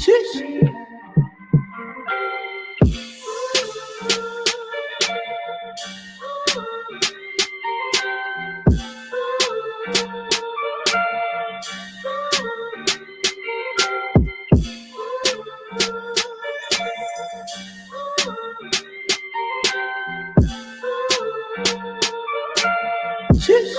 Sheesh. Sheesh.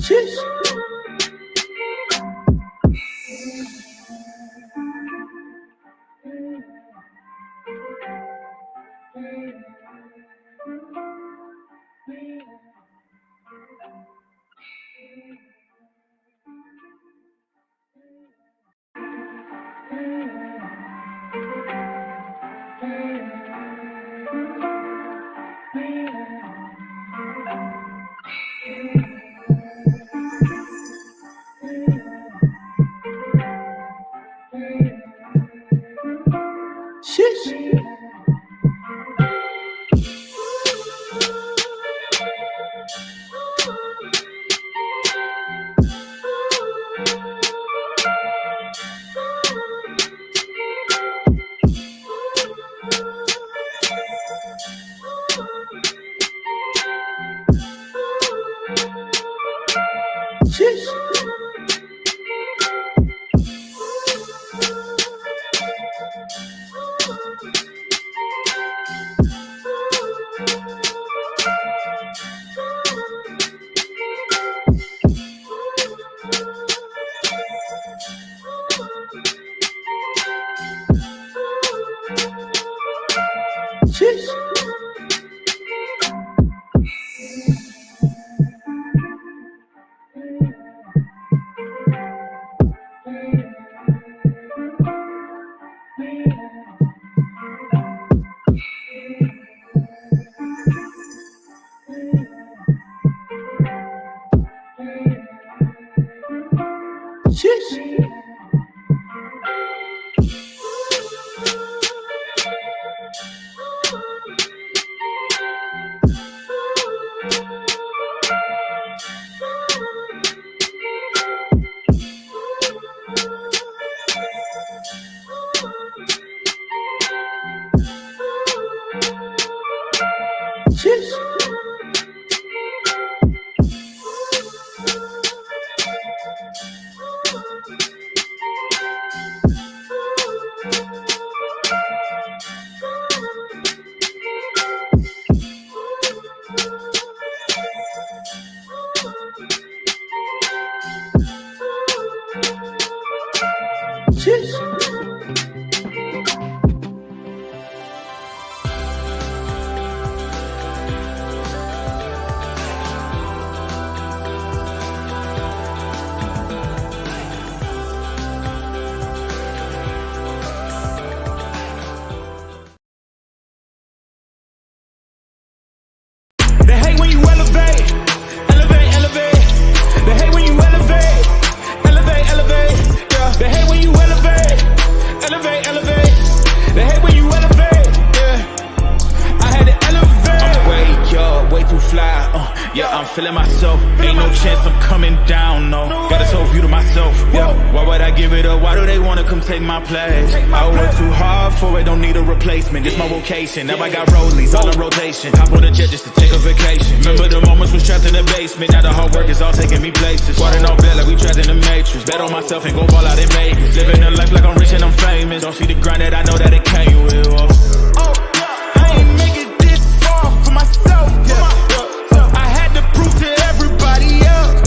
Sheesh. Sheesh. Sheesh. Sheesh. Sheesh. Sheesh. Sheesh. They hate when you elevate, elevate, elevate. They hate when you elevate, elevate, elevate. Yeah. They hate when you elevate, elevate, elevate. They hate when you elevate. Yeah. I had to elevate. I'm way up, way too fly. Yeah, I'm feeling myself. Ain't no chance I'm coming down. No, got this whole view to myself. Yeah. Why would I give it up? Why do they wanna come take my place? I work too hard for it, don't need a replacement. This my vocation. Now I got rollies all in rotation. Hop on a jet just to take a vacation. Remember the moments was trapped in the basement. Now the hard work is all taking me places. Water no bed like we trapped in the matrix. Bet on myself and go ball out in Vegas. Living a life like I'm rich and I'm famous. Don't see the grind that I know that it came with. Oh, I ain't make it this far for myself. I had to prove to everybody else.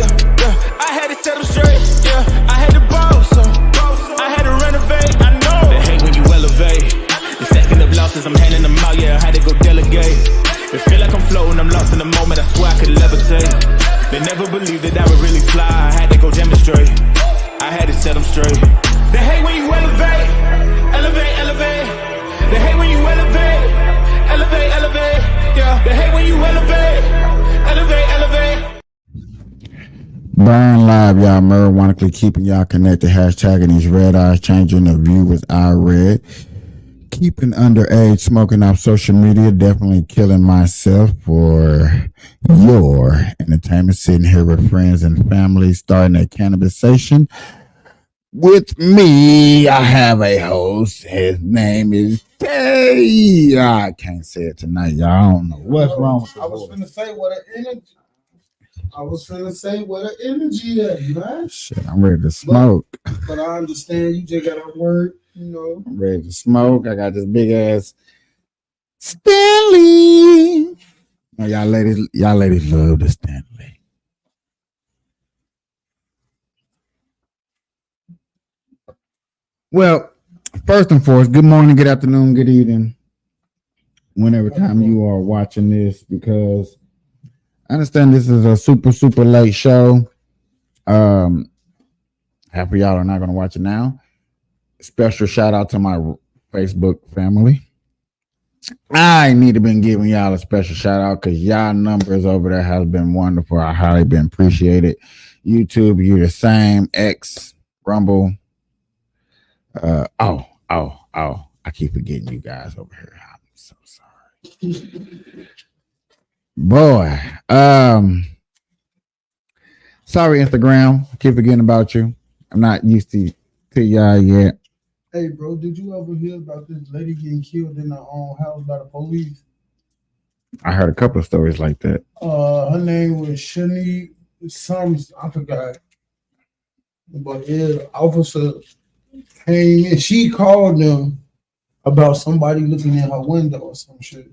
I had to set them straight. I had to boss. I had to renovate. I know they hate when you elevate. The second of losses, I'm handing them out. Yeah, I had to go delegate. It feel like I'm floating, I'm lost in the moment. I swear I could levitate. They never believed that I would really fly. I had to go demonstrate. I had to set them straight. They hate when you elevate, elevate, elevate. They hate when you elevate, elevate, elevate. Yeah. They hate when you elevate, elevate, elevate. Burn live, y'all. Marijuanically keeping y'all connected. Hashtagging these red eyes, changing the view with eye red. Keeping underage, smoking off social media. Definitely killing myself for your entertainment. Sitting here with friends and family, starting a cannabisation. With me, I have a host. His name is Tay. I can't say it tonight, y'all. I don't know what's wrong with the I was voice. finna say what an energy. I was finna say what an energy is, man. Shit, I'm ready to smoke. But I understand you just got to work, you know. I'm ready to smoke. I got this big ass Stanley. Oh, y'all ladies love the Stanley. Well, first and foremost, good morning, good afternoon, good evening, whenever time you are watching this, because I understand this is a super late show. Half of y'all are not going to watch it now. Special shout out to my Facebook family. I need to been giving y'all a special shout out because y'all numbers over there has been wonderful. I highly been appreciated. YouTube, you the same. X, Rumble. I keep forgetting you guys over here. I'm so sorry. Boy. Sorry, Instagram. I keep forgetting about you. I'm not used to y'all yet. Hey, bro, did you ever hear about this lady getting killed in her own house by the police? I heard a couple of stories like that. Her name was Shani. I forgot. But yeah, the officer came and she called them about somebody looking in her window or some shit.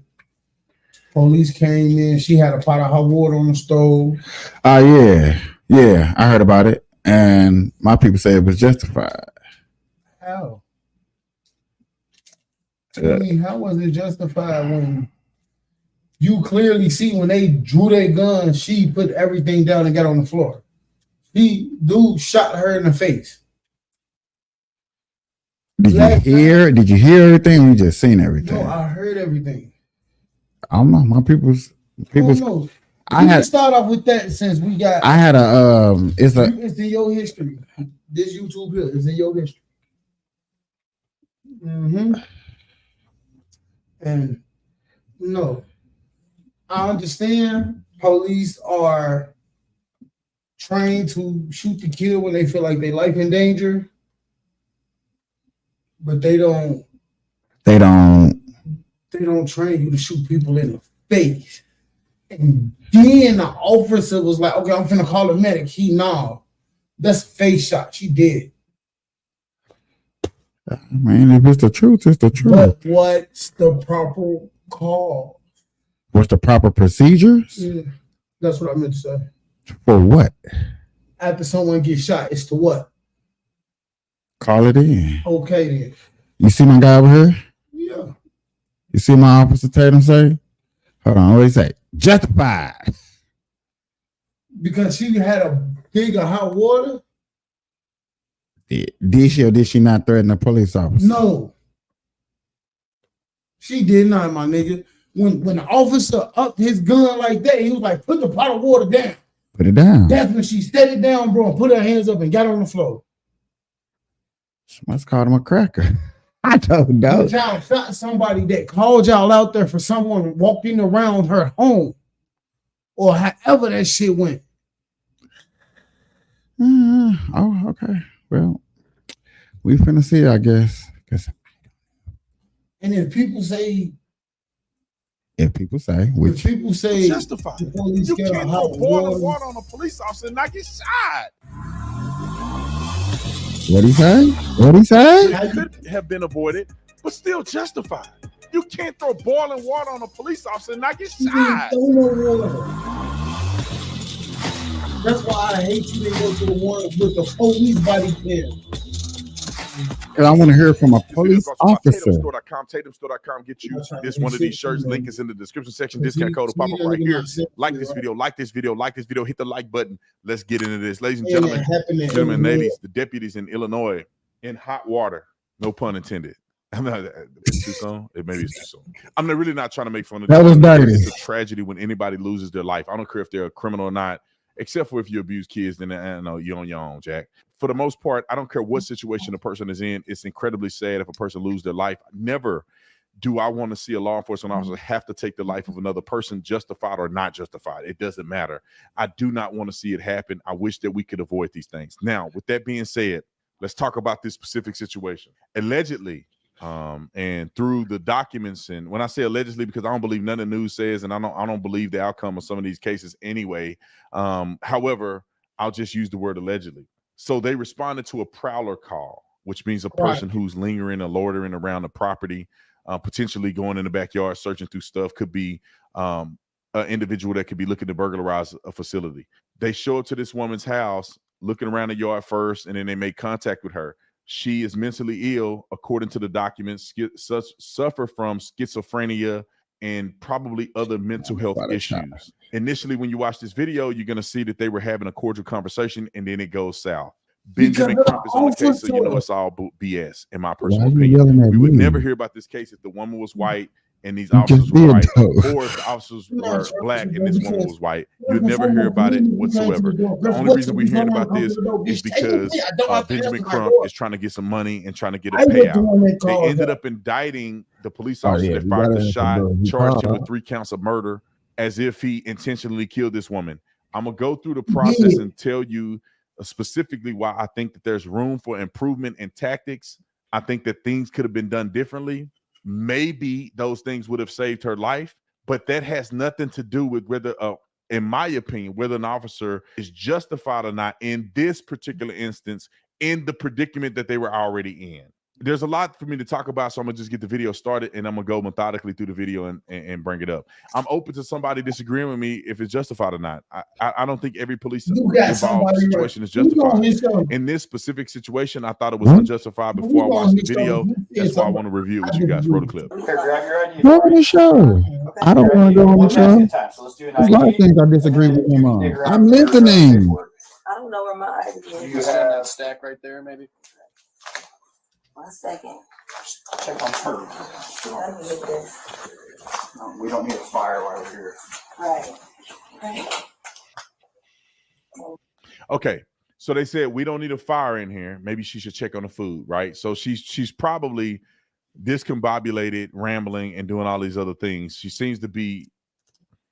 Police came in. She had a pot of hot water on the stove. Yeah, I heard about it, and my people say it was justified. How? I mean, how was it justified when you clearly see when they drew their gun, she put everything down and got on the floor? Dude shot her in the face. Did you hear everything? Or you just seen everything? No, I heard everything. I don't know. My people's. No. I had start off with that since we got. I had a It's in your history. This YouTube here is in your history. And no, I understand police are trained to shoot to kill when they feel like their life in danger, but they don't train you to shoot people in the face. And then the officer was like, okay, I'm finna call a medic. That's a face shot. She did. Man, if it's the truth, it's the truth. But what's the proper call? What's the proper procedures? Yeah, that's what I meant to say. For what? After someone gets shot, it's to what? Call it in. Okay, then. You see my guy over here? Yeah. You see my officer Tatum say? Hold on, what do he say? Justified. Because she had a bigger hot water? Did she or did she not threaten a police officer? No. She did not, my nigga. When the officer upped his gun like that, he was like, put the pot of water down. Put it down. That's when she set it down, bro, and put her hands up and got on the floor. She must have called him a cracker. I don't know. Y'all shot somebody that called y'all out there for someone walking around her home. Or however that shit went. Oh, okay. Well, we finna see, I guess. And if people say, which people say, justified. You can't throw boiling water on a police officer and not get shot. What he say? It could have been avoided, but still justified. You can't throw boiling water on a police officer and not get shot. That's why I hate you to go to the one with the police body cam. Because I want to hear from a police officer. TatumStore.com. Get you this one of these shirts. Link is in the description section. Discount code will pop up right here. Like this video. Hit the like button. Let's get into this. Ladies and gentlemen, ladies, the deputies in Illinois in hot water. No pun intended. I'm not. It's too soon. Maybe it's too soon. I'm really not trying to make fun of that. Was dirty. It's a tragedy when anybody loses their life. I don't care if they're a criminal or not. except for if you abuse kids, then I know you're on your own, Jack. For the most part, I don't care what situation a person is in. It's incredibly sad if a person loses their life. Never do I want to see a law enforcement officer have to take the life of another person, justified or not justified. It doesn't matter. I do not want to see it happen. I wish that we could avoid these things. Now, with that being said, let's talk about this specific situation. Allegedly, and through the documents, and when I say allegedly, because I don't believe none of the news says, and I don't believe the outcome of some of these cases anyway. However, I'll just use the word allegedly. So they responded to a prowler call, which means a person who's lingering or loitering around the property, potentially going in the backyard, searching through stuff. Could be an individual that could be looking to burglarize a facility. They show up to this woman's house, looking around the yard first, and then they make contact with her. She is mentally ill, according to the documents, suffer from schizophrenia and probably other mental health issues. Initially, when you watch this video, you're going to see that they were having a cordial conversation, and then it goes south. Benjamin Crump is on the case, so you know it's all BS, in my personal opinion. We would never hear about this case if the woman was white and these officers were white, or if the officers were black and this woman was white. You'd never hear about it whatsoever. The only reason we're hearing about this is because Benjamin Crump is trying to get some money and trying to get a payout. They ended up indicting the police officer that fired the shot, charged him with 3 counts of murder, as if he intentionally killed this woman. I'm going to go through the process and tell you specifically why I think that there's room for improvement in tactics. I think that things could have been done differently. Maybe those things would have saved her life, but that has nothing to do with whether, in my opinion, whether an officer is justified or not in this particular instance, in the predicament that they were already in. There's a lot for me to talk about, so I'm gonna just get the video started and I'm gonna go methodically through the video and bring it up. I'm open to somebody disagreeing with me if it's justified or not. I don't think every police involved situation is justified. In this specific situation, I thought it was unjustified before I watched the video. That's why I want to review it with you guys. Roll the clip. Go on the show. I don't want to go on the show. There's a lot of things I disagree with him on. I'm listening. I don't know where my ID is. You have that stack right there, maybe? 1 second. Check on her. Let me get this. No, we don't need a fire while we're here. Right. Okay, so they said we don't need a fire in here. Maybe she should check on the food, right? So she's probably discombobulated, rambling, and doing all these other things. She seems to be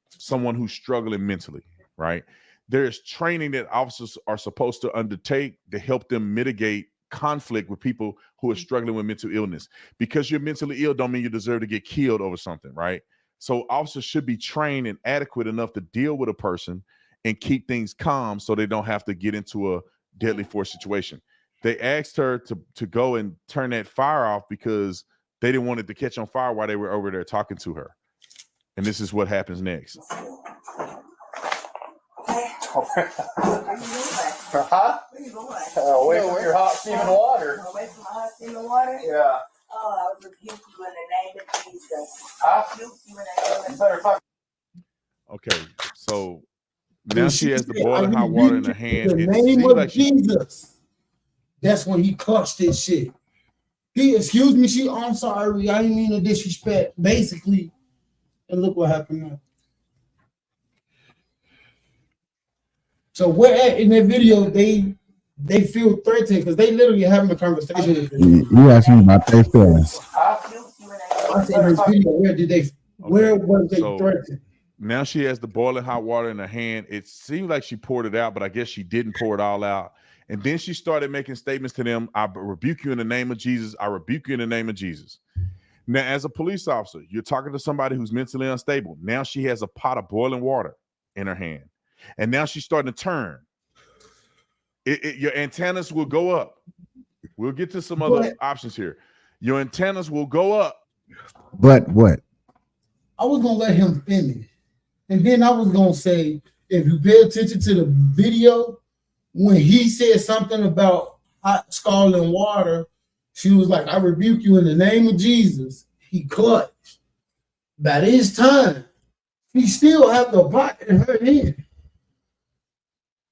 someone who's struggling mentally, right? There's training that officers are supposed to undertake to help them mitigate conflict with people who are struggling with mental illness. Because you're mentally ill don't mean you deserve to get killed over something, right? So officers should be trained and adequate enough to deal with a person and keep things calm so they don't have to get into a deadly force situation. They asked her to go and turn that fire off because they didn't want it to catch on fire while they were over there talking to her. And this is what happens next. Huh? Where you going? Away from your hot steaming water. Away from my hot steaming water? Yeah. Oh, I would rebuke you in the name of Jesus. Huh? Rebuke you in the name of You better fuck. Okay, so now she has the boiling hot water in her hand. In It the name seems of like Jesus. That's when he clutched his shit. Excuse me, I'm sorry. I didn't mean to disrespect. Basically, and look what happened now. So where in that video they feel threatened because they literally having a conversation with them. You asked me about their feelings. rebuke you in the name I said in this video, where was they so threatened? now she has the boiling hot water in her hand. It seemed like she poured it out, but I guess she didn't pour it all out. And then she started making statements to them. I rebuke you in the name of Jesus. I rebuke you in the name of Jesus. Now, as a police officer, you're talking to somebody who's mentally unstable. Now she has a pot of boiling water in her hand. And now she's starting to turn. Your antennas will go up. We'll get to some other options here. Your antennas will go up. But what? I was gonna let him finish. And then I was gonna say, if you pay attention to the video, when he said something about hot scalding water, she was like, I rebuke you in the name of Jesus. He clutched. By this time, he still have the pot in her hand.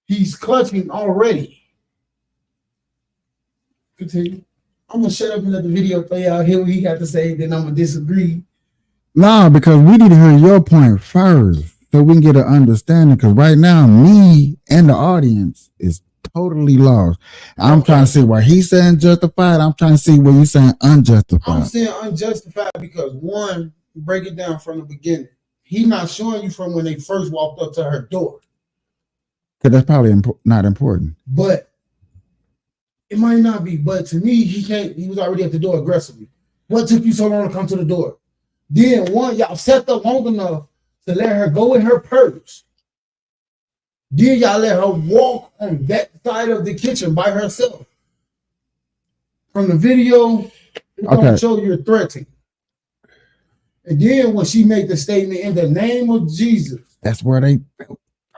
He's clutching already. Continue. I'm gonna shut up and let the video play out. Hear what he got to say, then I'm gonna disagree. No, because we need to hear your point first. so we can get an understanding. Because right now, me and the audience is totally lost. I'm trying to see where he's saying justified. I'm trying to see where you're saying unjustified. I'm saying unjustified because one, break it down from the beginning. He's not showing you from when they first walked up to her door. Because that's probably not important. But it might not be. But to me, he was already at the door aggressively. What took you so long to come to the door? Then one, y'all set up long enough to let her go in her purse. Then y'all let her walk on that side of the kitchen by herself. From the video, it's gonna show you're threatening. And then when she made the statement in the name of Jesus, that's where they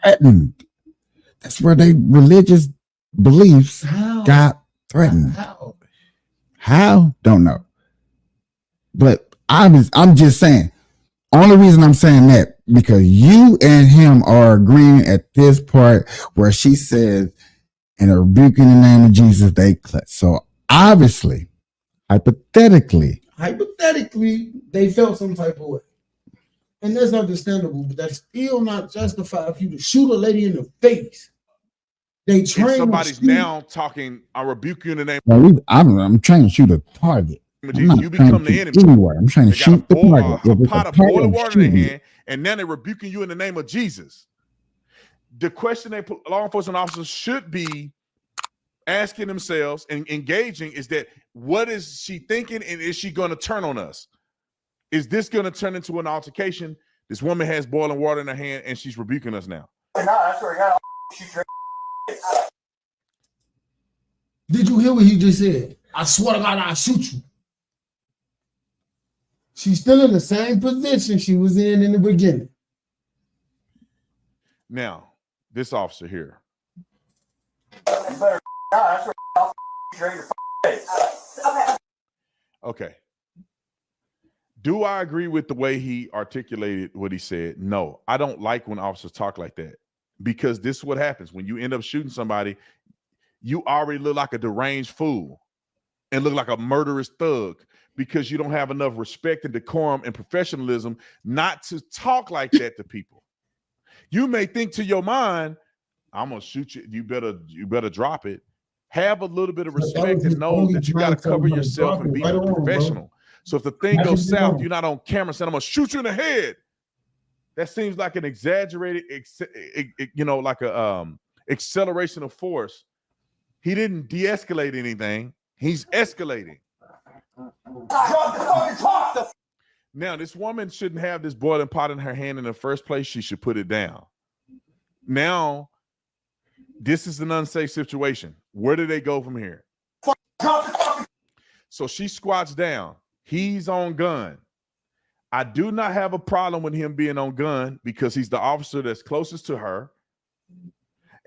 threatened. That's where they religious beliefs got threatened. How? Don't know. But I'm just saying. Only reason I'm saying that because you and him are agreeing at this part where she says, "In a rebuke in the name of Jesus, they clutch." So obviously, hypothetically, they felt some type of way, and that's understandable. But that's still not justified for you to shoot a lady in the face. They train. Somebody's now talking. I rebuke you in the name. I'm trying to shoot a target. You become the enemy. Anywhere. I'm trying to shoot the target. A pot of boiling water in their hand, and now they're rebuking you in the name of Jesus. The question that law enforcement officers should be asking themselves and engaging is that what is she thinking, and is she going to turn on us? Is this going to turn into an altercation? This woman has boiling water in her hand, and she's rebuking us now. Did you hear what he just said? I swear to God, I'll shoot you. She's still in the same position she was in the beginning. Now, this officer here. Okay. Do I agree with the way he articulated what he said? No, I don't like when officers talk like that, because this is what happens when you end up shooting somebody. You already look like a deranged fool and look like a murderous thug because you don't have enough respect and decorum and professionalism not to talk like that to people. You may think to your mind, I'm gonna shoot you. You better drop it. Have a little bit of respect and know that you got to cover yourself and be professional. So if the thing goes south, you're not on camera saying, I'm gonna shoot you in the head. That seems like an exaggerated, like a acceleration of force. He didn't de-escalate anything. He's escalating. Now, this woman shouldn't have this boiling pot in her hand in the first place. She should put it down. Now, this is an unsafe situation. Where do they go from here? So she squats down. He's on gun. I do not have a problem with him being on gun because he's the officer that's closest to her.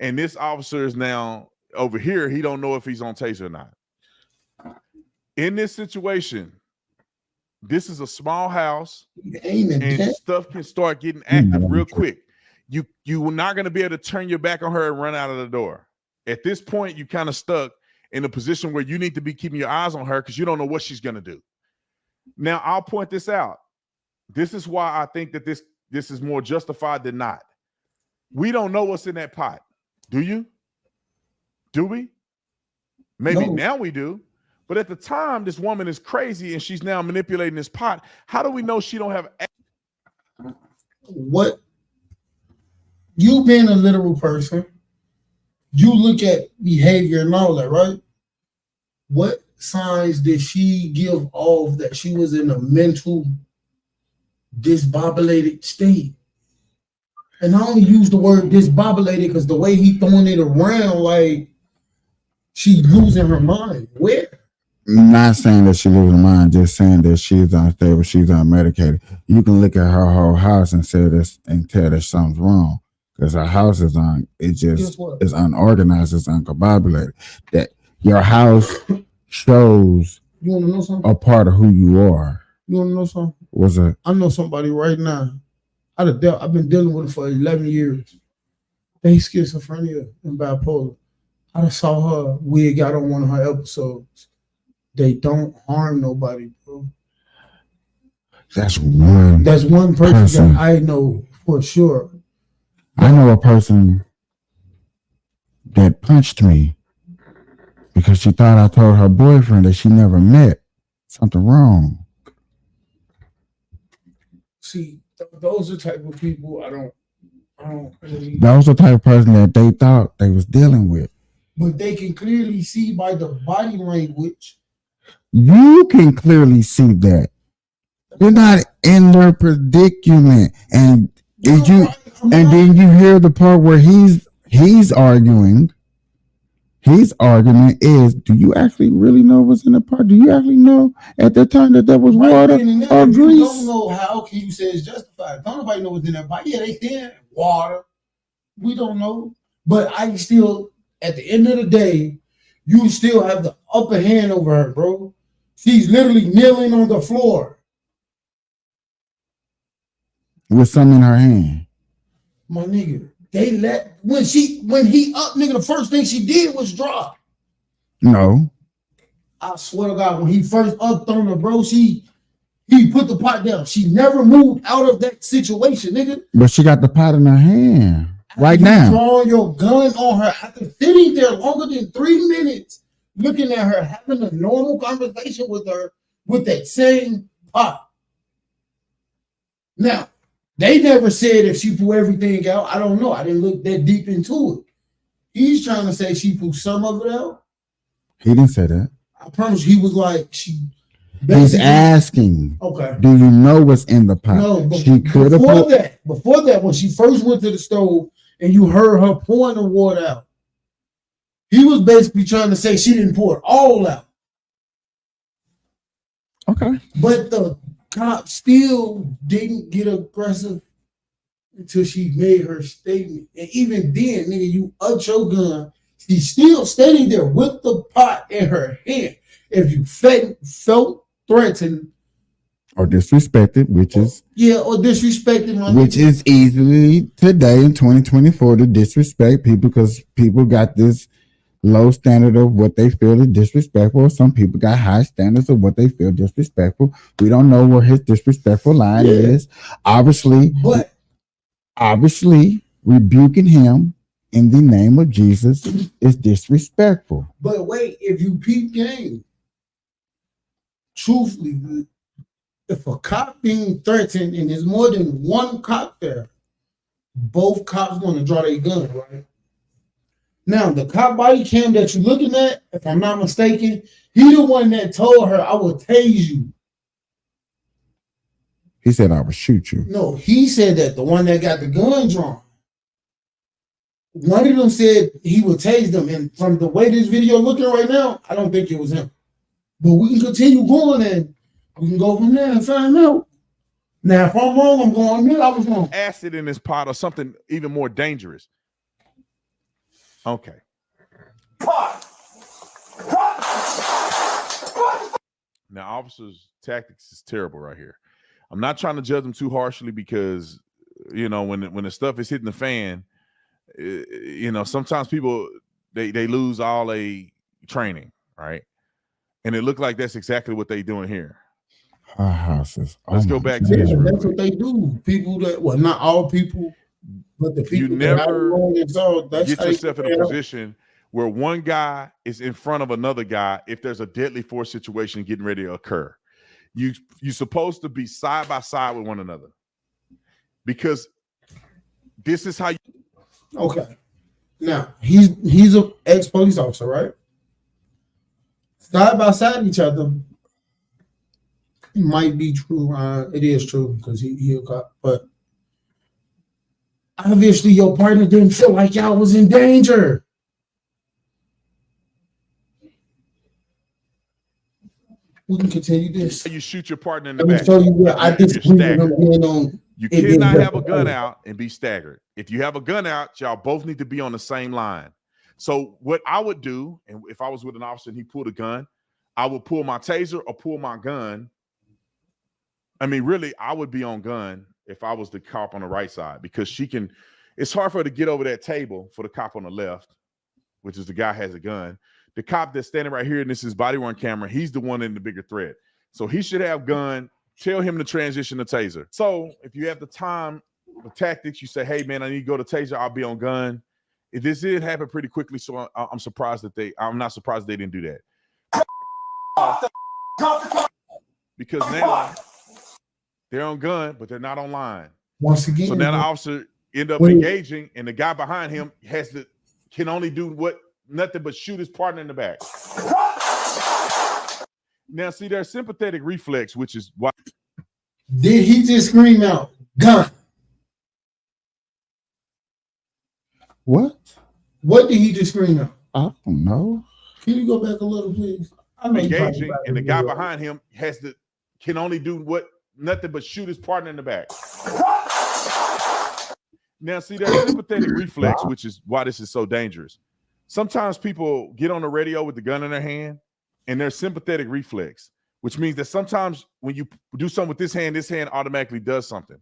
And this officer is now over here. He don't know if he's on taser or not. In this situation, this is a small house and stuff can start getting active real quick. You're not going to be able to turn your back on her and run out of the door. At this point, you kind of stuck in a position where you need to be keeping your eyes on her because you don't know what she's going to do. Now, I'll point this out. This is why I think that this is more justified than not. We don't know what's in that pot. Do you? Do we? Maybe now we do. But at the time, this woman is crazy and she's now manipulating this pot. How do we know she don't have? What? You being a literal person, you look at behavior and all that, right? What signs did she give off that she was in a mental disbobulated state? And I only use the word disbobulated because the way he throwing it around, like she's losing her mind. Where? I'm not saying that she losing her mind, just saying that she's unstable, she's unmedicated. You can look at her whole house and say this and tell that something's wrong because her house is is unorganized, it's uncombobulated. That your house shows you want to know something? A part of who you are. You want to know something? What's that? I know somebody right now. I've been dealing with her for 11 years. They schizophrenia and bipolar. I saw her wig out on one of her episodes. They don't harm nobody, bro. That's one person that I know for sure. I know a person that punched me because she thought I told her boyfriend that she never met. Something wrong. See, those are the type of people I don't really. That was the type of person that they thought they was dealing with. But they can clearly see by the body language. You can clearly see that. You're not in their predicament. And if you and then you hear the part where he's arguing. His argument is, do you actually really know what's in the pot? Do you actually know at that time that was water or You grease? don't know how can you say it's justified. Don't nobody know what's in that pot. Yeah, they can. Water. We don't know. But I still, at the end of the day, you still have the upper hand over her, bro. She's literally kneeling on the floor. With something in her hand. My nigga. They let when he up, nigga, the first thing she did was drop. No. I swear to God, when he first upped on her, bro, he put the pot down. She never moved out of that situation, nigga. But she got the pot in her hand right You now. drawing your gun on her after sitting there longer than 3 minutes, looking at her, having a normal conversation with her with that same pot. Now, they never said if she pulled everything out. I don't know. I didn't look that deep into it. He's trying to say she pulled some of it out. He didn't say that. I promise he was like, she. He's asking, Okay. do you know what's in the pot? No, but she could have before that, when she first went to the stove and you heard her pouring the water out, he was basically trying to say she didn't pour it all out. Okay. But the cop still didn't get aggressive until she made her statement. And even then, nigga, you up your gun. She's still standing there with the pot in her hand. If you felt threatened or disrespected, which is or disrespected my which nigga. is easily today in 2024 to disrespect people because people got this low standard of what they feel is disrespectful. Some people got high standards of what they feel disrespectful. We don't know where his disrespectful line is. Obviously, rebuking him in the name of Jesus is disrespectful. But wait, if you peep game, truthfully, if a cop being threatened and there's more than one cop there, both cops want to draw their gun, right? Now, the cop body cam that you're looking at, if I'm not mistaken, he the one that told her, I will tase you. He said, I will shoot you. No, he said that the one that got the gun drawn. One of them said he would tase them. And from the way this video looking right now, I don't think it was him. But we can continue going and we can go from there and find out. Now, if I'm wrong, I'm going there. I was wrong. Acid in this pot or something even more dangerous. Okay. Now, officers' tactics is terrible right here. I'm not trying to judge them too harshly because, you know, when the stuff is hitting the fan, you know, sometimes people they lose all a training, right? And it looked like that's exactly what they doing here. Our houses. Let's go back to this. That's what they do. People that, well, not all people, but the people You never that get yourself in a position where one guy is in front of another guy if there's a deadly force situation getting ready to occur. You're supposed to be side by side with one another because this is how you. Okay. Now, he's an ex-police officer, right? Side by side each other might be true. It is true because he a cop, but obviously your partner didn't feel like y'all was in danger. We can continue this. You shoot your partner in the Let me back. show you where I disagree with him being on. You cannot have a gun out and be staggered. If you have a gun out, y'all both need to be on the same line. So what I would do, and if I was with an officer and he pulled a gun, I would pull my taser or pull my gun. I mean, really, I would be on gun if I was the cop on the right side because she can. It's hard for her to get over that table for the cop on the left, which is the guy has a gun. The cop that's standing right here, and this is body-worn camera, he's the one in the bigger threat. So he should have gun. Tell him to transition the taser. So if you have the time tactics. You say, hey man, I need to go to taser. I'll be on gun. This did happen pretty quickly, so I'm surprised that I'm not surprised they didn't do that. Because now they're on gun, but they're not online. Once again, So now the officer end up engaging, and the guy behind him can only do nothing but shoot his partner in the back. Now, see, there's sympathetic reflex, which is why. Did he just scream out gun? What? What did he just scream out? I don't know. Can you go back a little, please? I mean, Engaging, and the guy behind him can only do nothing but shoot his partner in the back. Now, see, there's sympathetic reflex, which is why this is so dangerous. Sometimes people get on the radio with the gun in their hand, and there's sympathetic reflex, which means that sometimes when you do something with this hand automatically does something.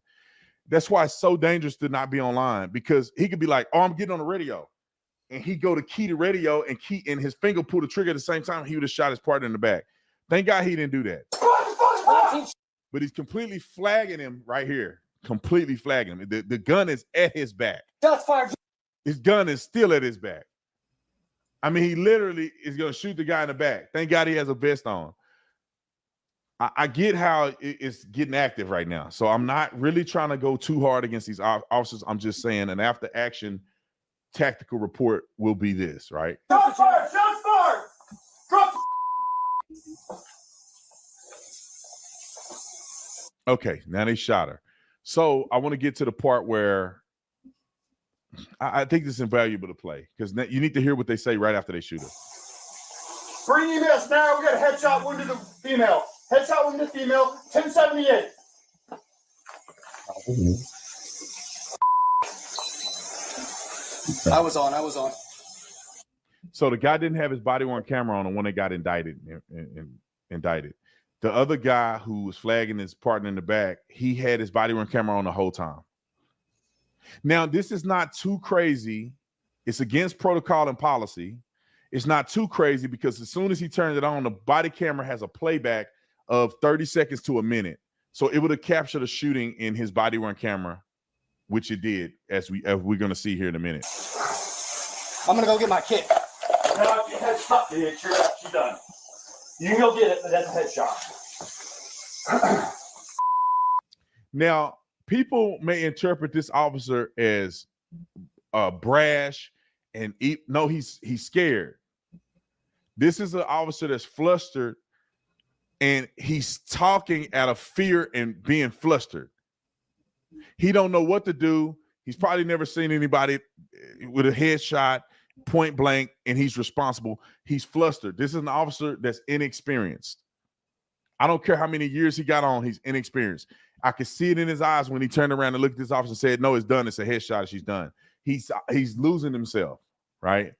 That's why it's so dangerous to not be online, because he could be like, oh, I'm getting on the radio. And he go to key the radio and his finger pull the trigger at the same time. He would have shot his partner in the back. Thank God he didn't do that. But he's completely flagging him right here. Completely flagging him. The gun is at his back. Shots fired. His gun is still at his back. I mean, he literally is going to shoot the guy in the back. Thank God he has a vest on. I get how it's getting active right now. So I'm not really trying to go too hard against these officers. I'm just saying an after action tactical report will be this, right? Shots fired. Shots fired. Drop. Okay, now they shot her. So I want to get to the part where I think this is invaluable to play, because you need to hear what they say right after they shoot her. Bring emails now. We got a headshot wound to the female. Headshot wound to the female. 1078. I was on. So the guy didn't have his body-worn camera on when they got indicted. The other guy who was flagging his partner in the back, he had his body-worn camera on the whole time. Now, this is not too crazy. It's against protocol and policy. It's not too crazy because as soon as he turned it on, the body camera has a playback of 30 seconds to a minute. So it would have captured a shooting in his body-worn camera, which it did, as we're going to see here in a minute. I'm going to go get my kit. No, headshot, bitch. She's done. You can go get it, but that's a headshot. Now, people may interpret this officer as brash and no, he's scared. This is an officer that's flustered, and he's talking out of fear and being flustered. He don't know what to do. He's probably never seen anybody with a headshot, point blank, and he's responsible. He's flustered. This is an officer that's inexperienced. I don't care how many years he got on, he's inexperienced. I could see it in his eyes when he turned around and looked at this officer and said, no, it's done. It's a headshot. She's done. He's losing himself, right?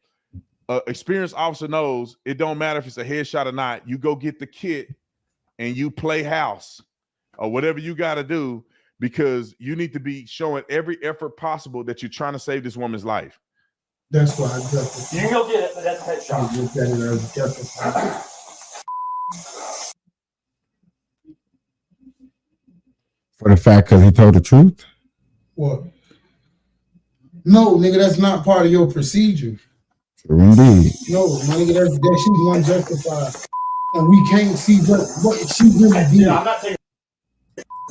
Experienced officer knows it don't matter if it's a headshot or not. You go get the kit and you play house or whatever you got to do, because you need to be showing every effort possible that you're trying to save this woman's life. That's why I justified. You can go get it, but that's a headshot. For the fact because he told the truth? What? No, nigga, that's not part of your procedure. True indeed. No, my nigga, that she's unjustified. And we can't see what she really did. Yeah, I'm not taking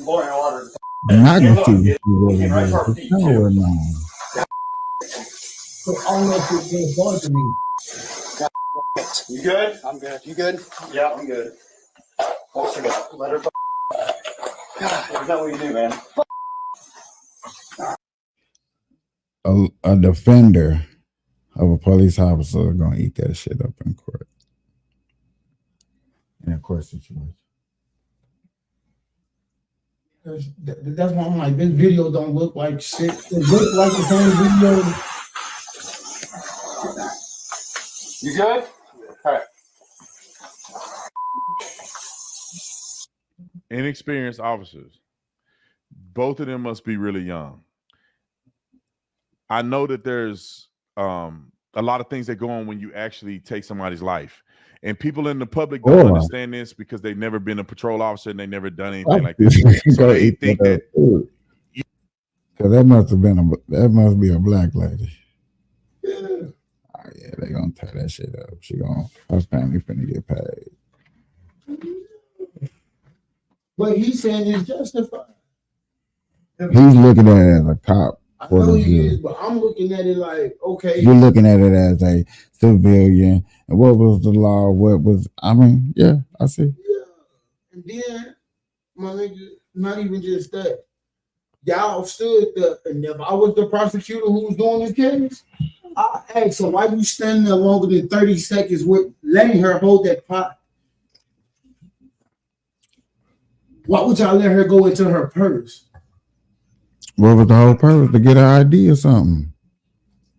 boiling water. I'm not going to see Get right to our feet, no, too. no. So I don't know if it's going to bother me. You good? I'm good. You good? Yeah, I'm good. Officer, let her. Is that what you do, man? A defender of a police officer is going to eat that shit up in court. In a court situation. That's why I'm like, this video don't look like shit. It looks like the same video. You good? All right. Inexperienced officers. Both of them must be really young. I know that there's a lot of things that go on when you actually take somebody's life. And people in the public don't understand this because they've never been a patrol officer and they've never done anything like this. So they think that Cause that must be a black lady. Yeah. Oh, yeah, they gonna tear that shit up. Her family finna get paid. But he's saying it's justified. He's looking at it as a cop. I know he is, but I'm looking at it like, okay. You're looking at it as a civilian. And what was the law? Yeah, I see. Yeah. And then, my nigga, not even just that. Y'all stood there, and if I was the prosecutor who was doing this case, I asked, so why you standing there longer than 30 seconds with letting her hold that pot? Why would y'all let her go into her purse? What was the whole purpose? To get an ID or something?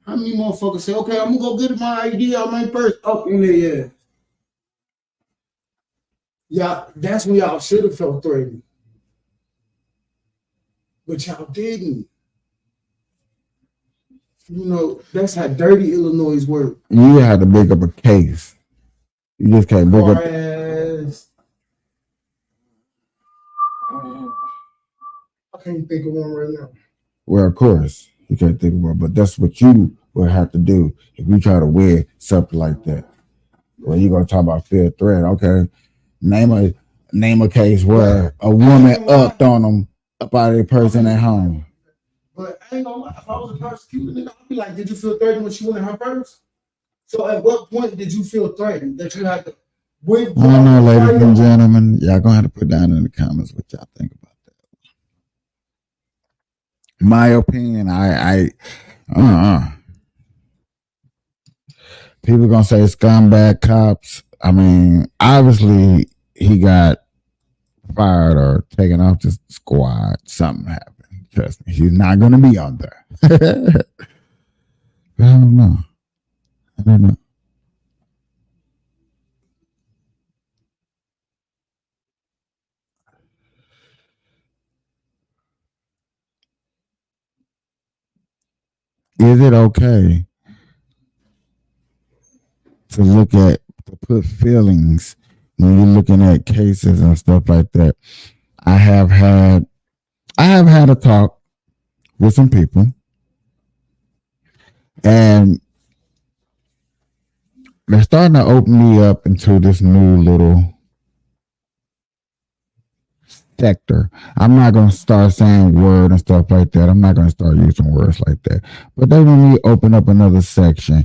How many motherfuckers say, okay, I'm gonna go get my ID out my purse? Up in there, yeah. That's when y'all should have felt threatened. But y'all didn't. You know, that's how dirty Illinois work. You had to make up a case. You just can't make up. I can't think of one right now. Well, of course, you can't think of one, but that's what you would have to do if you try to wear something like that. Well, you're gonna talk about fair threat. Okay, name a case where a woman upped on them up out of their person at home. But I ain't gonna lie, if I was a prosecutor, nigga, I'd be like, did you feel threatened when she went in her purse? So at what point did you feel threatened that you had to wait? I don't know, ladies and gentlemen. Y'all gonna have to put down in the comments what y'all think about that. My opinion, people gonna say scumbag cops. I mean, obviously he got fired or taken off the squad. Something happened. Trust me, he's not gonna be on there. I don't know. Is it okay to put feelings when you're looking at cases and stuff like that? I have had a talk with some people, and they're starting to open me up into this new little sector. I'm not going to start saying word and stuff like that. I'm not going to start using words like that. But they want me to open up another section.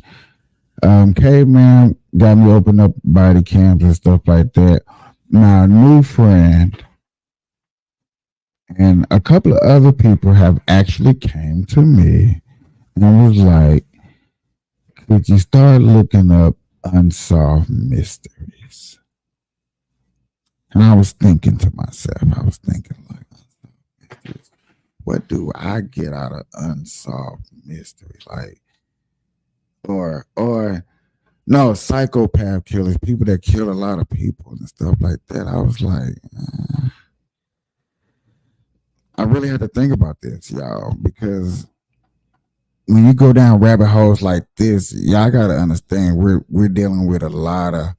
Caveman got me open up body cams and stuff like that. My new friend and a couple of other people have actually came to me and was like, could you start looking up unsolved mysteries? And I was thinking to myself, like, what do I get out of unsolved mystery? Like, or no, psychopath killers, people that kill a lot of people and stuff like that. I was like, I really had to think about this, y'all, because when you go down rabbit holes like this, y'all gotta understand we're dealing with a lot of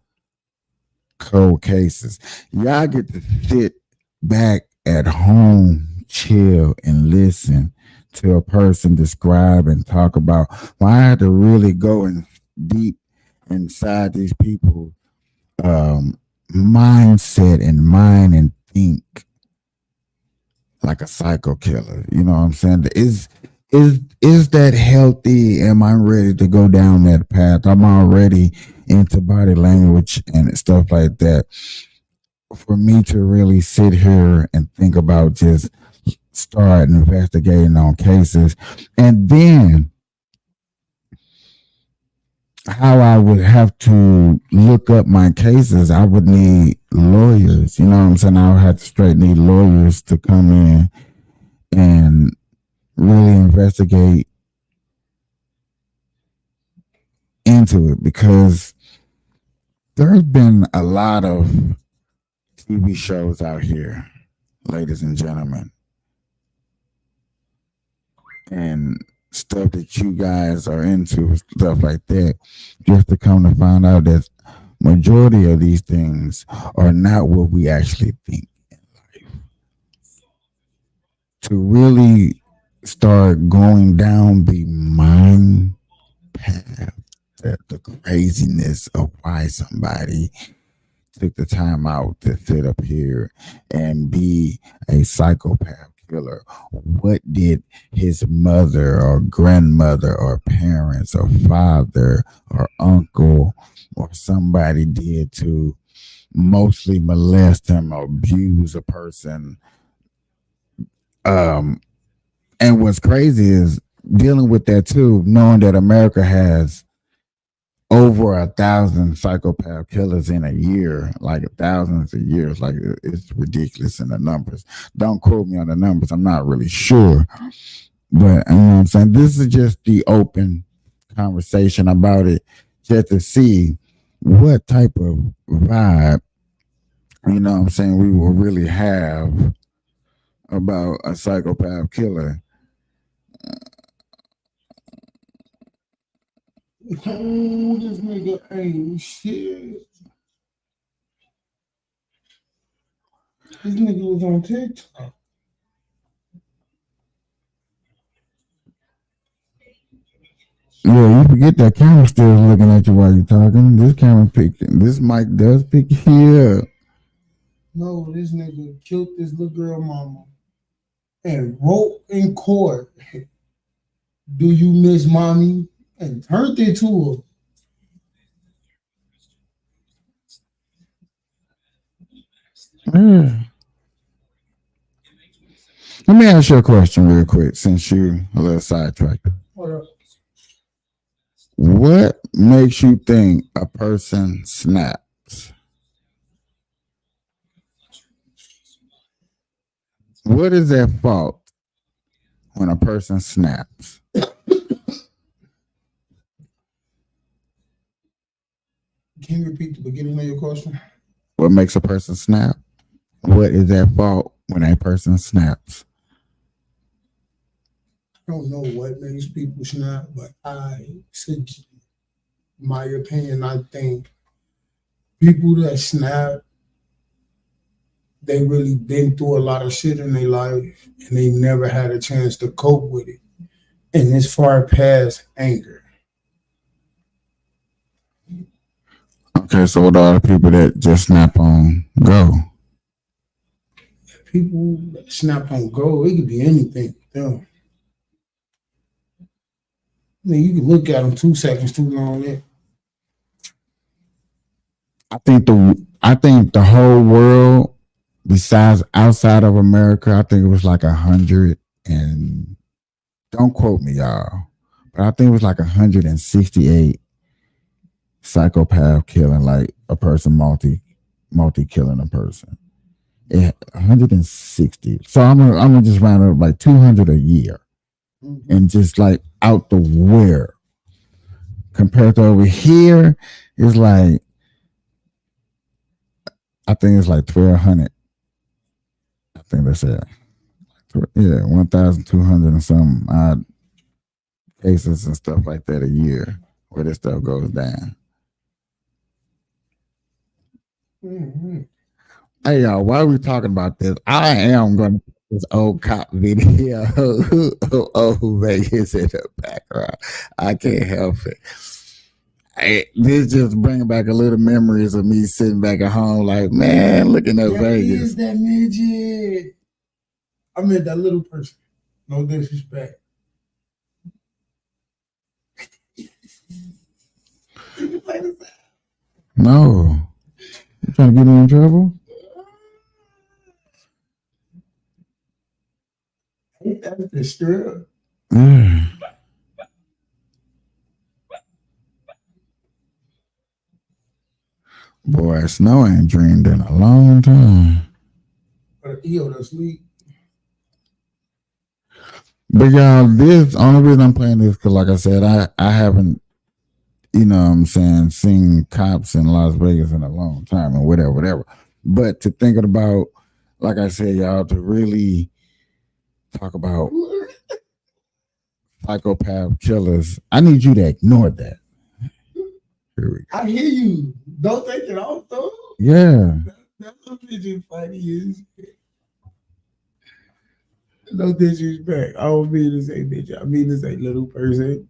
cold cases. Y'all get to sit back at home, chill, and listen to a person describe and talk about. Well, I had to really go in deep inside these people's mindset and mind and think like a psycho killer. You know what I'm saying? Is that healthy? Am I ready to go down that path? I'm already into body language and stuff like that. For me to really sit here and think about just start investigating on cases, and then how I would have to look up my cases, I would need lawyers. You know what I'm saying? I would have to straight need lawyers to come in and really investigate into it, because there's been a lot of TV shows out here, ladies and gentlemen, and stuff that you guys are into, stuff like that, just to come to find out that majority of these things are not what we actually think in life. To really start going down the mind path, the craziness of why somebody took the time out to sit up here and be a psychopath killer. What did his mother or grandmother or parents or father or uncle or somebody did to mostly molest him or abuse a person? And what's crazy is dealing with that too, knowing that America has over 1,000 psychopath killers in a year, like thousands of years. Like, it's ridiculous in the numbers. Don't quote me on the numbers. I'm not really sure. But you know what I'm saying? This is just the open conversation about it, just to see what type of vibe, you know what I'm saying, we will really have about a psychopath killer. Oh, this nigga ain't shit. This nigga was on TikTok. Yeah, you forget that camera still looking at you while you're talking. This mic does pick you up. No, this nigga killed this little girl mama and wrote in court, "Do you miss mommy?" and turned it to her. Let me ask you a question real quick, since you a little sidetracked. What makes you think a person snaps? What is their fault when a person snaps? Can you repeat the beginning of your question? What makes a person snap? What is their fault when a person snaps? I don't know what makes people snap, but my opinion, I think people that snap, they really been through a lot of shit in their life and they never had a chance to cope with it. And it's far past anger. Okay, so what are the people that just snap on go? People that snap on go, it could be anything. Yeah. I mean, you can look at them 2 seconds too long. I think the whole world, besides outside of America, I think it was like 100 and don't quote me, y'all, but I think it was like 168 psychopath killing, like a person multi killing a person. 160. So I'm gonna just round up like 200 a year, and just like out the where. Compared to over here, it's like, I think it's like 1,200. I think that's it. Yeah, 1,200 and some odd cases and stuff like that a year where this stuff goes down. Mm-hmm. Hey y'all, why are we talking about this? I am going to put this old cop video of Vegas in the background. I can't help it. This just bringing back a little memories of me sitting back at home, like, man, looking at Vegas. Is that midget? I meant that little person. No disrespect. No. You trying to get me in trouble? That's the strip. Boy, Snow ain't dreamed in a long time. But he ought to sleep. But y'all, this only reason I'm playing this because, like I said, I haven't, you know what I'm saying, seen cops in Las Vegas in a long time and whatever. But to think about, like I said, y'all, to really talk about psychopath killers, I need you to ignore that. Here we go. I hear you. Don't take it off though. Yeah. That's what midget funny is. No disrespect. I don't mean to say bitch. I mean to say little person.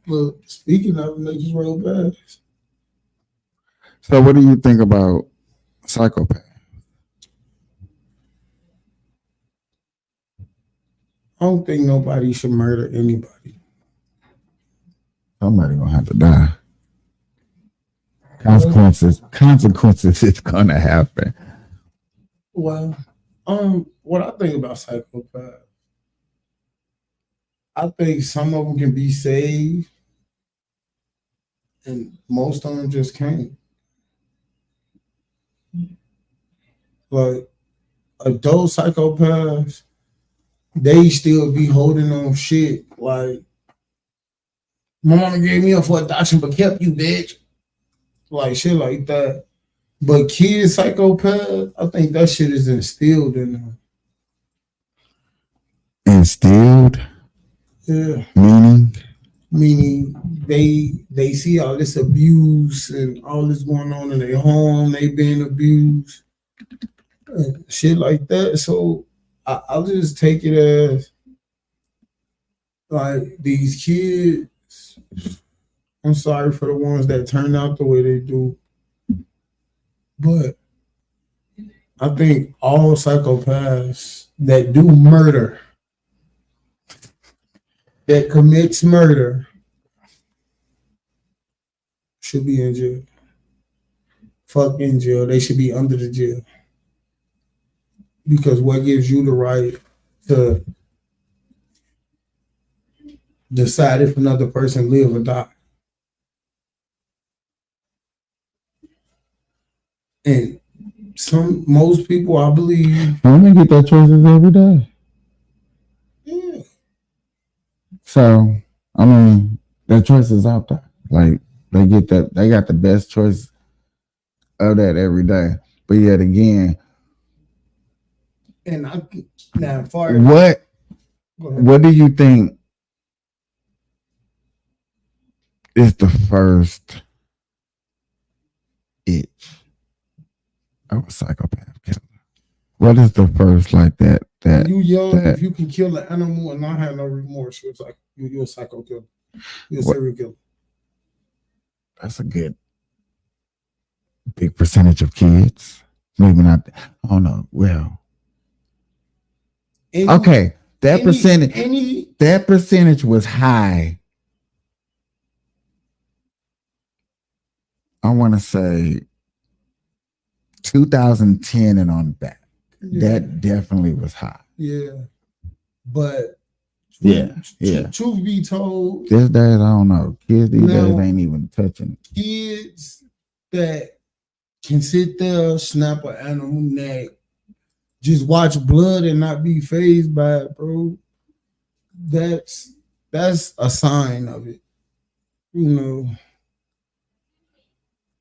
Well, speaking of, they just roll past. So, what do you think about psychopath? I don't think nobody should murder anybody. Somebody gonna have to die. Consequences is gonna happen. Well, what I think about psychopaths, I think some of them can be saved, and most of them just can't. Like adult psychopaths, they still be holding on shit. Like, my mama gave me up for adoption, but kept you, bitch. Like shit like that. But kids psychopaths, I think that shit is instilled in them. Instilled? Yeah. Meaning they see all this abuse and all this going on in their home, they being abused, and shit like that. So I'll just take it as like these kids. I'm sorry for the ones that turn out the way they do, but I think all psychopaths that do murder, that commits murder, should be in jail. Fuck in jail. They should be under the jail. Because what gives you the right to decide if another person live or die? And most people, I believe, women get their choices every day. yeah. So, I mean, their choice is out there. Like, they got the best choice of that every day. But yet again, And I now far as what do you think is the first itch of a psychopath killer? What is the first like that? when you young, if you can kill an animal and not have no remorse, it's like you're a psycho killer. You're a serial killer. That's a good big percentage of kids. Maybe not. I don't know. Well, okay. That percentage was high. I want to say 2010 and on back. Yeah. That definitely was high. Yeah. But Yeah. truth be told, These days, I don't know. Kids these days ain't even touching. Kids that can sit there, snap an animal neck, just watch blood and not be fazed by it, bro. That's a sign of it, you know.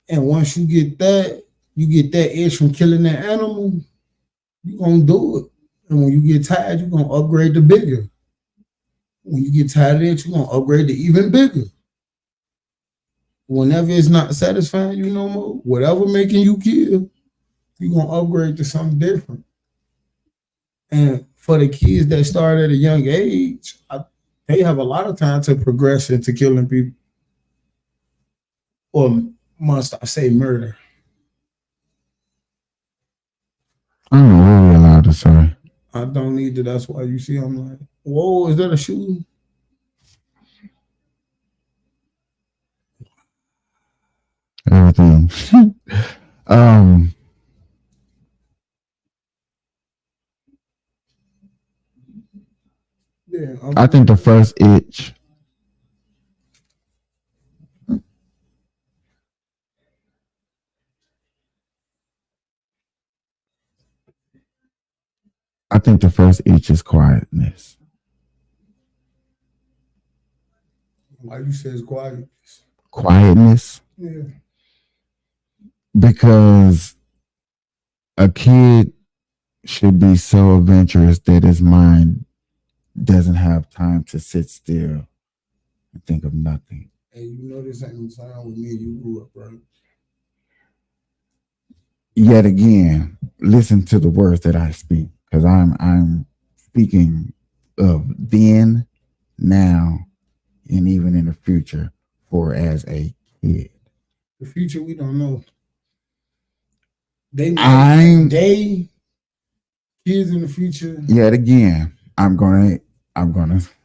And once you get that itch from killing that animal, you're gonna do it. And when you get tired, you're gonna upgrade to bigger. When you get tired of it, you're gonna upgrade to even bigger. Whenever it's not satisfying you no more, whatever making you kill, you're gonna upgrade to something different. And for the kids that start at a young age, they have a lot of time to progress into killing people. Or must I say murder? I don't know what we're allowed to say. I don't need to. That's why you see I'm like, whoa, is that a shoe? Everything. Yeah, I think the first itch. I think the first itch is quietness. Why you say it's quiet? Quietness. Yeah. Because a kid should be so adventurous that his mind doesn't have time to sit still and think of nothing. Hey, you know this ain't the time with me and you grew up, right? yet again, listen to the words that I speak, because I'm speaking of then, now, and even in the future for as a kid. The future we don't know. I'm kids in the future. Yet again, I'm gonna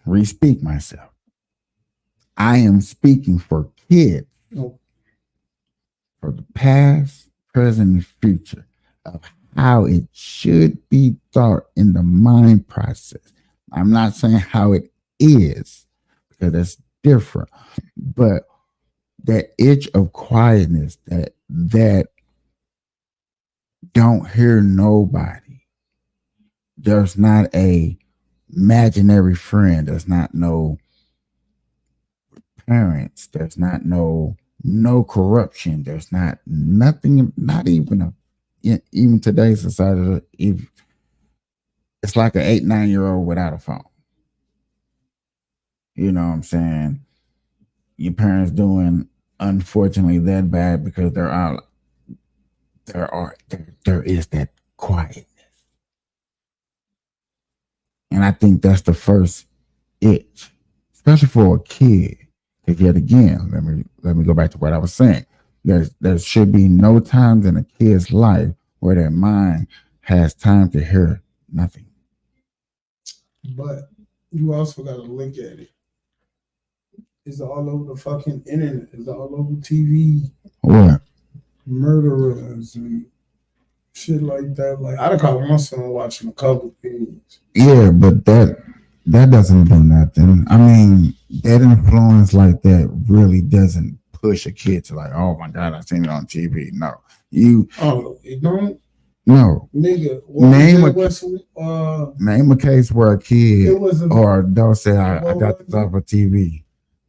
re-speak myself. I am speaking for kids, No. for the past, present, and future of how it should be thought in the mind process. I'm not saying how it is, because that's different, but that itch of quietness, that don't hear nobody. There's not a imaginary friend. There's not no parents. There's not no corruption. There's not nothing. Not even even today's society. It's like an 8-9-year-old without a phone. You know what I'm saying? Your parents doing unfortunately that bad because there is that quietness. And I think that's the first itch, especially for a kid. Because yet again, let me go back to what I was saying. There should be no times in a kid's life where their mind has time to hear nothing. But you also got to look at it. It's all over the fucking internet. It's all over TV. What? Murderers and shit like that. Like I'd call my son watching a couple things. Yeah, but that doesn't do nothing. I mean, that influence like that really doesn't push a kid to like, oh my God, I seen it on TV. No, It don't. No, Nigga, name a case where a kid or adult say, I got this off of TV.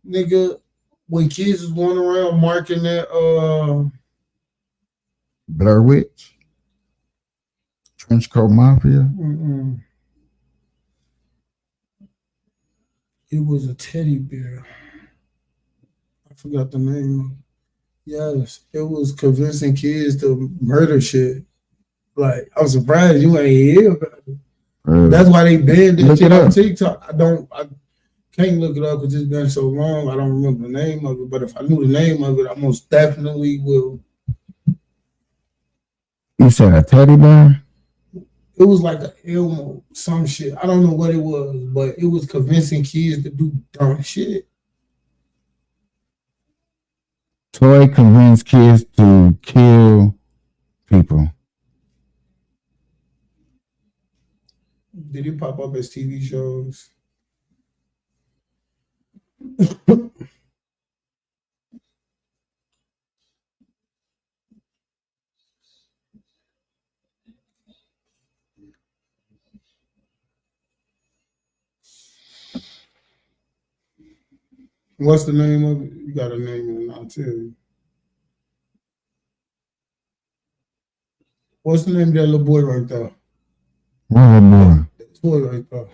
Nigga, when kids was going around marking that Blair Witch, Trenchcoat Mafia. It was a teddy bear. I forgot the name. Yes, it was convincing kids to murder shit. Like, I'm surprised you ain't hear about it. That's why they banned it on TikTok. I can't look it up because it's been so long. I don't remember the name of it. But if I knew the name of it, I most definitely will. You said a teddy bear? It was like an Elmo, some shit. I don't know what it was, but it was convincing kids to do dumb shit. Toy convinced kids to kill people. Did it pop up as TV shows? What's the name of it? You got a name in it, I'll tell you. What's the name of that little boy right there? What little boy? That toy right there.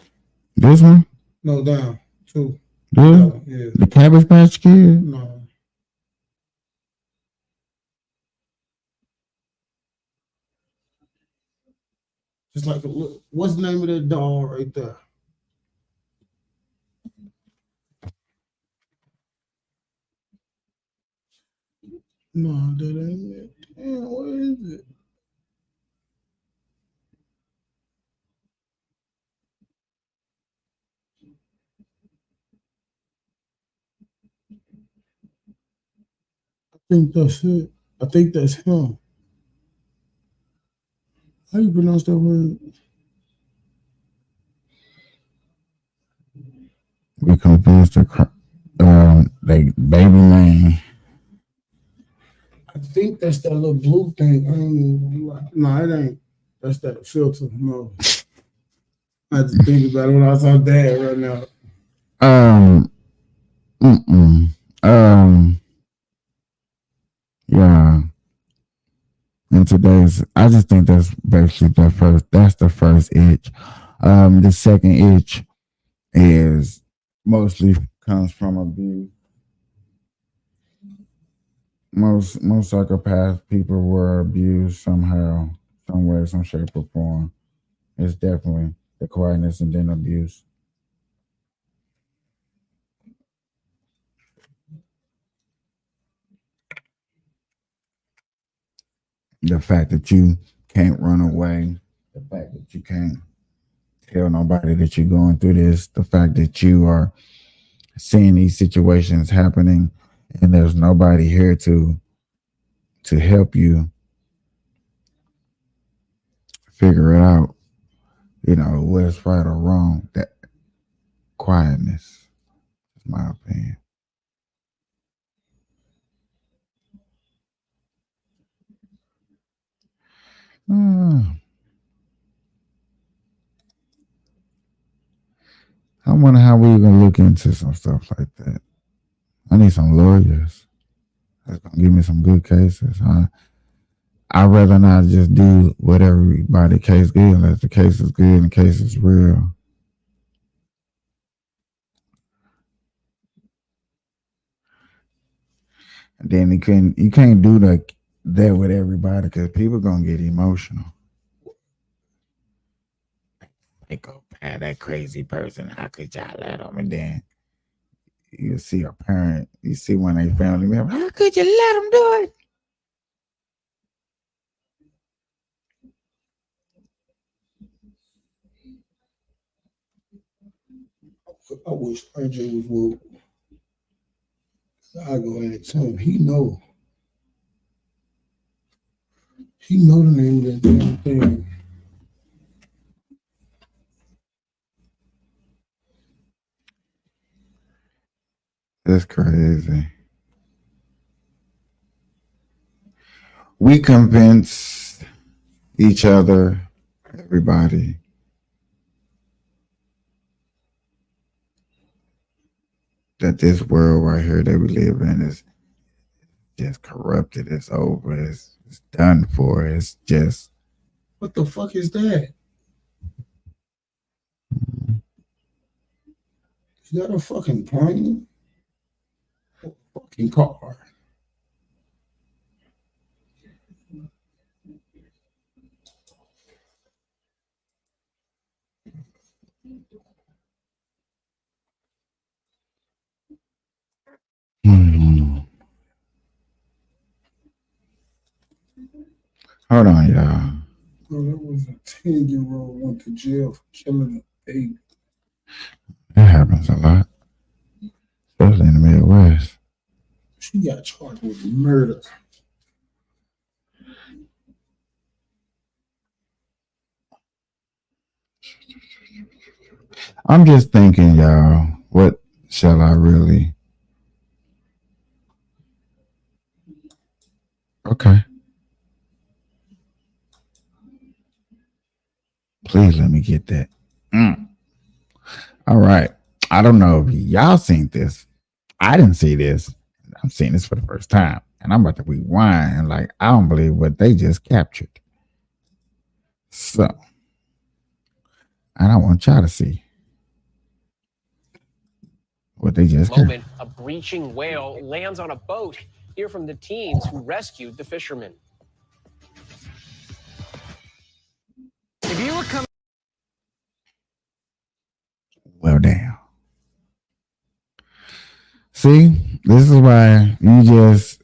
This one? No, down. Two. This? Yeah. The Cabbage Patch Kid? No. Just like, what's the name of that doll right there? No, that ain't it. Damn, what is it? I think that's it. I think that's him. How you pronounce that word? We confused the like baby name. I think that's that little blue thing. No, it ain't. That's that filter. No. I have to think about it when I saw Dad right now. Yeah. In today's, I just think that's basically that's the first itch. The second itch is mostly comes from abuse. most psychopath people were abused somehow, some way, some shape or form. It's definitely the quietness and then abuse. The fact that you can't run away, the fact that you can't tell nobody that you're going through this, the fact that you are seeing these situations happening and there's nobody here to help you figure it out, you know, what's right or wrong. That quietness is my opinion. I wonder how we gonna look into some stuff like that. I need some lawyers that's gonna give me some good cases. I'd rather not just do whatever by the case good unless the case is good and the case is real. And then you can't do that with everybody because people gonna get emotional. They go, man, that crazy person, how could y'all let them? And then you see a parent, you see one of their family members, how could you let them do it? I wish RJ was woke. I go in and tell him he know the name of that damn thing. That's crazy. We convince each other, everybody, that this world right here that we live in is just corrupted. It's over. It's done for. It's just. What the fuck is that? Is that a fucking plane? A fucking car? Hold on, y'all. Oh, that was a 10-year-old went to jail for killing a baby. It happens a lot, especially in the Midwest. She got charged with murder. I'm just thinking, y'all, what shall I really? Okay. Please let me get that. All right. I don't know if y'all seen this. I didn't see this. I'm seeing this for the first time. And I'm about to rewind and like, I don't believe what they just captured. So, and I want y'all to see what they just moment, a breaching whale lands on a boat. Hear from the teens who rescued the fishermen. If you were coming, well, damn. See, this is why you just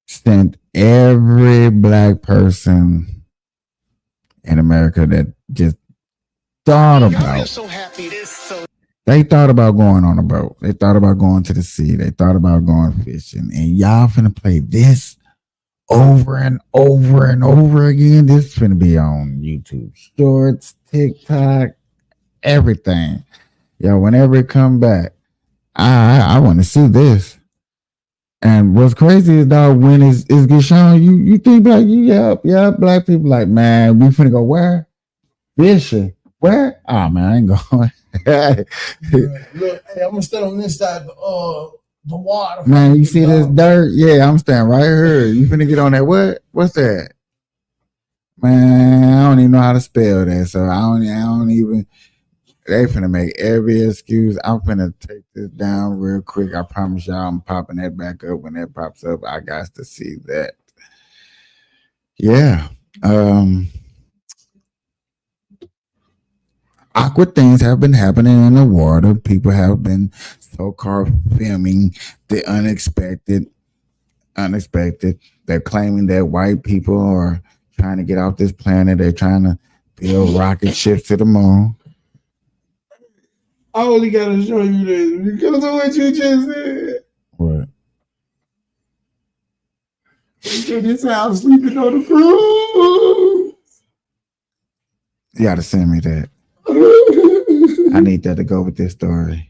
sent every black person in America that just thought about. They thought about going on a boat. They thought about going to the sea. They thought about going fishing. And y'all finna play this over and over and over again. This is finna be on YouTube Shorts, TikTok, everything. Yo, whenever it come back, I want to see this. And what's crazy is, dog, when it's get shown, you think like, yeah, black people like, man, we finna go where? Fishing. Where? Oh, man, I ain't going. Look, hey, I'm gonna stand on this side of the water. Man, you see this dirt? Yeah, I'm standing right here. You finna get on that? What's that? Man, I don't even know how to spell that, so I don't even. They finna make every excuse. I'm finna take this down real quick. I promise y'all I'm popping that back up. When that pops up, I got to see that. Yeah. Awkward things have been happening in the water. People have been so-called filming the unexpected. They're claiming that white people are trying to get off this planet. They're trying to build rocket ships to the moon. I only gotta show you this because of what you just said. What? This house sleeping on the cruise. You gotta send me that. I need that to go with this story.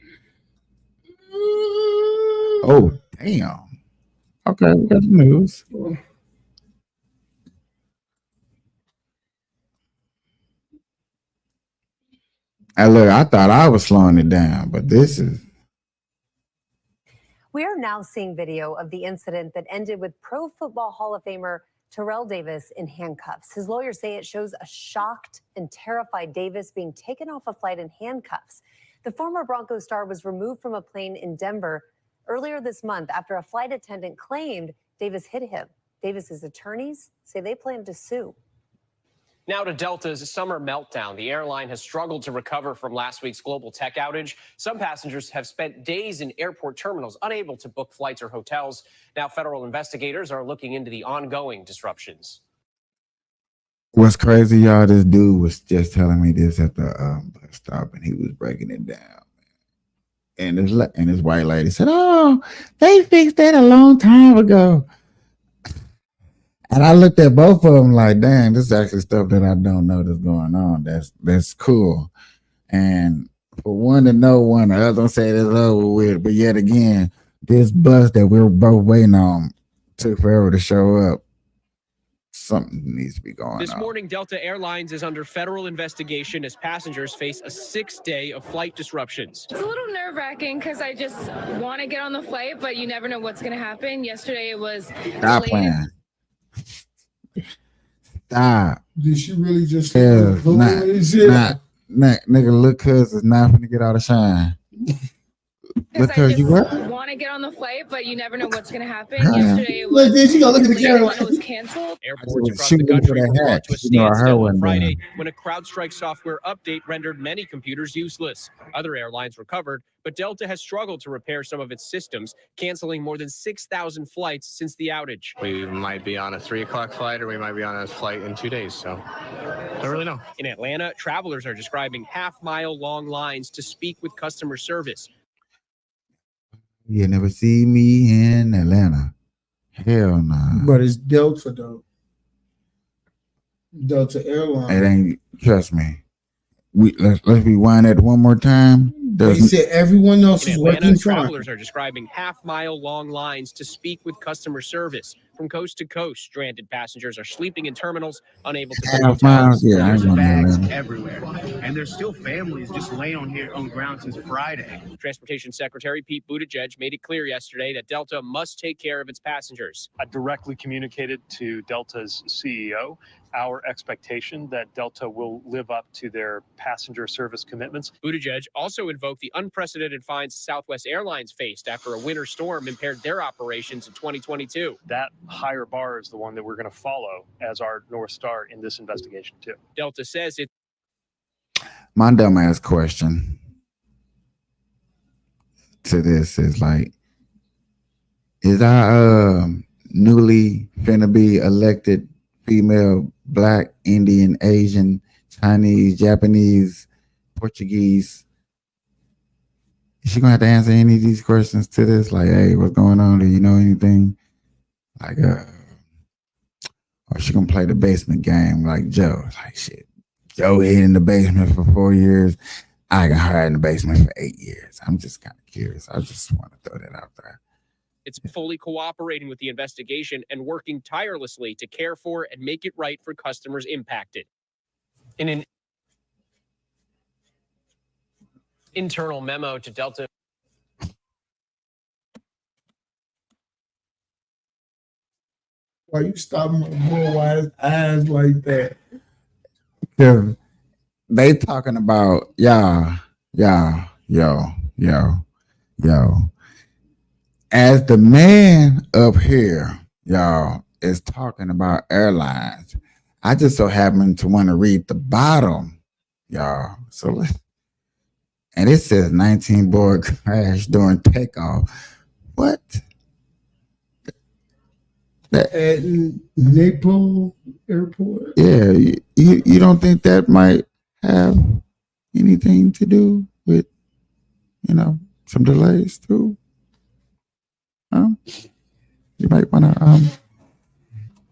Oh, damn. Okay, we got the news. Hey, look, I thought I was slowing it down, but this is. We are now seeing video of the incident that ended with Pro Football Hall of Famer Terrell Davis in handcuffs. His lawyers say it shows a shocked and terrified Davis being taken off a flight in handcuffs. The former Broncos star was removed from a plane in Denver earlier this month after a flight attendant claimed Davis hit him. Davis's attorneys say they plan to sue. Now to Delta's summer meltdown. The airline has struggled to recover from last week's global tech outage. Some passengers have spent days in airport terminals unable to book flights or hotels. Now federal investigators are looking into the ongoing disruptions. What's crazy, y'all? This dude was just telling me this at the bus stop, and he was breaking it down. And this white lady said, "Oh, they fixed that a long time ago." And I looked at both of them like, "Damn, this is actually stuff that I don't know that's going on. That's cool." And for one to know one, the other one said it's over with. But yet again, this bus that we were both waiting on took forever to show up. Something needs to be going on. This morning, Delta Airlines is under federal investigation as passengers face a 6th day of flight disruptions. It's a little nerve-wracking because I just want to get on the flight, but you never know what's going to happen. Yesterday it was Stop playing. Stop. Did she really just Yeah, shit? Nigga, look, cuz it's not finna get out of shine. Look, I cuz just you what? want to get on the flight, but you never know what's going to happen. Yeah. Yesterday it Look, was there she go. Look at the camera. it was canceled. Airports across She the was looking country for were that brought hat. to a You know, her standstill wasn't on Friday there. when a CrowdStrike software update rendered many computers useless. Other airlines recovered, but Delta has struggled to repair some of its systems, canceling more than 6,000 flights since the outage. We might be on a 3 o'clock flight, or we might be on a flight in 2 days, so I don't really know. In Atlanta, travelers are describing half-mile-long lines to speak with customer service. You never see me in Atlanta. Hell no. But it's Delta though. Delta Airlines. It ain't. Trust me. Let's rewind that one more time. They said everyone else In is Atlanta, working fine. travelers are describing half-mile-long lines to speak with customer service. From coast to coast, stranded passengers are sleeping in terminals, unable to book Half miles. hotels. Yeah, I ain't going to Bags Atlanta. everywhere, and there's still families just laying on here on ground since Friday. Transportation Secretary Pete Buttigieg made it clear yesterday that Delta must take care of its passengers. I directly communicated to Delta's CEO our expectation that Delta will live up to their passenger service commitments. Buttigieg also invoked the unprecedented fines Southwest Airlines faced after a winter storm impaired their operations in 2022. That higher bar is the one that we're going to follow as our North Star in this investigation, too. Delta says it. My dumbass question to this is like, is our newly finna be elected female, Black, Indian, Asian, Chinese, Japanese, Portuguese, is she gonna have to answer any of these questions to this? Like, hey, what's going on? Do you know anything? Like, or she gonna play the basement game like Joe? Like, shit, Joe hid in the basement for 4 years. I got her in the basement for 8 years. I'm just kind of curious. I just want to throw that out there. It's fully cooperating with the investigation and working tirelessly to care for and make it right for customers impacted. In an internal memo to Delta. Why you stop my boy eyes like that? Yeah. They talking about, y'all, Yo. As the man up here, y'all, is talking about airlines, I just so happen to want to read the bottom, y'all. So, and it says 19 board crash during takeoff. What? At Naples Airport. Yeah, you don't think that might have anything to do with, some delays too? You might want to.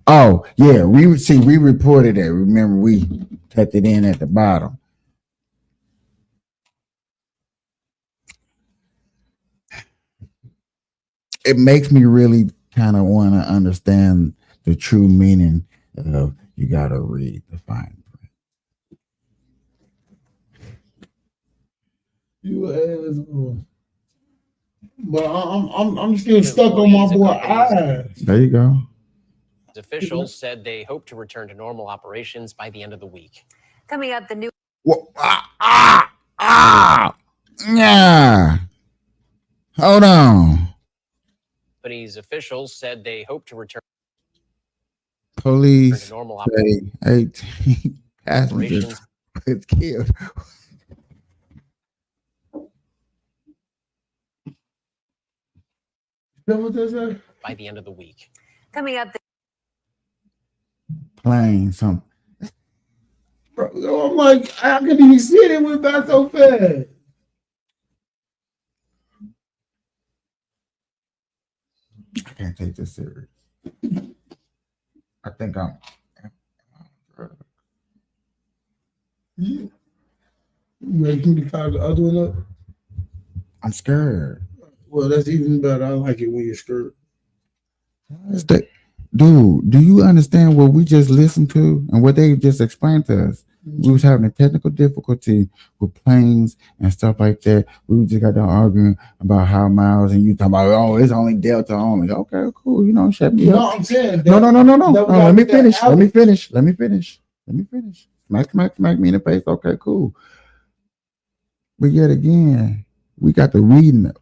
Oh yeah, we reported it. Remember, we kept it in at the bottom. It makes me really kind of want to understand the true meaning of you got to read the fine print. You asshole. But I'm still stuck on my boy eyes. There you go. Officials said they hope to return to normal operations by the end of the week. Coming up, the new. Yeah. Hold on. Company's officials said they hope to return Police to normal say 18 passengers was killed. by the end of the week. Coming up. Plane, some. Bro, I'm like, I couldn't even see it. It went by so fast. I can't take this serious. I think I'm. You ready to call the other one up? I'm scared. Well, that's even better. I like it when you're scared. Dude, do you understand what we just listened to and what they just explained to us? We was having a technical difficulty with planes and stuff like that. We just got done arguing about how miles, and you talking about, oh, it's only Delta only. Okay, cool. Shut me up. No, I'm saying No. Let me finish. Smack me in the face. Okay, cool. But yet again, we got the reading.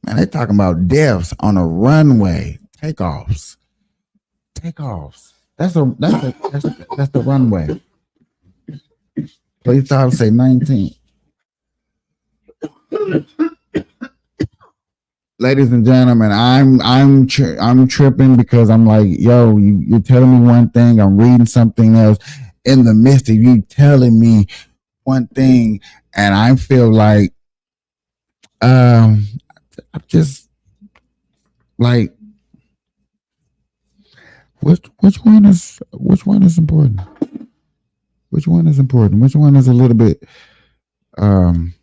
Man, they talking about deaths on a runway. Takeoffs. That's the runway. Please stop say 19. Ladies and gentlemen, I'm tripping because I'm like, yo, you're telling me one thing, I'm reading something else in the midst of you telling me one thing, and I feel like I'm just like, which one is important? Which one is important? Which one is a little bit I'm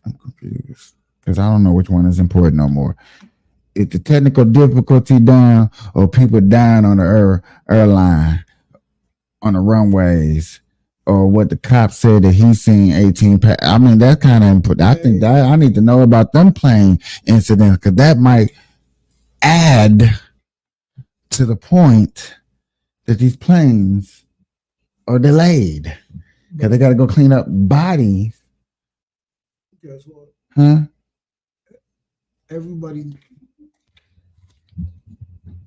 confused because I don't know which one is important no more. Is the technical difficulty done or people dying on the airline on the runways? Or what the cop said that he's seen 18. I mean, that's kind of important. I think that I need to know about them plane incidents because that might add to the point that these planes are delayed because they got to go clean up bodies. Guess what? Huh?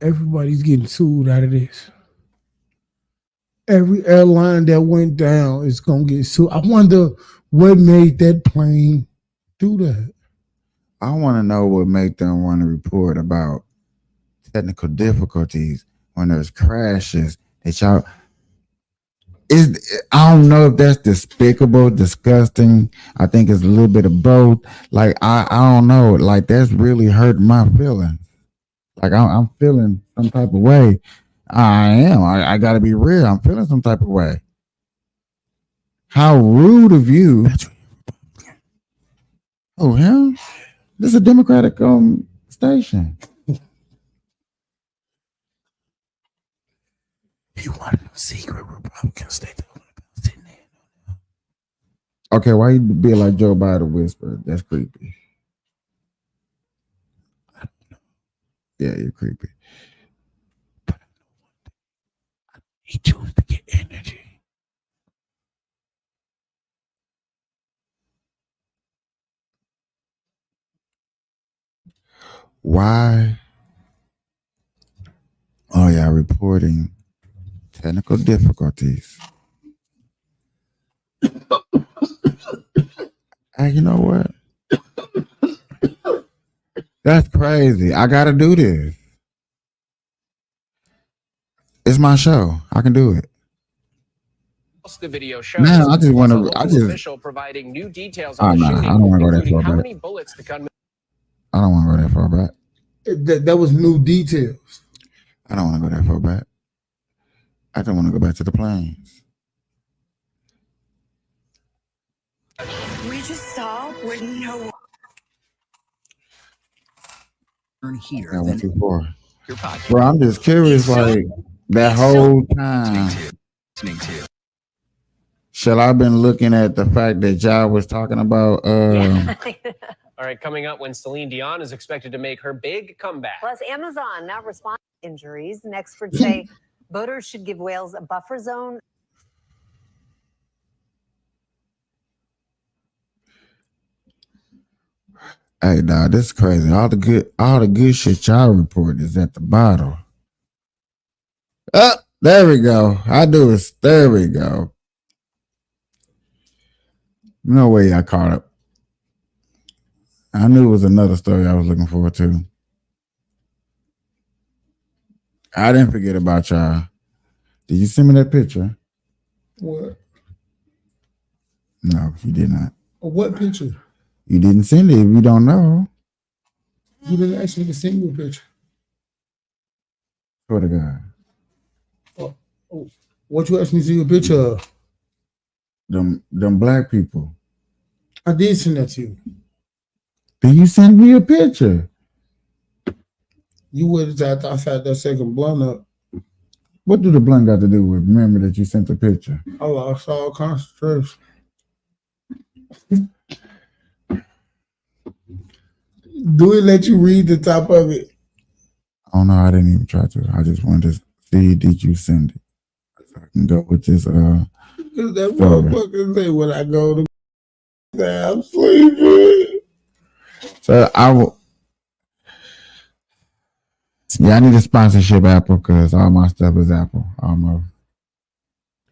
Everybody's getting sued out of this. Every airline that went down is gonna get sued. I wonder what made that plane do that. I want to know what made them want to report about technical difficulties when there's crashes. I don't know if that's despicable, disgusting. I think it's a little bit of both. Like I don't know. Like that's really hurting my feelings. Like I'm feeling some type of way. I am. I got to be real. I'm feeling some type of way. How rude of you. Oh, hell? This is a Democratic station. You want a secret Republican state? Okay, why you be like Joe Biden whisper? That's creepy. Yeah, you're creepy. He chooses to get energy. Why are y'all reporting technical difficulties? And you know what? That's crazy. I gotta do this. It's my show. I can do it. The video shows. Man, I just want a to. local I just. official providing new details Oh on the no, shooting, I don't want to go that including far how back. many bullets the gunman. I don't want to go that far back. That was new details. I don't want to go that far back. I just want to go back to the planes. We just saw where no Here, I went too far. your podcast. Bro, I'm just curious. Like that whole time, Listening to. shall I been looking at the fact that y'all was talking about? All right, coming up when Celine Dion is expected to make her big comeback. Plus, Amazon now responds to injuries, and experts say boaters should give whales a buffer zone. Hey, dog, this is crazy. All the good shit y'all report is at the bottom. Oh, there we go. There we go. No way I caught it. I knew it was another story I was looking forward to. I didn't forget about y'all. Did you send me that picture? What? No, you did not. What picture? You didn't send it if you don't know. You didn't actually send me a picture. Swear to God. What you asked me to see a picture of? Them black people. I did send that to you. Then you send me a picture. You would have outside that second blunt up. What do the blunt got to do with remember that you sent the picture? I lost all concentration. Do it let you read the top of it? Oh no, I didn't even try to. I just wanted to see did you send it. So I can go with this Because that story. motherfucker say when I go to I'm sleeping. So I will. Yeah, I need a sponsorship Apple because all my stuff is Apple. Almost.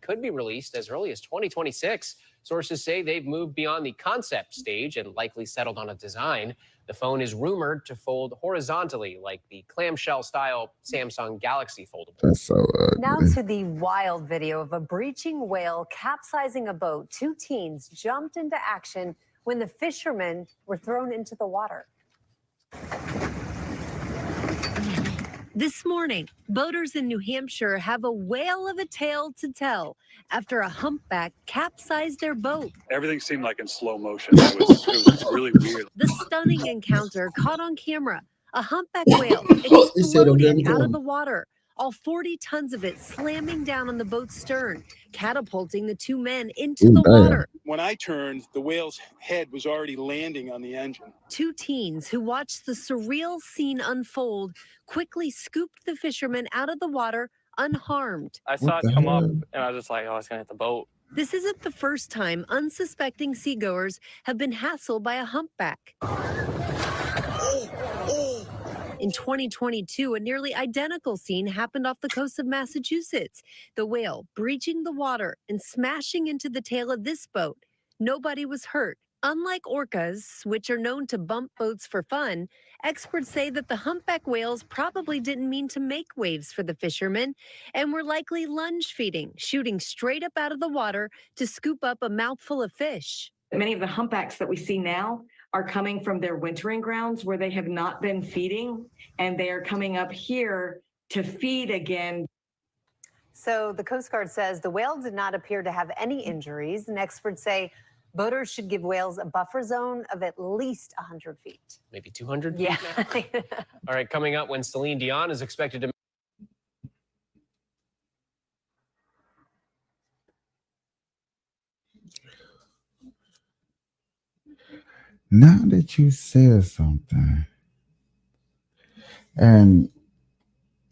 Could be released as early as 2026. Sources say they've moved beyond the concept stage and likely settled on a design. The phone is rumored to fold horizontally like the clamshell-style Samsung Galaxy foldable. That's so Now ugly. to the wild video of a breaching whale capsizing a boat. Two teens jumped into action when the fishermen were thrown into the water. This morning, boaters in New Hampshire have a whale of a tale to tell after a humpback capsized their boat. Everything seemed like in slow motion. It was really weird. The stunning encounter caught on camera. A humpback whale exploding out of the water. All 40 tons of it slamming down on the boat's stern, catapulting the two men into the water. When I turned, the whale's head was already landing on the engine. Two teens who watched the surreal scene unfold quickly scooped the fisherman out of the water unharmed. I saw it come up and I was just like, oh, it's going to hit the boat. This isn't the first time unsuspecting seagoers have been hassled by a humpback. In 2022, a nearly identical scene happened off the coast of Massachusetts. The whale breaching the water and smashing into the tail of this boat. Nobody was hurt. Unlike orcas, which are known to bump boats for fun, experts say that the humpback whales probably didn't mean to make waves for the fishermen and were likely lunge feeding, shooting straight up out of the water to scoop up a mouthful of fish. Many of the humpbacks that we see now are coming from their wintering grounds where they have not been feeding, and they are coming up here to feed again. So the Coast Guard says the whale did not appear to have any injuries, and experts say boaters should give whales a buffer zone of at least 100 feet. Maybe 200 feet Yeah. now? All right, coming up when Celine Dion is expected to... Now that you said something, and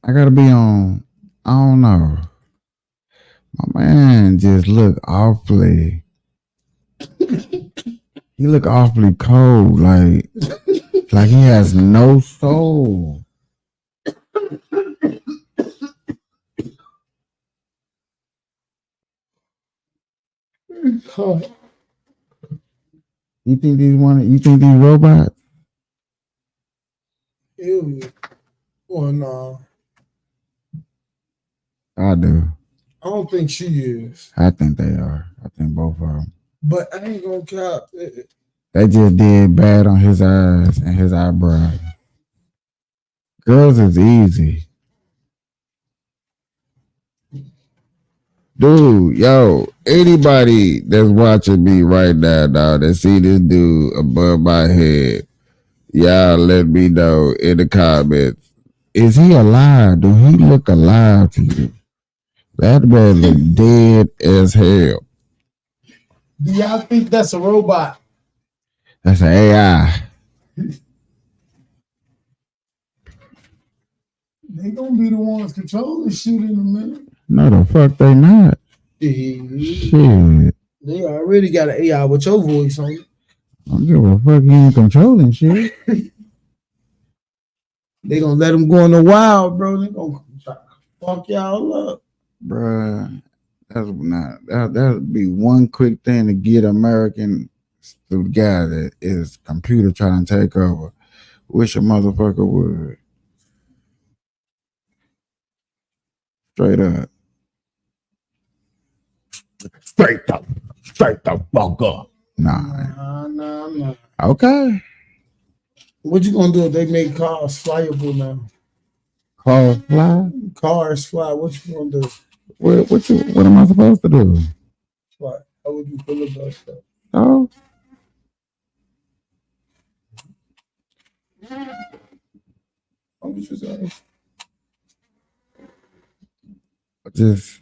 I gotta be on, I don't know. My man just looked awfully, he looked awfully cold. Like Like he has no soul. You think these robots? Ew. Well, no. I do. I don't think she is. I think they are. I think both of them. But I ain't gonna cap. They just did bad on his eyes and his eyebrows. Girls is easy. Dude, yo, anybody that's watching me right now, dog, that see this dude above my head, y'all let me know in the comments. Is he alive? Do he look alive to you? That man look dead as hell. Do y'all think that's a robot? That's an AI. They gonna be the ones controlling shit in a minute. No, the fuck they not. Shit. Shit. They already got an AI with your voice on it. I don't give a fuck, he ain't controlling shit. They gonna let them go in the wild, bro. They gonna try to fuck y'all up. Bruh, that would be one quick thing to get American the guy that is computer trying to take over. Wish a motherfucker would. Straight up. Straight the fuck up. Nah. Okay. What you gonna do if they make cars flyable now? Cars fly? Cars fly. What you gonna do? What am I supposed to do? What? How would you feel about that? Oh. I was just asking.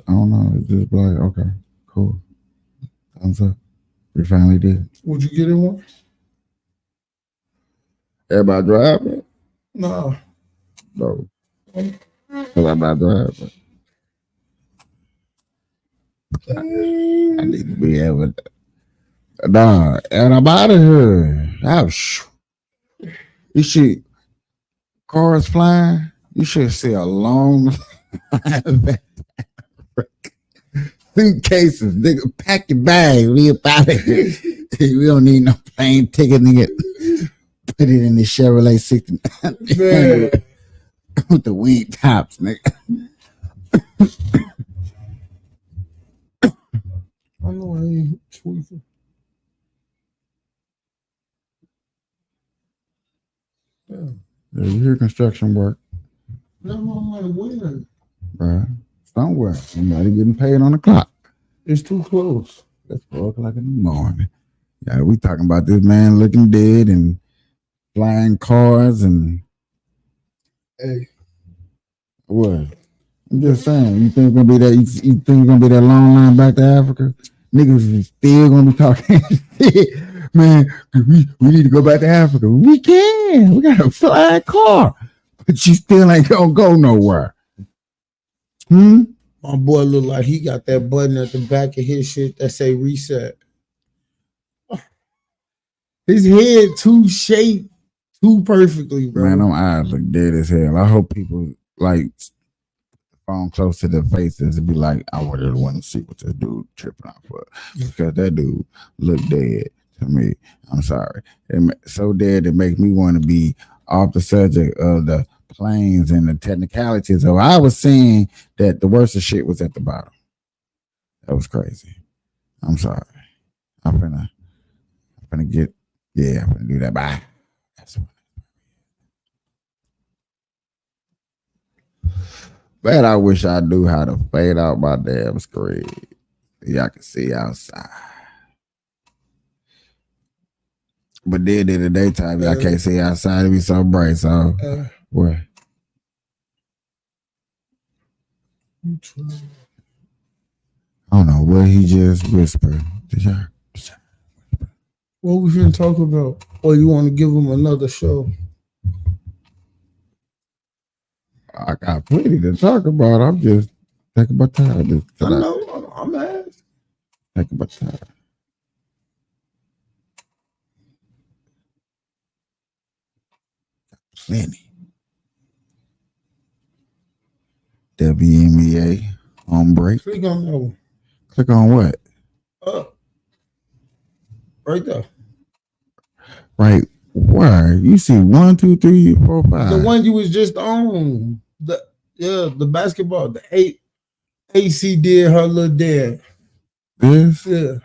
I don't know. It's just like, okay, cool. Thumbs up. We finally did. Would you get in one? Everybody driving? No. No. Because I'm not driving. I need to be able to. Nah, and I'm out of here. You see cars flying, you should see a long suitcases. Nigga, pack your bags. We about it. We don't need no plane ticket, nigga. Put it in the Chevrolet 69 with the wing tops, nigga. I know I ain't tweaking. Yeah. You hear construction work. That's what I'm like, where? Bruh, somewhere. Somebody getting paid on the clock. It's too close. It's 4 o'clock in the morning. Yeah, we talking about this man looking dead and flying cars and. Hey. What? I'm just saying, you think it's gonna be that? You think it's gonna be that long line back to Africa? Niggas is still gonna be talking shit. Man, we need to go back to Africa. We can. We got a flying car, but you still ain't gonna go nowhere. My boy look like he got that button at the back of his shit that say reset. His head too shaped too perfectly, bro. Man, them eyes look dead as hell. I hope people like phone close to their faces and be like, I would just want to see what this dude tripping out for, because that dude look dead to me. I'm sorry, so dead it makes me want to be off the subject of the planes and the technicalities. So I was saying that the worst of shit was at the bottom. That was crazy. I'm sorry. I'm gonna do that. Bye. Man, I wish I knew how to fade out my damn screen. Y'all can see outside. But then in the daytime, y'all can't see outside. It be so bright. So, what? I don't know what he just whispered. What we finna talk about? Or you want to give him another show? I got plenty to talk about. I'm just taking my time. I know. I'm asking. Taking my time. plenty. WNBA on break. Click on that one. Click on what? Right there. Right where? You see 1, 2, 3, 4, 5. The one you was just on. The basketball. The AC did her little dance. This? Yeah.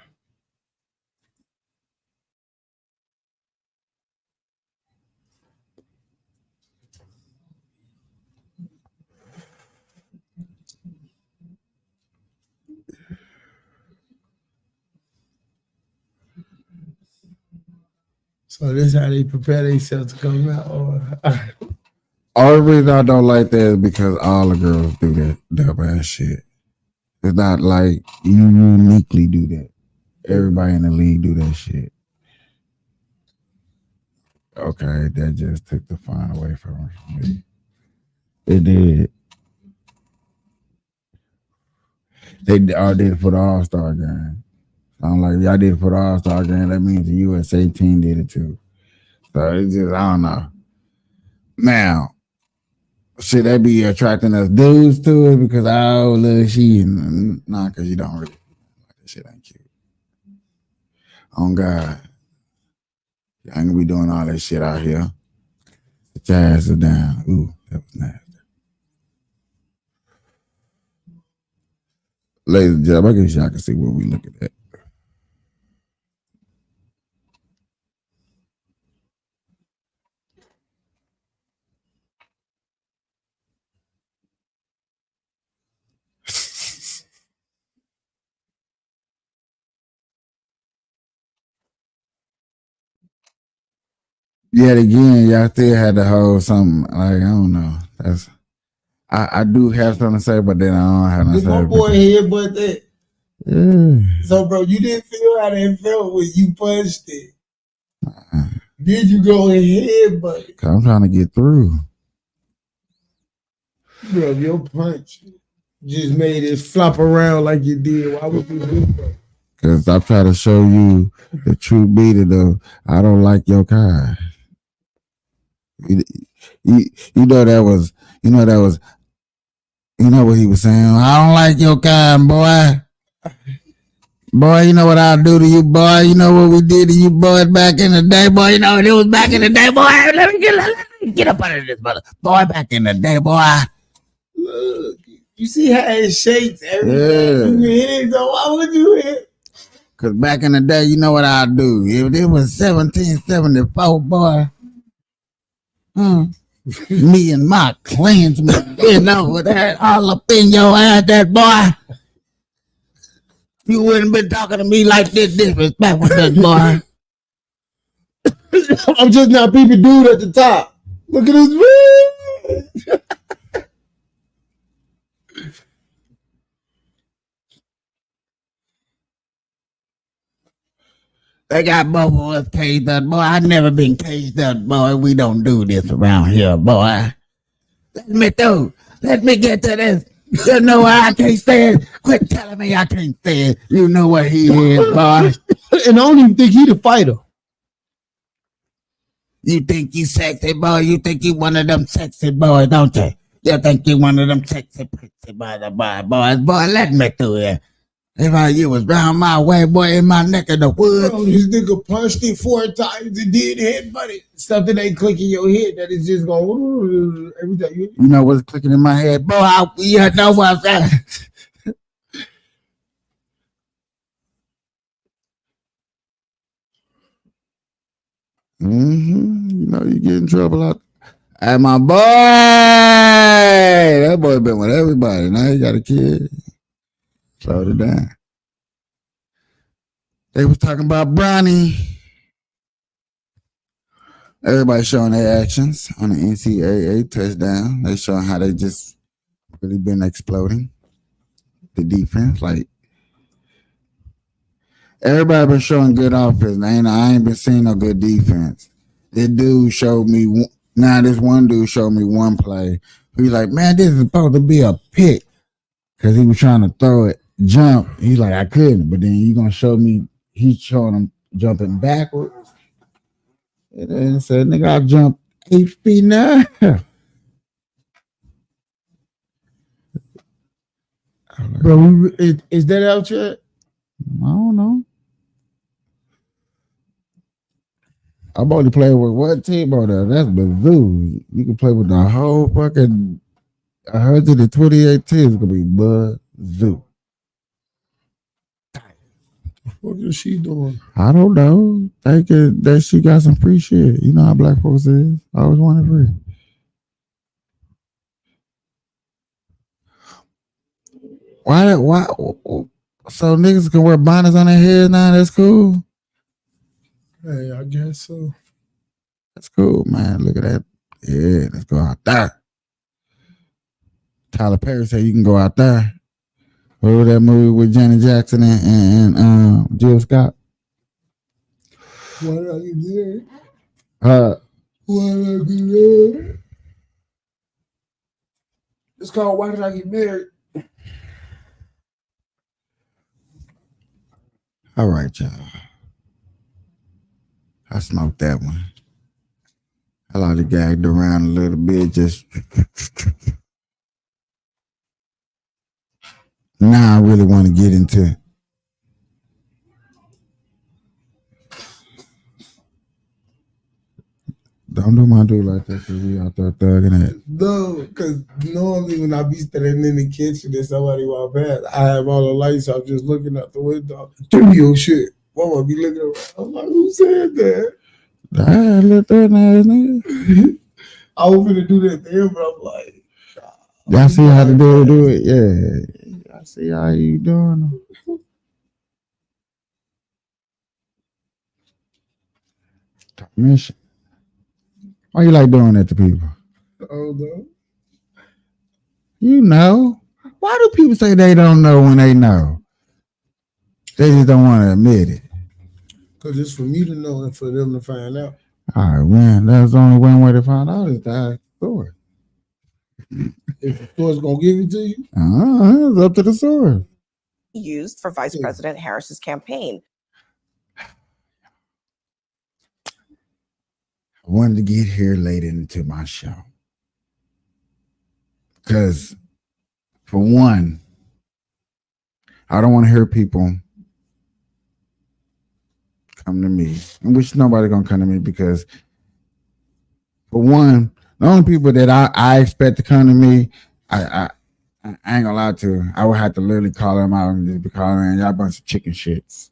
So this how they prepare themselves to come out. All the reason I don't like that is because all the girls do that dumb ass shit. It's not like you uniquely do that. Everybody in the league do that shit. Okay, that just took the fun away from me. It did. They all did it for the All-Star game. I'm like, y'all did it for the All-Star game. That means the USA team did it too. So it's just, I don't know. Now, should that be attracting us dudes to it? Because, oh, look, nah, because you don't really, that shit ain't cute. Oh, God. You ain't gonna be doing all that shit out here. Put your asses down. Ooh, that was nasty. Ladies and gentlemen, I guess y'all can see what we looking at. Yet again, y'all still had to hold something. Like, I don't know. That's I do have something to say, but then I don't have nothing to say. My boy here, but that. Yeah. So, bro, you didn't feel how that felt when you punched it. Did you go ahead, but I'm trying to get through. Bro, your punch just made it flop around like you did. Why would you do that? Because I'm trying to show you the true meaning of I don't like your kind. You know what he was saying? I don't like your kind, boy. Boy, you know what I'll do to you, boy. You know what we did to you boys back in the day, boy. You know what it was back in the day, boy. Let me get up out of this, brother. Boy, back in the day, boy. Look, you see how it shakes everything. You hit it, so why would you hit? Because back in the day, you know what I'll do. If it was 1774, boy. Me and my clansmen been over that all up in your ass, that boy. You wouldn't been talking to me like this disrespect with that boy. I'm just not peeping dude at the top. Look at this. They got both of us caged up, boy. I never been caged up, boy. We don't do this around here, boy. Let me through. Let me get to this. You know why I can't stand? Quit telling me I can't stand. You know what he is, boy. And I don't even think he the fighter. You think you sexy, boy? You think you one of them sexy boys, don't you? You think you one of them sexy, pretty boys, boy? Let me through here. If you was round my way, boy, in my neck of the woods. Bro, this nigga punched it 4 times and did headbutt it. Something ain't clicking your head that is just going every time you know what's clicking in my head? Boy, you know what's that? You know you get in trouble out. Hey, my boy! That boy been with everybody. Now he got a kid. Slowed it down. They was talking about Bronny. Everybody showing their actions on the NCAA touchdown. They showing how they just really been exploding the defense. Like, everybody been showing good offense. I ain't been seeing no good defense. This dude showed me, this one dude showed me one play. He was like, man, this is supposed to be a pick. Because he was trying to throw it, jump. He's like, I couldn't. But then you going to show me, he's showing him jumping backwards. And then said, nigga, I jumped 8 feet now. Bro, is that out yet? I don't know. I'm only playing with one team on there. That's Mizzou. You can play with the whole fucking 128 teams. It's gonna be Mizzou. What is she doing? I don't know. Thinking that she got some free shit. You know how black folks is. I always wanted free. Why? So niggas can wear bonnets on their heads now? That's cool. Hey, I guess so. That's cool, man. Look at that. Yeah, let's go out there. Tyler Perry said you can go out there. What was that movie with Janet Jackson and Jill Scott? Why did I get married? Why did I get married? It's called Why Did I Get Married? All right, y'all. I smoked that one. I like to gagged around a little bit, just now I really want to get into it. Don't do my dude like that because we out there thugging it. No, because normally when I be standing in the kitchen and somebody walk past, I have all the lights off just looking out the window. Do your shit. Mama be looking around. I'm like, who said that? I looked at that nigga. I was gonna do that to him, but I'm like, y'all see how to do it? Yeah. I see how you doing. Mission. Why you like doing that to people? Oh no. You know. Why do people say they don't know when they know? They just don't want to admit it. Because it's for me to know and for them to find out. All right, man. That's the only one way to find out is to ask the source. If the source gonna give it to you? It's up to the source. Used for Vice President Harris's campaign. I wanted to get here late into my show. Because, for one, I don't want to hear people come to me, and which nobody gonna come to me because, for one, the only people that I expect to come to me, I ain't gonna lie to, I would have to literally call them out and just be calling y'all a bunch of chicken shits.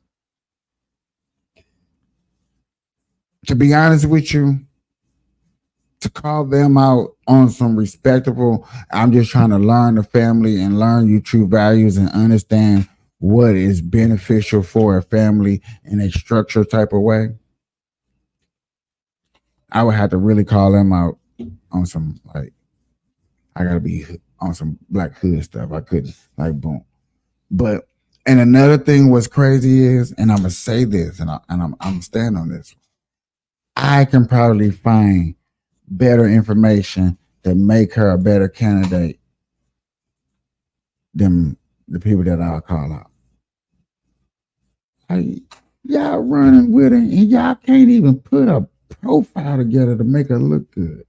To be honest with you, to call them out on some respectable, I'm just trying to learn the family and learn your true values and understand what is beneficial for a family in a structured type of way. I would have to really call them out on some, like, I gotta be on some black hood stuff. I couldn't, like, boom. But, and another thing what's crazy is, and I'm gonna say this, and I'm stand on this, I can probably find better information that make her a better candidate than the people that I'll call out. Y'all running with her and y'all can't even put a profile together to make her look good.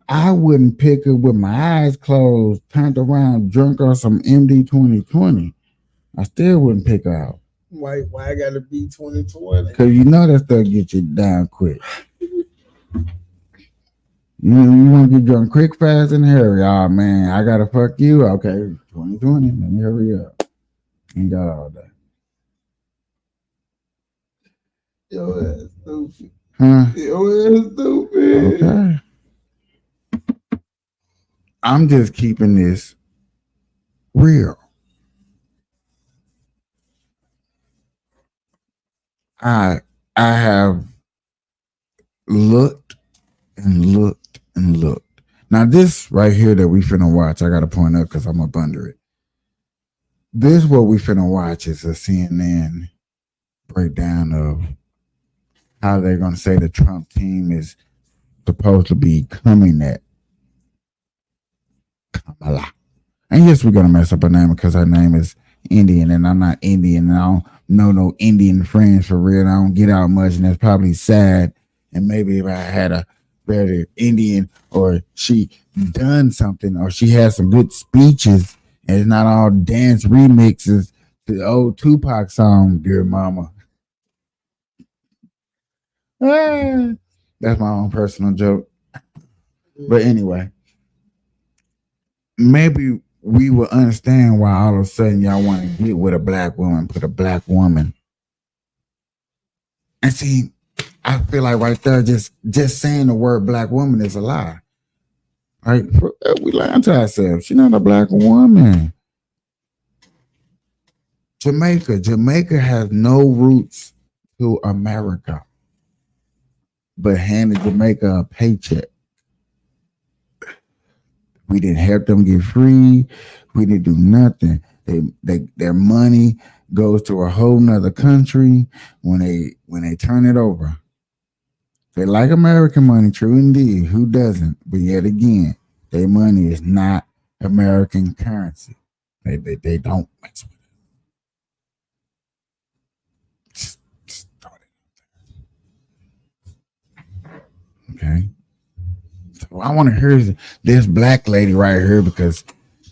I wouldn't pick her with my eyes closed, turned around, drunk on some MD 2020. I still wouldn't pick her out. Why I gotta be 2020? Because you know that stuff get you down quick. You want to get drunk quick, fast, and hurry. Oh, man, I got to fuck you. Okay, 2020. Let me hurry up. Ain't got all that. Yo, that's stupid. Huh? Yo, that's stupid. Okay. I'm just keeping this real. I have looked and looked and looked. Now this right here that we finna watch, I gotta point up because I'm up under it. This what we finna watch is a CNN breakdown of how they're gonna say the Trump team is supposed to be coming at Kamala. And yes, we're gonna mess up her name because her name is Indian and I'm not Indian and I don't know no Indian friends for real. I don't get out much and that's probably sad. And maybe if I had a better Indian, or she done something, or she has some good speeches, and it's not all dance remixes to the old Tupac song, Dear Mama. That's my own personal joke. But anyway, maybe we will understand why all of a sudden y'all want to get with a black woman, put a black woman. And see, I feel like right there, just saying the word black woman is a lie. Right? We lying to ourselves. She's not a black woman. Jamaica has no roots to America, but handed Jamaica a paycheck. We didn't help them get free. We didn't do nothing. Their money goes to a whole nother country when they turn it over. They like American money, true indeed. Who doesn't? But yet again, their money is not American currency. They don't mess with it. Just throw it out there. Okay. So I want to hear this black lady right here, because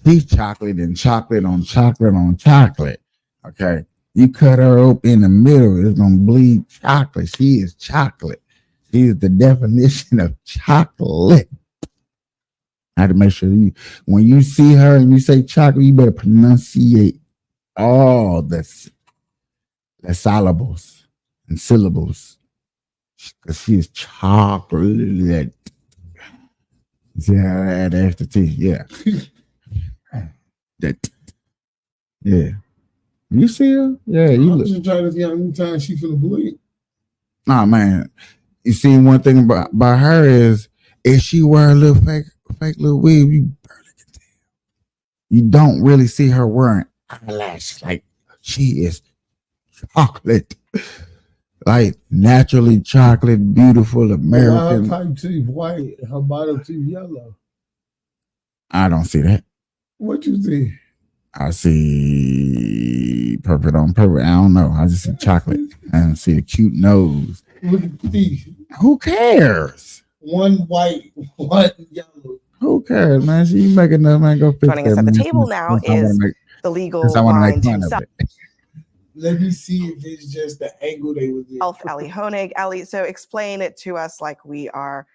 she's chocolate and chocolate on chocolate on chocolate. Okay. You cut her open in the middle, it's gonna bleed chocolate. She is chocolate. She is the definition of chocolate. I had to make sure when you see her and you say chocolate, you better pronunciate all the syllables and syllables, because she is chocolate. See how I add the extra T? Yeah. Yeah. You see her? Yeah, you I'm look. just trying to see how many times she finna bleed. Nah, man. You see, one thing about her is if she wear a little fake little wig, you barely can tell. You don't really see her wearing eyelashes. Like, she is chocolate. Like, naturally chocolate, beautiful, American. Her type teeth white, her bottom teeth yellow. I don't see that. What you see? I see purple on purple. I don't know. I just see chocolate. I don't see a cute nose. Look at the teeth. Who cares? One white, one yellow. Who cares, man? She make enough, man. Go fix Joining us at the table now is the legal mind himself. Let me see if it's just the angle they was in. Ali Honig. Ali, so explain it to us like we are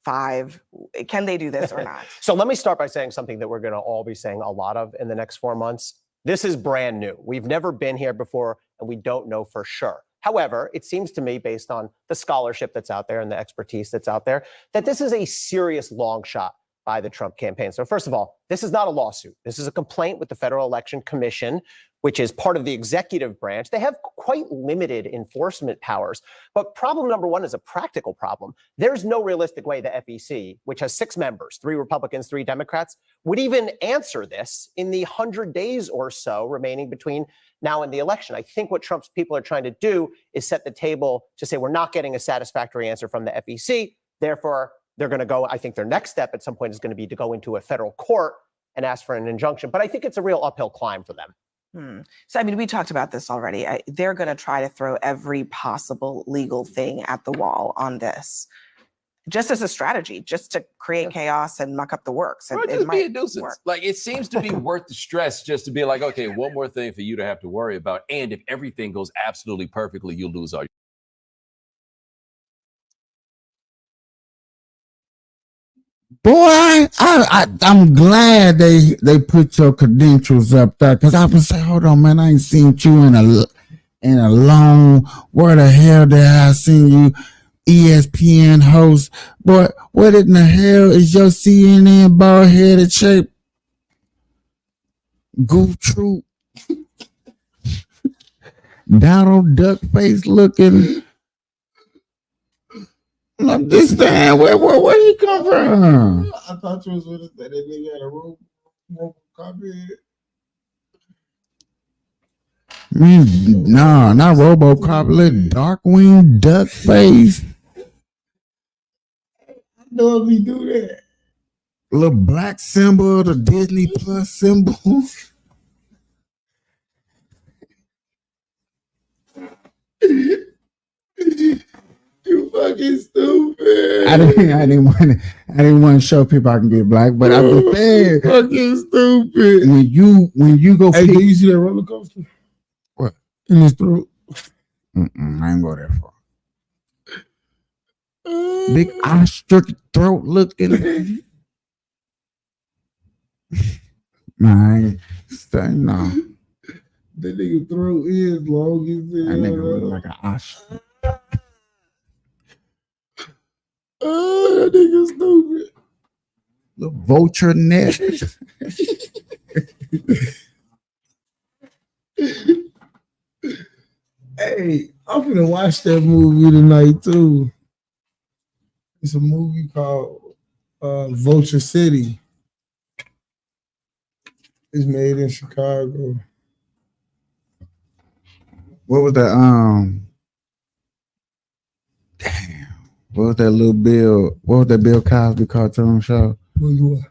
5. Can they do this or not? So let me start by saying something that we're going to all be saying a lot of in the next 4 months. This is brand new. We've never been here before, and we don't know for sure. However, it seems to me, based on the scholarship that's out there and the expertise that's out there, that this is a serious long shot by the Trump campaign. So first of all, this is not a lawsuit. This is a complaint with the Federal Election Commission, which is part of the executive branch. They have quite limited enforcement powers. But problem number one is a practical problem. There's no realistic way the FEC, which has 6 members, 3 Republicans, 3 Democrats, would even answer this in the 100 days or so remaining between now and the election. I think what Trump's people are trying to do is set the table to say we're not getting a satisfactory answer from the FEC. Therefore, they're going to go, I think their next step at some point is going to be to go into a federal court and ask for an injunction. But I think it's a real uphill climb for them. So, I mean, we talked about this already. They're going to try to throw every possible legal thing at the wall on this, just as a strategy, just to create chaos and muck up the works. Or just be a nuisance. Like, it seems to be worth the stress just to be like, okay, one more thing for you to have to worry about. And if everything goes absolutely perfectly, you'll lose all your. Boy, I'm glad they put your credentials up there, because I was saying, hold on, man, I ain't seen you in a long. Where the hell did I see you? ESPN host. Boy, what in the hell is your CNN bald headed shape? Goof troop. Donald Duck face looking. I'm just saying, where he come from? I thought you was with us that nigga had a robe copy. Nah, not RoboCop. Little Darkwing Duck face. I know we do that. Little black symbol, the Disney Plus symbol. You fucking stupid. didn't want to show people I can get black, but I'm just saying, fucking stupid. When you go, hey, do you see that roller coaster? What in his throat? I ain't go that far. Big ostrich throat looking. Man, no. That nigga throat is long as hell. That nigga look like an ostrich. Oh, that nigga stupid. The vulture neck. Hey, I'm gonna watch that movie tonight too. It's a movie called Vulture City. It's made in Chicago. What was that? Damn. What was that little Bill? What was that Bill Cosby cartoon show? What?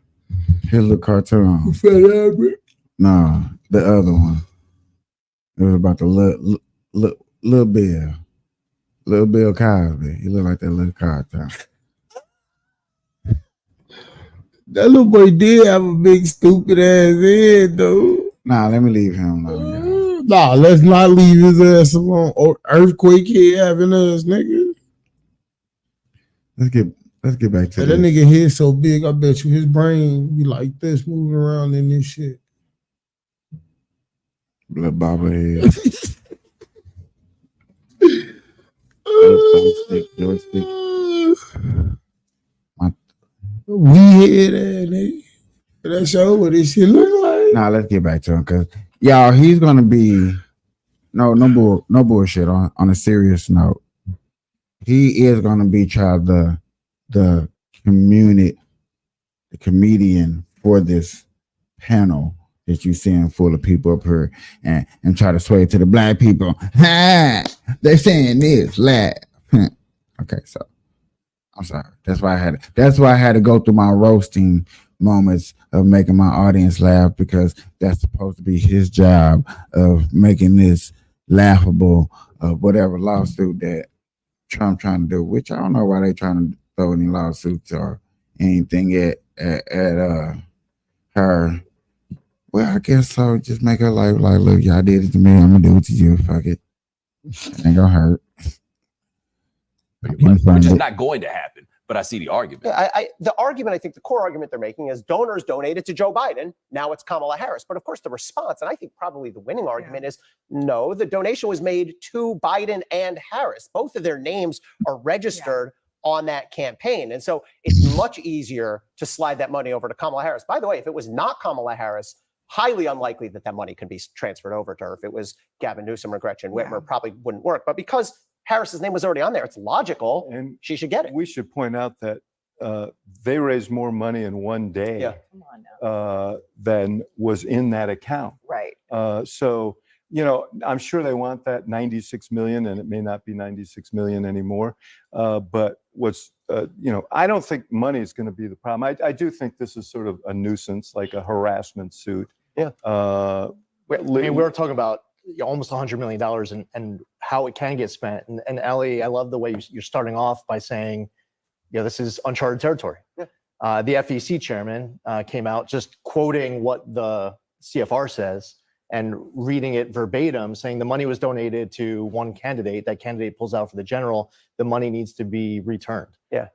His little cartoon. Fat Albert? No, the other one. It was about the little Bill. Little Bill Cosby. He looked like that little cartoon. That little boy did have a big stupid ass head though. Nah, let me leave him alone. Nah, let's not leave his ass alone. Or earthquake head having ass nigga. Let's get back to that this. nigga head so big, I bet you his brain be like this, moving around in this shit. Blood bobblehead. Joystick. We hear that nigga. That show what this shit look like. Nah, let's get back to him because y'all, he's gonna be no bullshit. On a serious note, he is gonna be the comedian for this panel that you seeing full of people up here and try to sway to the black people. Ha! They saying this, laugh. Okay, so I'm sorry. That's why I had to go through my roasting moments of making my audience laugh because that's supposed to be his job of making this laughable of whatever lawsuit that Trump trying to do, which I don't know why they trying to throw any lawsuits or anything at her. Well, I guess so. Just make her life like, look, y'all did it to me. I'm gonna do it to you. Fuck it. It ain't gonna hurt. Which is not going to happen, but I see the argument. The argument, I think the core argument they're making is donors donated to Joe Biden. Now it's Kamala Harris. But of course, the response, and I think probably the winning argument is no, the donation was made to Biden and Harris. Both of their names are registered on that campaign. And so it's much easier to slide that money over to Kamala Harris. By the way, if it was not Kamala Harris, highly unlikely that that money could be transferred over to her. If it was Gavin Newsom or Gretchen Whitmer, probably wouldn't work. But because Harris's name was already on there, it's logical, and she should get it. We should point out that they raised more money in one day than was in that account. Right. So, I'm sure they want that 96 million, and it may not be 96 million anymore. But I don't think money is going to be the problem. I do think this is sort of a nuisance, like a harassment suit. Yeah. We were talking about almost $100 million and how it can get spent. And Ellie, I love the way you're starting off by saying, this is uncharted territory. Yeah. The FEC chairman came out just quoting what the CFR says and reading it verbatim, saying the money was donated to one candidate. That candidate pulls out for the general. The money needs to be returned. Yeah.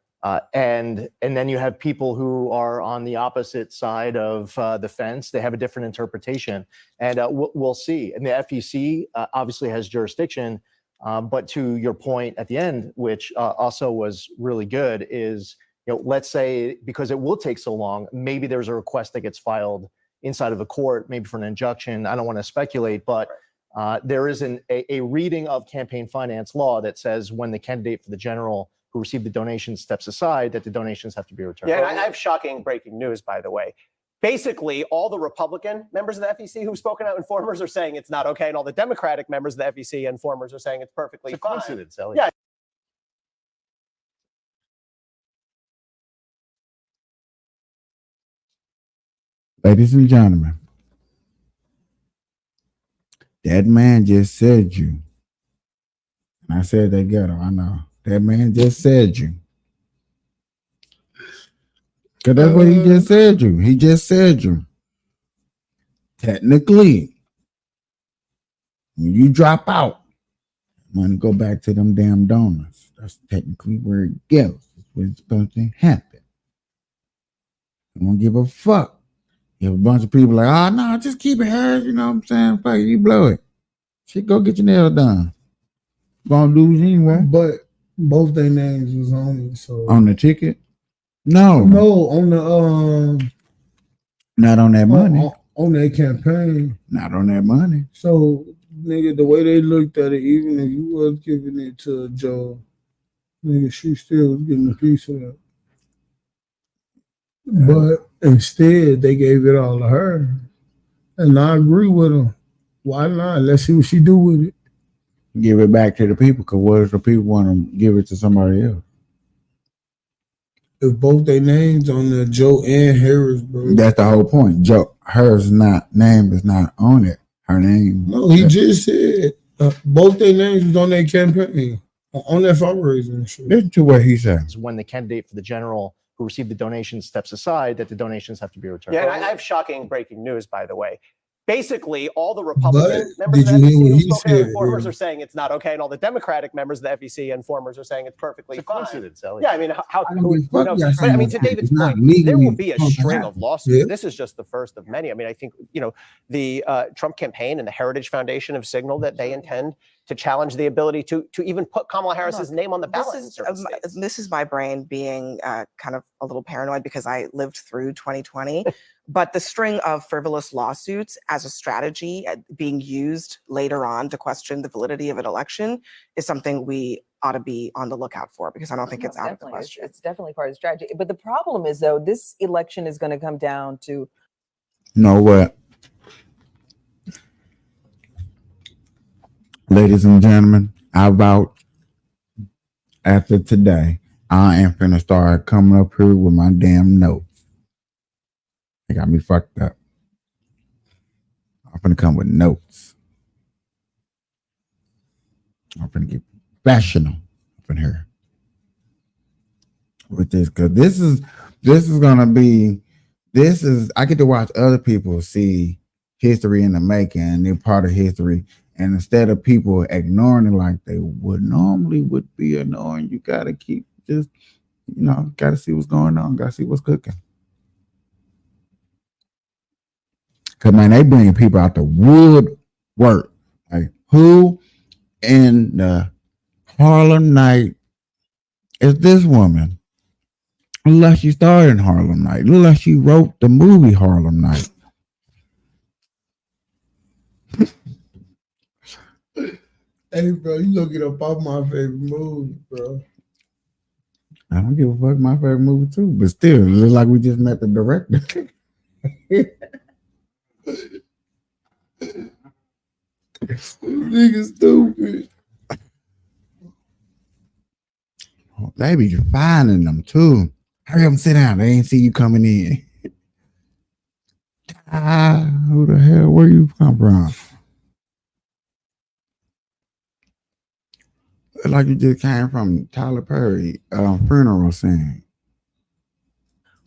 And then you have people who are on the opposite side of the fence. They have a different interpretation, and we'll see. And the FEC obviously has jurisdiction, but to your point at the end, which also was really good, is let's say because it will take so long, maybe there's a request that gets filed inside of the court, maybe for an injunction. I don't want to speculate, but there is a reading of campaign finance law that says when the candidate for the general who received the donation steps aside, that the donations have to be returned. Yeah, and I have shocking breaking news, by the way. Basically, all the Republican members of the FEC who've spoken out, informers, are saying it's not okay, and all the Democratic members of the FEC informers are saying it's perfectly fine. Coincidence, Ellie. Yeah. Ladies and gentlemen, that man just said you. And I said that ghetto, I know. That man just said you. Because that's what he just said you. He just said you. Technically, when you drop out, money go back to them damn donors. That's technically where it goes. That's what's supposed to happen. I don't give a fuck. You have a bunch of people like, oh no, just keep it hers. You know what I'm saying? Fuck it, you blow it. Shit, go get your nails done. Gonna lose anyway. But both their names was on it. So On the ticket? No. on the Not on that money. on their campaign. Not on that money. So nigga, the way they looked at it, even if you was giving it to Joe, nigga, she still was getting a piece of it. But instead, they gave it all to her, and I agree with them. Why not? Let's see what she do with it. Give it back to the people, because what if the people want to give it to somebody else? If both their names on there, Joe and Harris, bro. That's the whole point. Joe, name is not on it. Her name. No, he just said both their names was on their campaign, on their fundraising and shit. Listen to what he said. When the candidate for the general who received the donation steps aside, that the donations have to be returned. Yeah, and I have shocking breaking news, by the way. Basically, all the Republican But members of did the you hear FEC what and he spoken said, informers yeah. are saying it's not okay, and all the Democratic members of the FEC and informers are saying it's perfectly It's a fine. coincidence, Ellie. Yeah, I mean, how I don't who give a fuck knows? y'all But I saying mean, that. to David's It's not point, there legally will be a supposed to string of happen. lawsuits. Yeah. This is just the first of many. I mean, I think, the Trump campaign and the Heritage Foundation have signaled that they intend to challenge the ability to even put Kamala Harris's name on the ballot in certain states. This is my brain being kind of a little paranoid because I lived through 2020. But the string of frivolous lawsuits as a strategy being used later on to question the validity of an election is something we ought to be on the lookout for, because I don't think it's out of the question. It's definitely part of the strategy. But the problem is, though, this election is going to come down to You know what? Ladies and gentlemen, I vouch after today, I am finna start coming up here with my damn notes. They got me fucked up. I'm finna come with notes. I'm finna get professional up in here with this, because this is gonna be, I get to watch other people see history in the making, and they're part of history. And instead of people ignoring it like they would normally would be ignoring, you gotta keep just, gotta see what's going on, gotta see what's cooking. Cause man, they bring people out the woodwork. Like, who in the Harlem Night is this woman? Unless she started in Harlem Night, unless she wrote the movie Harlem Night. Hey, bro, you gonna get up off my favorite movie, bro. I don't give a fuck, my favorite movie too, but still, it looks like we just met the director. Nigga stupid. They be finding them too. Hurry up and sit down. They ain't see you coming in. Who the hell? Where you come from? Look like you just came from Tyler Perry funeral scene.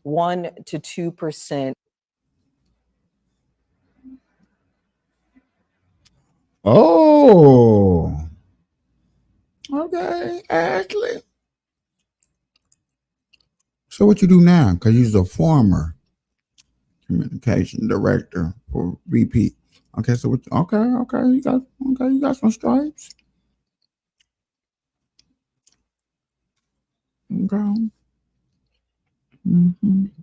1 to 2%. Oh, okay, Ashley. So what you do now? Because you're a former communication director for VP. Okay, so you got some stripes. Okay. I'm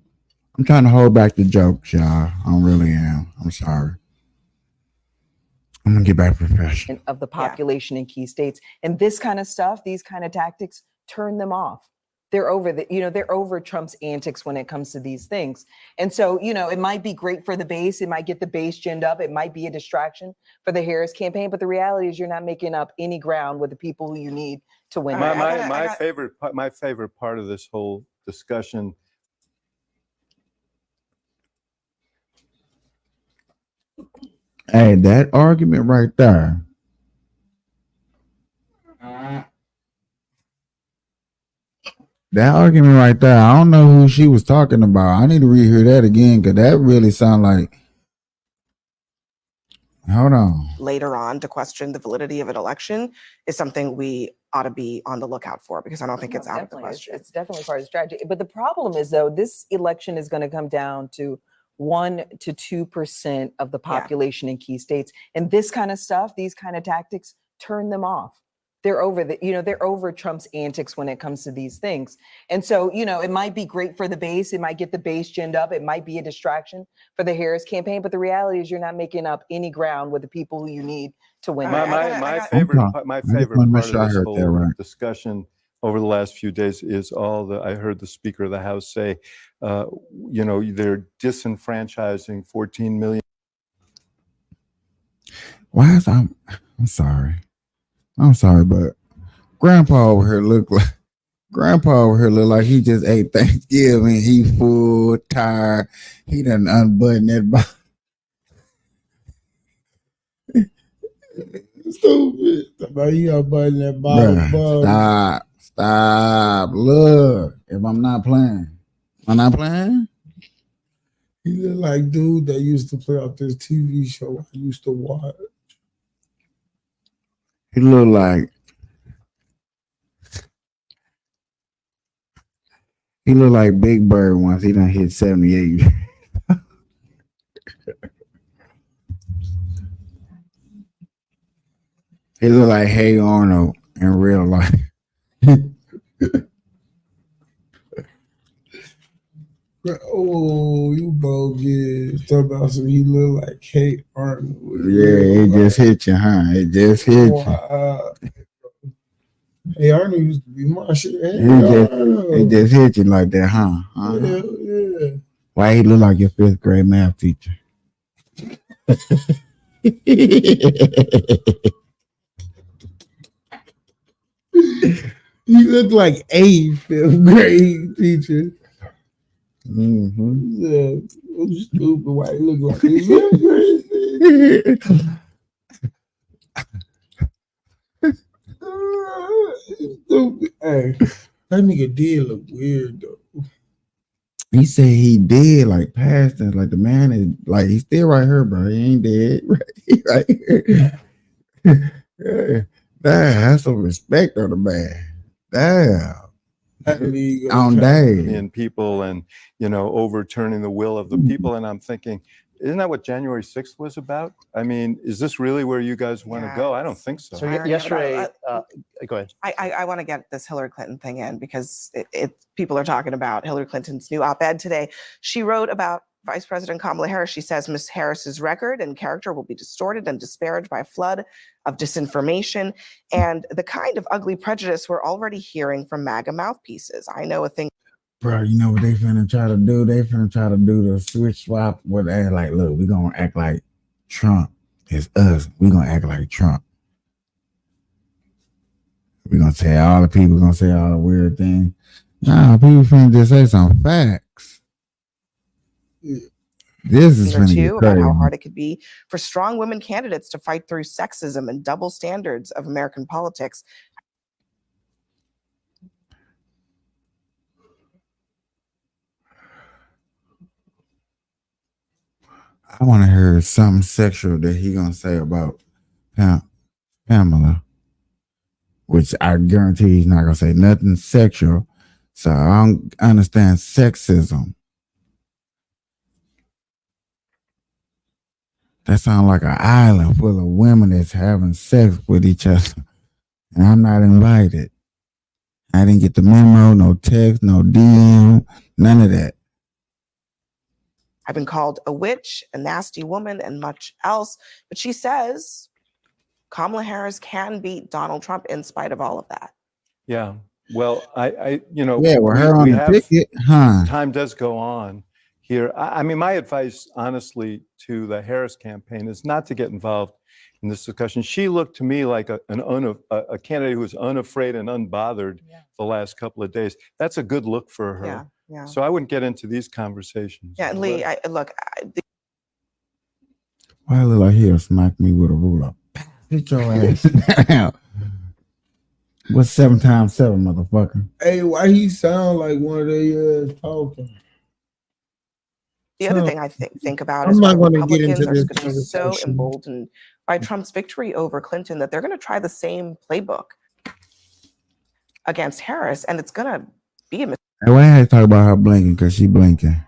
trying to hold back the jokes, y'all. I really am. I'm sorry. I'm gonna get back professional. Of the population in key states, and this kind of stuff, these kind of tactics, turn them off. They're over they're over Trump's antics when it comes to these things. And so, it might be great for the base. It might get the base ginned up. It might be a distraction for the Harris campaign. But the reality is, you're not making up any ground with the people who you need to win. My favorite part of this whole discussion. Hey, that argument right there. That argument right there, I don't know who she was talking about. I need to rehear that again because that really sound like. Hold on. Later on to question the validity of an election is something we ought to be on the lookout for, because I don't think it's out of the question. It's definitely part of the strategy. But the problem is, though, this election is going to come down to 1 to 2% of the population in key states. And this kind of stuff, these kind of tactics, turn them off. They're over Trump's antics when it comes to these things. And so, it might be great for the base. It might get the base ginned up. It might be a distraction for the Harris campaign. But the reality is you're not making up any ground with the people who you need to win. My favorite part of this whole discussion over the last few days is I heard the Speaker of the House say, they're disenfranchising 14 million. Why is I'm sorry. I'm sorry, but Grandpa over here look like he just ate Thanksgiving. He full, tired. He done unbuttoned that box. Stupid. Somebody you unbutton that bottle. Stop. Look, if I'm not playing, am I not playing? He look like dude that used to play off this TV show I used to watch. He look like Big Bird once he done hit 78. He look like Hey Arnold in real life. Oh, you bogus. Talk about some he look like Hey Arnold. Yeah, it just hit you, huh? It just hit you. Hey Arnold used to be my shit. It just hit you like that, huh? Yeah. Why he look like your 5th grade math teacher? He looked like a 5th grade teacher. Mm-hmm. Yeah, I'm stupid. Why he look like this? 5th grade teacher? Stupid. Hey, that nigga did look weird though. He said he dead, like past tense, like the man is like he's still right here, bro. He ain't dead, right here. Yeah. Damn, that's some respect on the man. Damn. On day. And people and overturning the will of the people. And I'm thinking, isn't that what January 6th was about? I mean, is this really where you guys want to go? I don't think so. So yesterday, go ahead. I want to get this Hillary Clinton thing in because people are talking about Hillary Clinton's new op-ed today. She wrote about Vice President Kamala Harris. She says Ms. Harris's record and character will be distorted and disparaged by a flood of disinformation and the kind of ugly prejudice we're already hearing from MAGA mouthpieces. I know a thing. Bro, you know what they finna try to do? They finna try to do the switch swap where they like, look, we gonna act like Trump is us. We gonna act like Trump. We gonna say all the people gonna say all the weird things. Nah, people finna just say some facts. This is finna get about crazy. how hard it could be for strong women candidates to fight through sexism and double standards of American politics. I want to hear something sexual that he gonna say about Pamela, which I guarantee he's not gonna say nothing sexual. So I don't understand sexism. That sounds like an island full of women that's having sex with each other, and I'm not invited. I didn't get the memo, no text, no DM, none of that. I've been called a witch, a nasty woman, and much else. But she says Kamala Harris can beat Donald Trump in spite of all of that. Yeah. Well, her on the ticket, huh? Time does go on here. I mean, my advice, honestly, to the Harris campaign is not to get involved in this discussion. She looked to me like a candidate who was unafraid and unbothered the last couple of days. That's a good look for her. Yeah. So I wouldn't get into these conversations. Yeah, and Lee, Why look like he'll smack me with a ruler? Hit your ass down. What's 7 times 7, motherfucker? Hey, why he sound like one of they talking? The other thing I think about I'm is not why gonna get Republicans into are this going to be so conversation. emboldened by Trump's victory over Clinton that they're going to try the same playbook against Harris, and it's going to be a mistake. And we had to talk about her blinking because she blinking.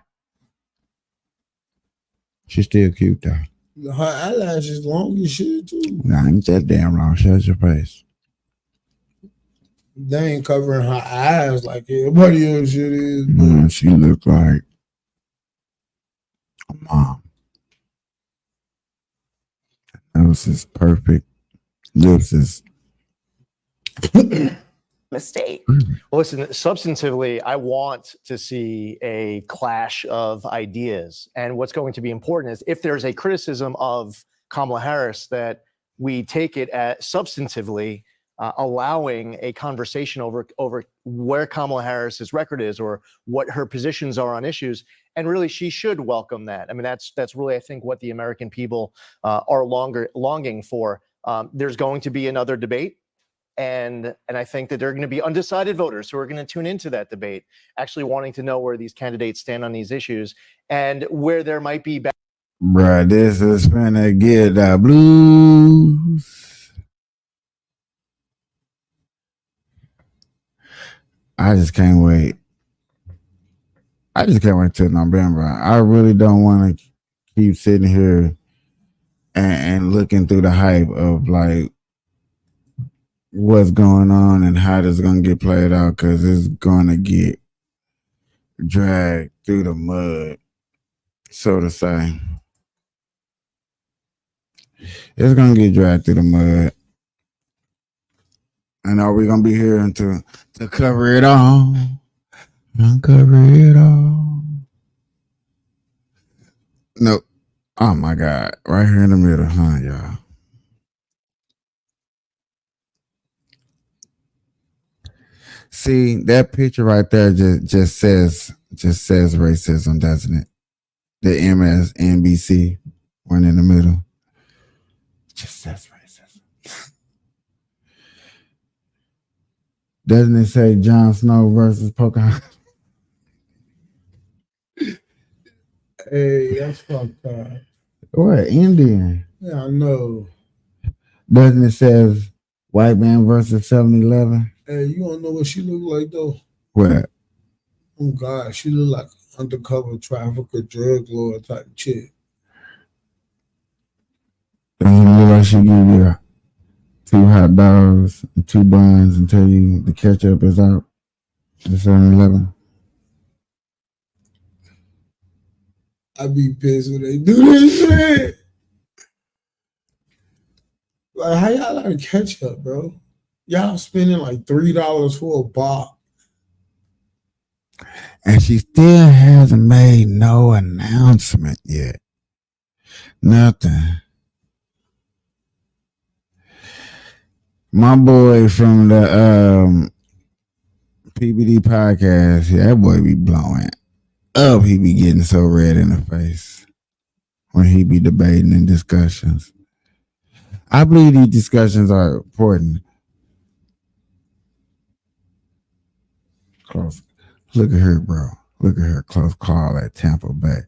She's still cute though. Her eyelashes long as shit too. Nah, ain't that damn wrong. Shut your face. They ain't covering her eyes like everybody else shit is. Man, she look like a mom. Nose is perfect. Lips is mistake. Well, listen, substantively, I want to see a clash of ideas. And what's going to be important is if there's a criticism of Kamala Harris, that we take it at substantively allowing a conversation over where Kamala Harris's record is or what her positions are on issues. And really, she should welcome that. I mean, that's really, I think, what the American people are longing for. There's going to be another debate. And I think that there are going to be undecided voters who are going to tune into that debate, actually wanting to know where these candidates stand on these issues and where there might be. Bruh, this is finna get the blues. I just can't wait. I just can't wait till November. I really don't want to keep sitting here and looking through the hype of like what's going on and how this is going to get played out, because it's going to get dragged through the mud, so to say. It's going to get dragged through the mud. And are we going to be here to cover it all? Uncover it all. No. Oh, my God. Right here in the middle, huh, y'all? See, that picture right there just says racism, doesn't it? The MSNBC one in the middle just says racism. Doesn't it say Jon Snow versus Pocahontas? Hey, that's fucked up. What, Indian? Yeah, I know. Doesn't it say white man versus 7-Eleven? Hey, you don't know what she look like though? What? Oh God, she look like an undercover trafficker, drug lord type chick. Doesn't it look like she give you 2 hot dogs and 2 buns and tell you the ketchup is out at 7-Eleven? I be pissed when they do this shit. Like, how y'all like ketchup, bro? Y'all spending like $3 for a box. And she still hasn't made no announcement yet. Nothing. My boy from the PBD podcast, yeah, that boy be blowing up. He be getting so red in the face when he be debating in discussions. I believe these discussions are important. Close. Look at her, bro. Look at her. Close call at Tampa Bay.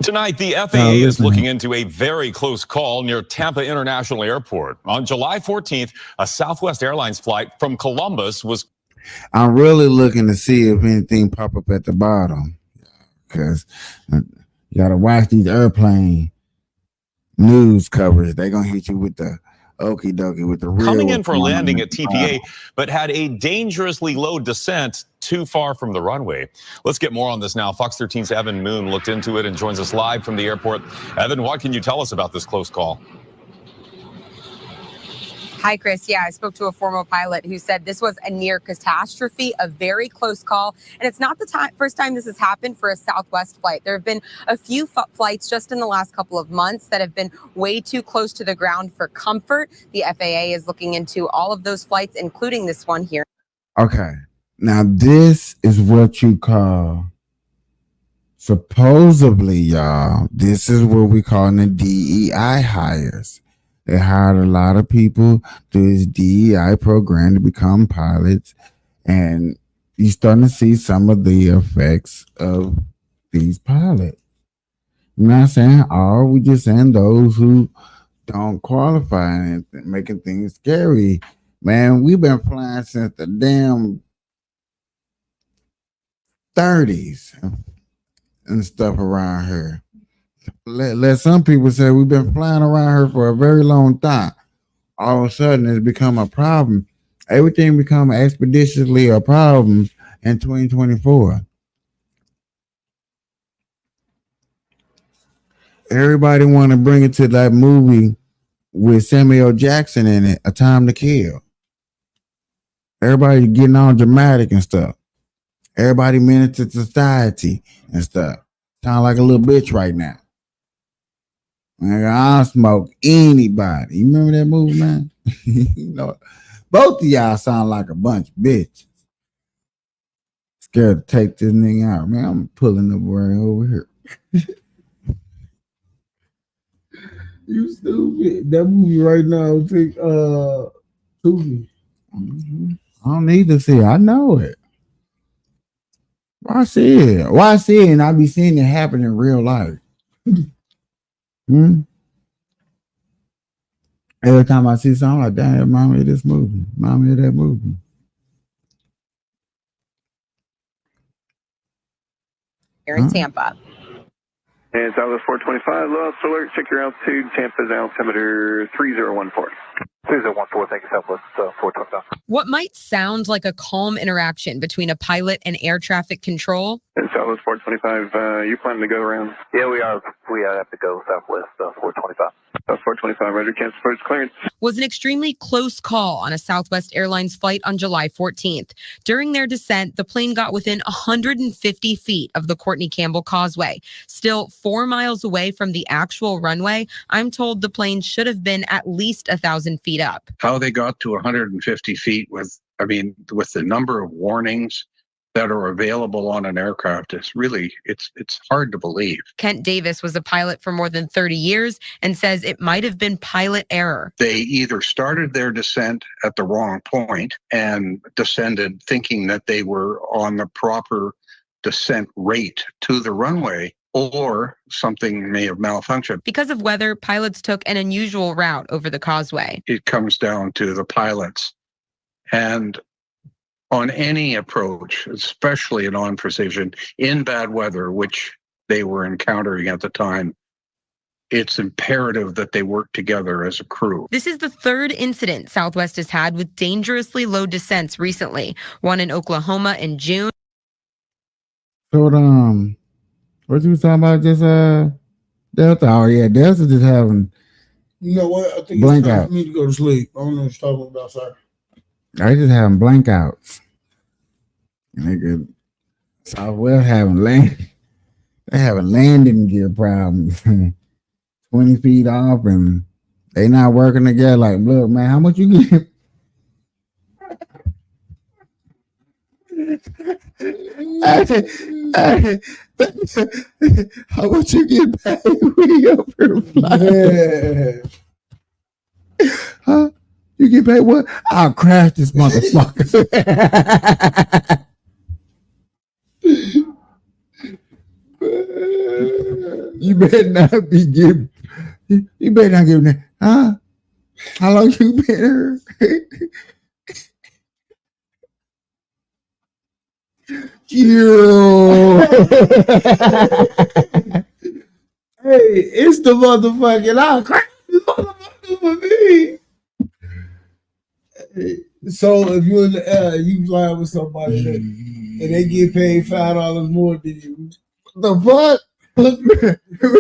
Tonight, the FAA is looking into a very close call near Tampa International Airport. On July 14th, a Southwest Airlines flight from Columbus was... I'm really looking to see if anything pop up at the bottom, because you got to watch these airplane news coverage. They're going to hit you with the okie dokie, with the real. Coming in for a landing at TPA, but had a dangerously low descent too far from the runway. Let's get more on this now. Fox 13's Evan Moon looked into it and joins us live from the airport. Evan, what can you tell us about this close call? Hi, Chris. Yeah, I spoke to a former pilot who said this was a near catastrophe, a very close call. And it's not the first time this has happened for a Southwest flight. There have been a few flights just in the last couple of months that have been way too close to the ground for comfort. The FAA is looking into all of those flights, including this one here. Okay. Now, this is what you call, supposedly, y'all, this is what we call the DEI hires. They hired a lot of people through this DEI program to become pilots, and you're starting to see some of the effects of these pilots. I'm not saying all, we just saying those who don't qualify and making things scary. Man, we've been flying since the damn 30s and stuff around here. Let some people say we've been flying around here for a very long time. All of a sudden, it's become a problem. Everything become expeditiously a problem in 2024. Everybody want to bring it to that movie with Samuel L. Jackson in it, A Time to Kill. Everybody getting all dramatic and stuff. Everybody meant to society and stuff. Sound like a little bitch right now. Man, I'll smoke anybody. You remember that movie, man? You know, both of y'all sound like a bunch of bitches. Scared to take this nigga out. Man, I'm pulling up right over here. You stupid. That movie right now, take Tubi. I don't need to see it. I know it. Why see it? Why see it? And I be seeing it happen in real life. Every time I see something, I'm like, damn, remind me of this movie. Remind me of that movie. Here in Tampa. And Southwest 425, low alert, check your altitude, Tampa's altimeter 3014. 3014, thank you, Southwest 425. What might sound like a calm interaction between a pilot and air traffic control And Southwest 425, you planning to go around? Yeah, we are. We have to go Southwest 425. South 425, Roger, cancel first clearance. was an extremely close call on a Southwest Airlines flight on July 14th. During their descent, the plane got within 150 feet of the Courtney Campbell Causeway. Still 4 miles away from the actual runway, I'm told the plane should have been at least 1,000 feet up. How they got to 150 feet with the number of warnings that are available on an aircraft is really, it's hard to believe. Kent Davis was a pilot for more than 30 years and says it might have been pilot error. They either started their descent at the wrong point and descended thinking that they were on the proper descent rate to the runway, or something may have malfunctioned. Because of weather, pilots took an unusual route over the causeway. It comes down to the pilots. And on any approach, especially in on-precision, in bad weather, which they were encountering at the time, it's imperative that they work together as a crew. This is the third incident Southwest has had with dangerously low descents recently, one in Oklahoma in June. So, what you was talking about just Delta? Oh, yeah, Delta just having You know what? I think blank it's time out. for me to go to sleep. I don't know what you're talking about, sir. I just having blankouts. Nigga, Southwest they having landing gear problems. 20 feet off and they not working together. Like, look, man, how much you get? How much you get paid when you up here flying? Huh? You get paid what? I'll crash this motherfucker. You better not be giving. You better not give that. Huh? How long you been here? You. Hey, it's the motherfucking I'll crash this motherfucker for me. Hey, so if you're in the air, you fly with somebody that, and they get paid $5 more than you. The fuck?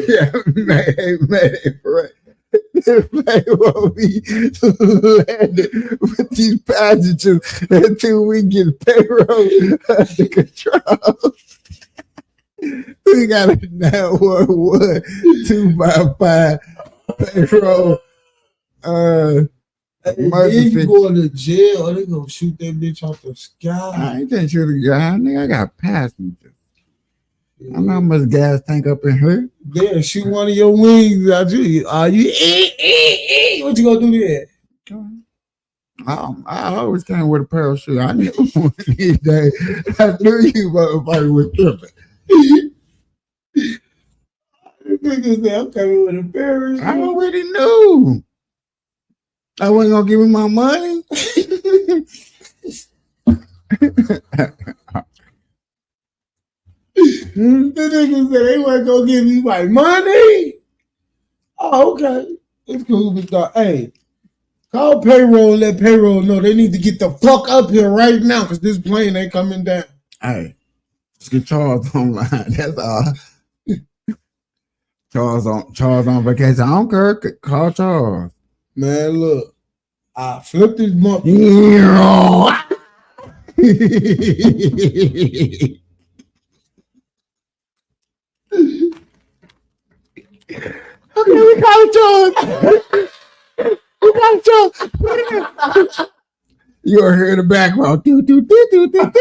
Yeah, man, right. They won't be landed with these passengers until we get payroll under control. We got a 911 255 payroll. If you go to jail, they gonna shoot that bitch off the sky. I ain't gonna shoot a guy, nigga. I got passengers. I know how much gas tank up in here. Yeah, shoot one of your wings out you. What you gonna do there? I always came with a parachute. I knew one of these days. I knew you motherfucker was tripping. Niggas say I'm coming with a parachute. I already knew. I wasn't gonna give him my money. The niggas said they weren't gonna give me my money. Oh, okay. It's cool. Hey, call payroll and let payroll know they need to get the fuck up here right now because this plane ain't coming down. Hey, let's get Charles online. That's all. Charles on vacation. I don't care. Call Charles. Man, look. I flipped his monkey. Okay, we got Charles. We got Charles. You are here in the background. Do, do, do, do, do, do.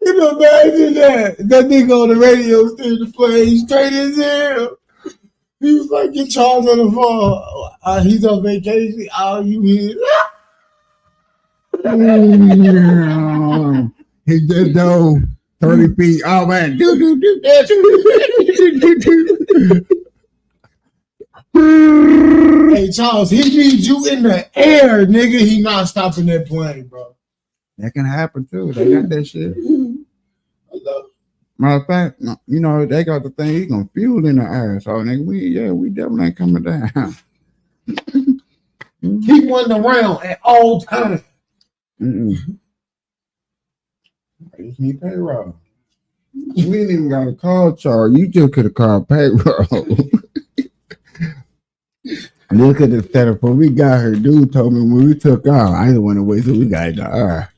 You can imagine that. That nigga on the radio steering the plane straight as hell. He was like, get Charles on the phone. He's on vacation. All you hear. He just dove 30 feet. Oh man, Hey Charles, he needs you in the air, nigga. He not stopping that plane, bro. That can happen too. They got that shit. Matter of fact, you know, they got the thing, he gonna fuel in the air. So nigga, we definitely ain't coming down. Keep one around at all times. I just need payroll. We didn't even got a call charge. You just could have called payroll. Look at the setup. When we got her, dude told me when we took off, I didn't want to wait till we got to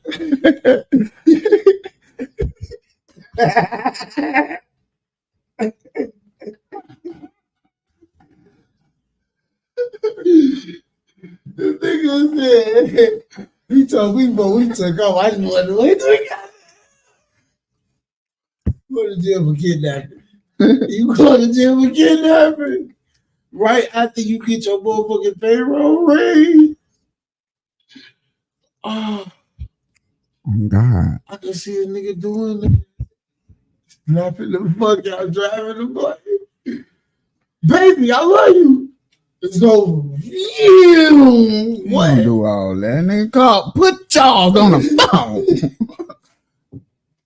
The nigga said, he told me when we took off, I just wanted to wait till we got Go to jail for kidnapping. You go to jail for kidnapping right after you get your motherfucking payroll raised. Oh, God. I can see a nigga doing that. Snapping the fuck out, driving the plane. Baby, I love you. It's over. You What? Do all that. Nigga call, put Charles on the phone.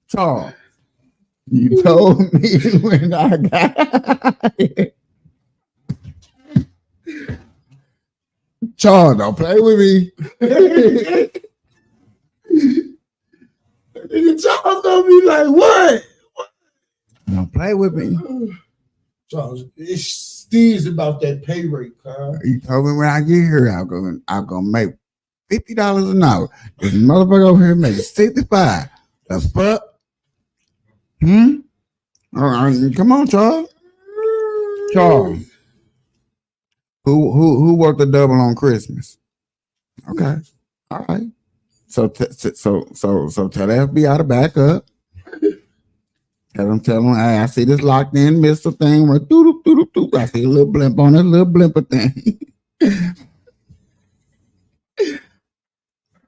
Charles, you told me when I got here. Charles, don't play with me. Nigga, Charles gonna be like, what? Don't play with me. Charles, it stings about that pay rate, Carl. You told me when I get here, I'm gonna make $50 an hour. This motherfucker over here making 65. The fuck? All right, come on, Charles. Charles. Who worked a double on Christmas? Okay. All right. So tell the FBI to back up. Tell them, hey, I see this locked in missile thing. Where I see a little blimp on it, little blimper thing.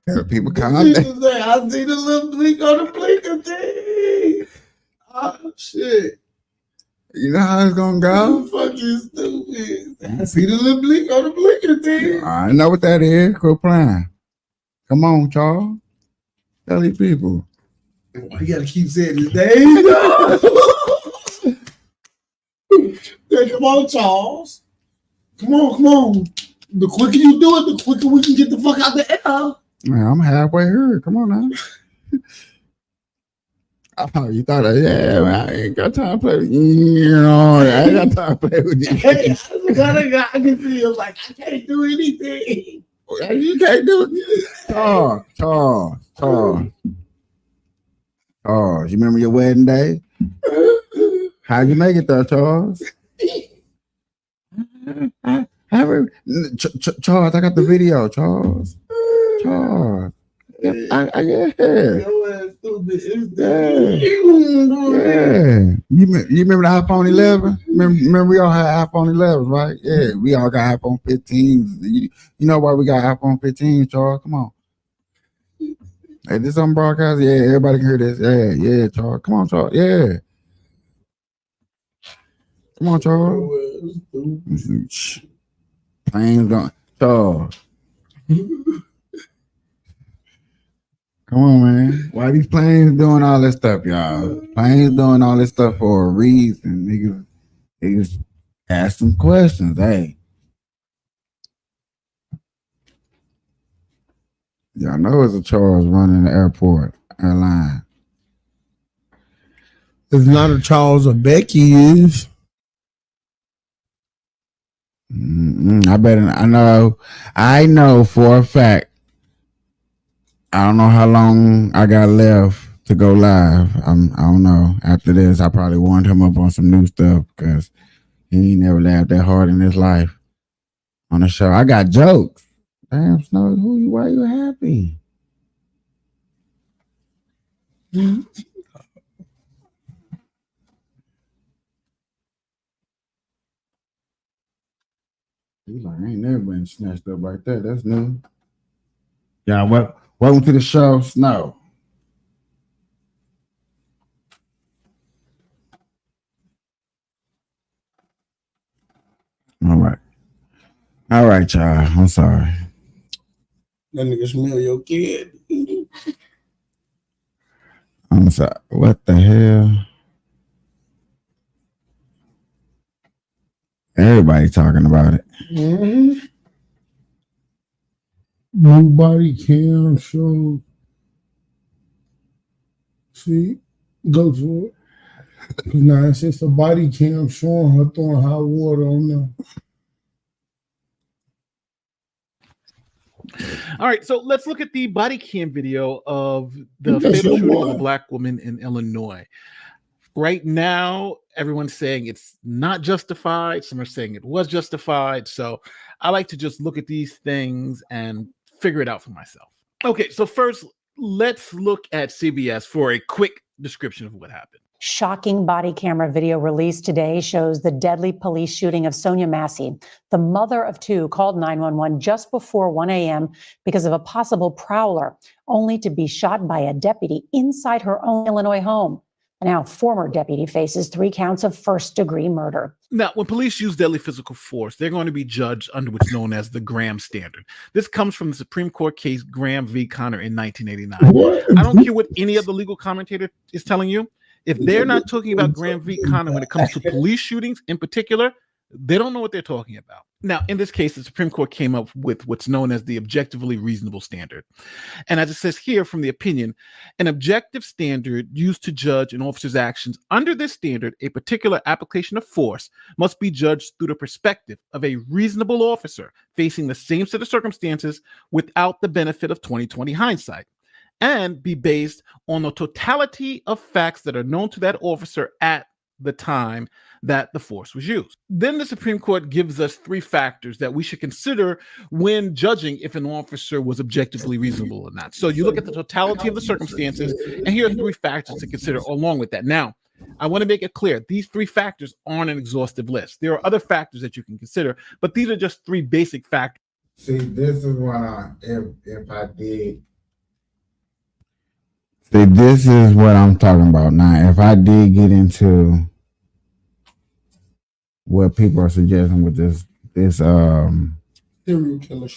Tell people calm down. I see the little blink on the blinker thing. Oh, shit. You know how it's gonna go? You fucking stupid. I see the little blink on the blinker thing. I know what that is. Quit playing. Come on, Charles. Tell these people. You gotta keep saying his name. Hey, come on, Charles. Come on. The quicker you do it, the quicker we can get the fuck out the air. Man, I'm halfway here. Come on now. Oh, you thought, yeah, man, I ain't got time to play with you. I ain't got time to play with you. Hey, I'm the kind of guy I can feel like I can't do anything. You can't do it. Charles. You remember your wedding day? How'd you make it there, Charles? Charles, I got the video, Charles. Yeah. Your ass stupid. It's Yeah. You remember the iPhone 11? Remember we all had iPhone 11s, right? Yeah, we all got iPhone 15s. You know why we got iPhone 15, Charles? Come on. Hey, this on broadcast? Yeah, everybody can hear this. Yeah, Charles. Come on, Charles. Yeah. Come on, Charles. Planes going. Charles. Come on, man. Why these planes doing all this stuff, y'all? Planes doing all this stuff for a reason. Niggas ask some questions. Hey. Y'all know it's a Charles running the airline. It's not a Charles or Becky is. I know for a fact. I don't know how long I got left to go live. I don't know. After this, I probably warned him up on some new stuff because he ain't never laughed that hard in his life on the show. I got jokes. Damn, Snow, why you happy? He's like, I ain't never been snatched up like that. That's new. Yeah, welcome to the show, Snow. All right, y'all. I'm sorry. That nigga smell your kid. I'm sorry. What the hell? Everybody talking about it. Mm-hmm. New body cam show. See, go to it. Now it's just a body cam showing her throwing hot water on them. All right, so let's look at the body cam video of the fatal shooting of a black woman in Illinois. Right now, everyone's saying it's not justified. Some are saying it was justified. So I like to just look at these things and figure it out for myself. Okay, so first, let's look at CBS for a quick description of what happened. Shocking body camera video released today shows the deadly police shooting of Sonia Massey. The mother of two called 911 just before 1 a.m. because of a possible prowler, only to be shot by a deputy inside her own Illinois home. A now former deputy faces 3 counts of first-degree murder. Now, when police use deadly physical force, they're going to be judged under what's known as the Graham standard. This comes from the Supreme Court case Graham v. Connor in 1989. I don't care what any other legal commentator is telling you. If they're not talking about Graham v. Connor when it comes to police shootings in particular, they don't know what they're talking about. Now, in this case, the Supreme Court came up with what's known as the objectively reasonable standard. And as it says here from the opinion, an objective standard used to judge an officer's actions under this standard, a particular application of force must be judged through the perspective of a reasonable officer facing the same set of circumstances without the benefit of 20/20 hindsight, and be based on the totality of facts that are known to that officer at the time that the force was used. Then the Supreme Court gives us 3 factors that we should consider when judging if an officer was objectively reasonable or not. So you look at the totality of the circumstances, and here are 3 factors to consider along with that. Now, I want to make it clear, these 3 factors aren't an exhaustive list. There are other factors that you can consider, but these are just 3 basic factors. See, this is what if I did. See, this is what I'm talking about now. If I did get into what people are suggesting with this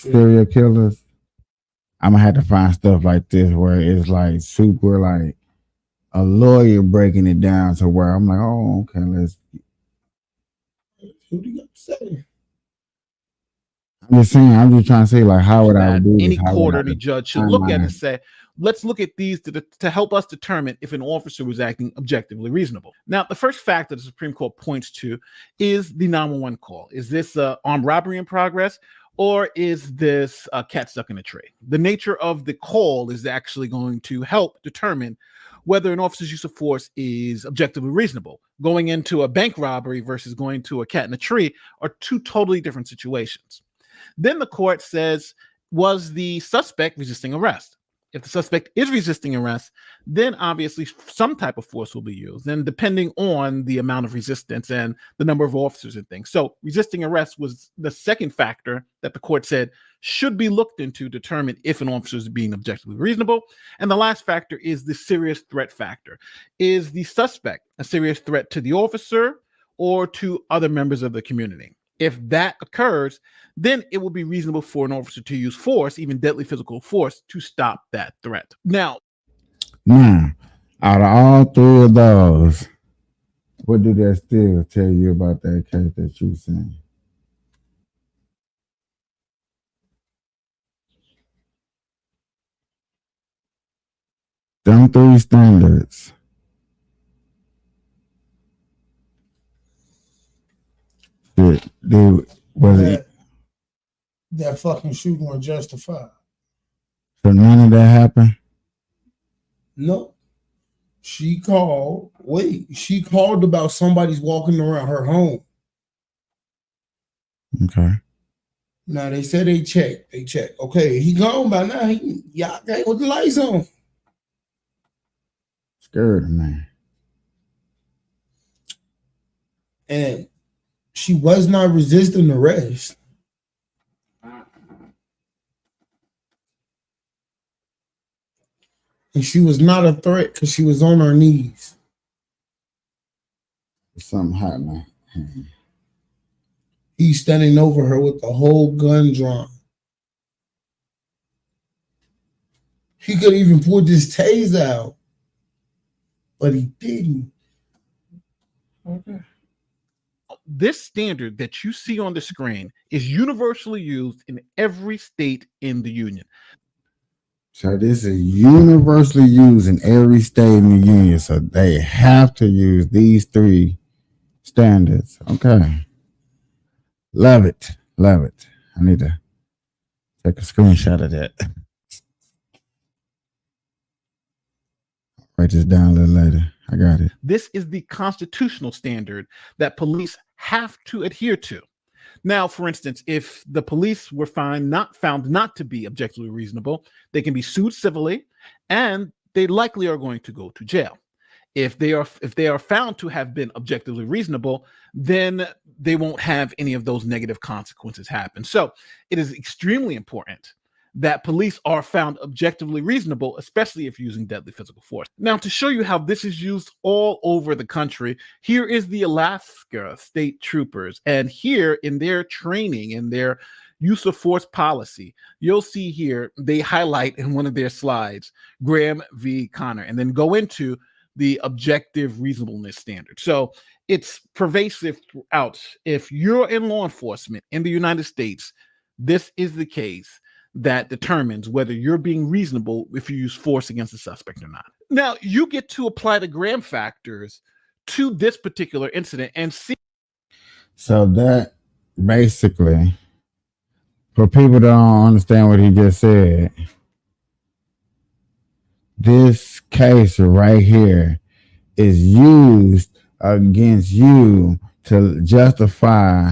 serial killers, I'm gonna have to find stuff like this where it's like super like a lawyer breaking it down to where I'm like, oh, okay, let's. What do you got to say? I'm just saying. I'm just trying to say, like, how would I do Any this? court or any judge should look at it and say, let's look at these to help us determine if an officer was acting objectively reasonable. Now, the first factor the Supreme Court points to is the 911 call. Is this armed robbery in progress, or is this a cat stuck in a tree? The nature of the call is actually going to help determine whether an officer's use of force is objectively reasonable. Going into a bank robbery versus going to a cat in a tree are 2 totally different situations. Then the court says, was the suspect resisting arrest? If the suspect is resisting arrest, then obviously some type of force will be used, and depending on the amount of resistance and the number of officers and things. So resisting arrest was the second factor that the court said should be looked into to determine if an officer is being objectively reasonable. And the last factor is the serious threat factor. Is the suspect a serious threat to the officer or to other members of the community? If that occurs, then it will be reasonable for an officer to use force, even deadly physical force, to stop that threat. Now, out of all three of those, what do that still tell you about that case that you saying? Them three standards. That fucking shooting was justified. So none of that happened? No. She called about somebody's walking around her home. Okay. Now they said they checked. Okay, he gone by now. Y'all got with the lights on. Scared, man. And she was not resisting arrest. And she was not a threat because she was on her knees. Something happened. He's standing over her with the whole gun drawn. He could even pull his taser out, but he didn't. Okay. This standard that you see on the screen is universally used in every state in the union. So this is universally used in every state in the union. So they have to use these three standards. Okay. Love it. Love it. I need to take a screenshot of that. Write this down a little later. I got it. This is the constitutional standard that police have to adhere to. Now, for instance, if the police were found not to be objectively reasonable, they can be sued civilly, and they likely are going to go to jail. If they are found to have been objectively reasonable, then they won't have any of those negative consequences happen. So it is extremely important that police are found objectively reasonable, especially if using deadly physical force. Now, to show you how this is used all over the country, here is the Alaska State Troopers. And here in their training, in their use of force policy, you'll see here, they highlight in one of their slides, Graham v. Connor, and then go into the objective reasonableness standard. So it's pervasive throughout. If you're in law enforcement in the United States, this is the case that determines whether you're being reasonable if you use force against a suspect or not. Now, you get to apply the Graham factors to this particular incident and see. So that basically, for people that don't understand what he just said, this case right here is used against you to justify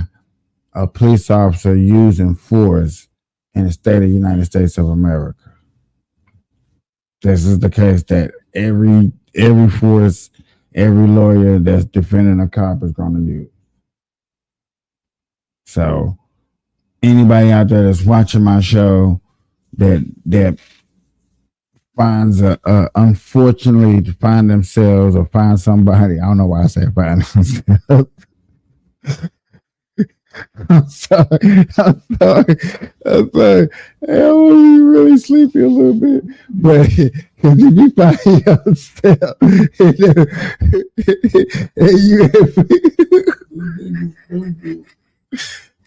a police officer using force in the state of the United States of America. This is the case that every force, every lawyer that's defending a cop is going to use. So anybody out there that's watching my show that finds unfortunately to find themselves or find somebody, I don't know why I say find themselves. I'm sorry. I was really sleepy a little bit, but if you find yourself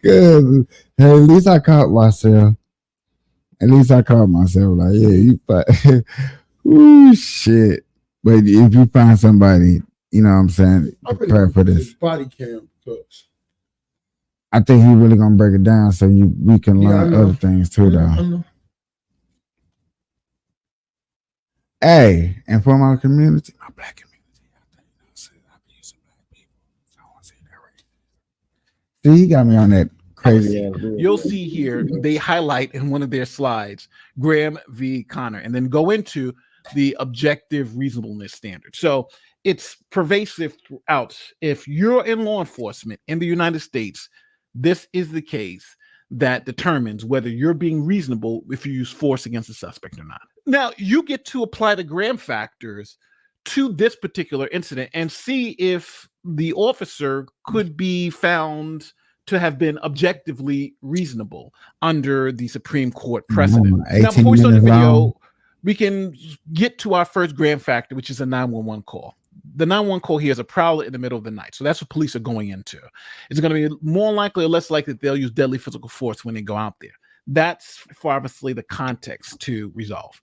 good, hey, at least I caught myself. Like, yeah, you find, ooh, shit. But if you find somebody, you know what I'm saying, prepare for this. Body cam because I think he really gonna break it down so we can learn other things too, though. Hey, and for my community, my black community, see, you got me on that Crazy ass video. You'll see here they highlight in one of their slides Graham v. Connor, and then go into the objective reasonableness standard. So it's pervasive throughout. If you're in law enforcement in the United States, this is the case that determines whether you're being reasonable if you use force against a suspect or not. Now, you get to apply the Graham factors to this particular incident and see if the officer could be found to have been objectively reasonable under the Supreme Court precedent. Now, before we start the video, we can get to our first Graham factor, which is a 911 call. The 911 call here is a prowler in the middle of the night. So that's what police are going into. It's going to be more likely or less likely that they'll use deadly physical force when they go out there. That's for obviously the context to resolve.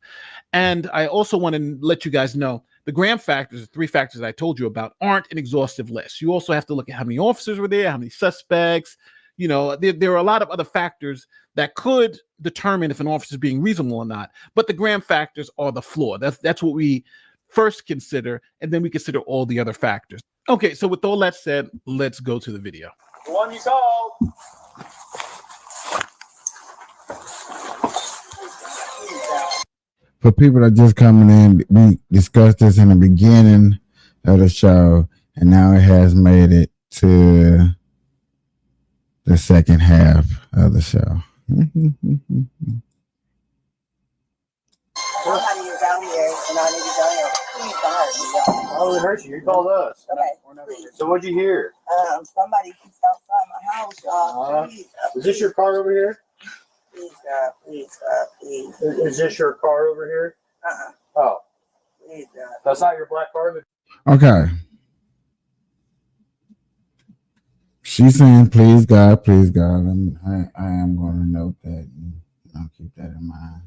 And I also want to let you guys know the Graham factors, the 3 factors I told you about, aren't an exhaustive list. You also have to look at how many officers were there, how many suspects. You know, there are a lot of other factors that could determine if an officer is being reasonable or not. But the Graham factors are the floor. That's what we first consider, and then we consider all the other factors. Okay, so with all that said, let's go to the video. The one you called. For people that just coming in, we discussed this in the beginning of the show, and now it has made it to the second half of the show. Oh, it hurts you. You called us. Okay. So what'd you hear? Somebody keeps outside my house, y'all. Please, Is this your car over here? please, God, please, God, please. Is this your car over here? Oh, Please, God. that's not your black car? Okay. She's saying, please God, I am going to note that. And I'll keep that in mind.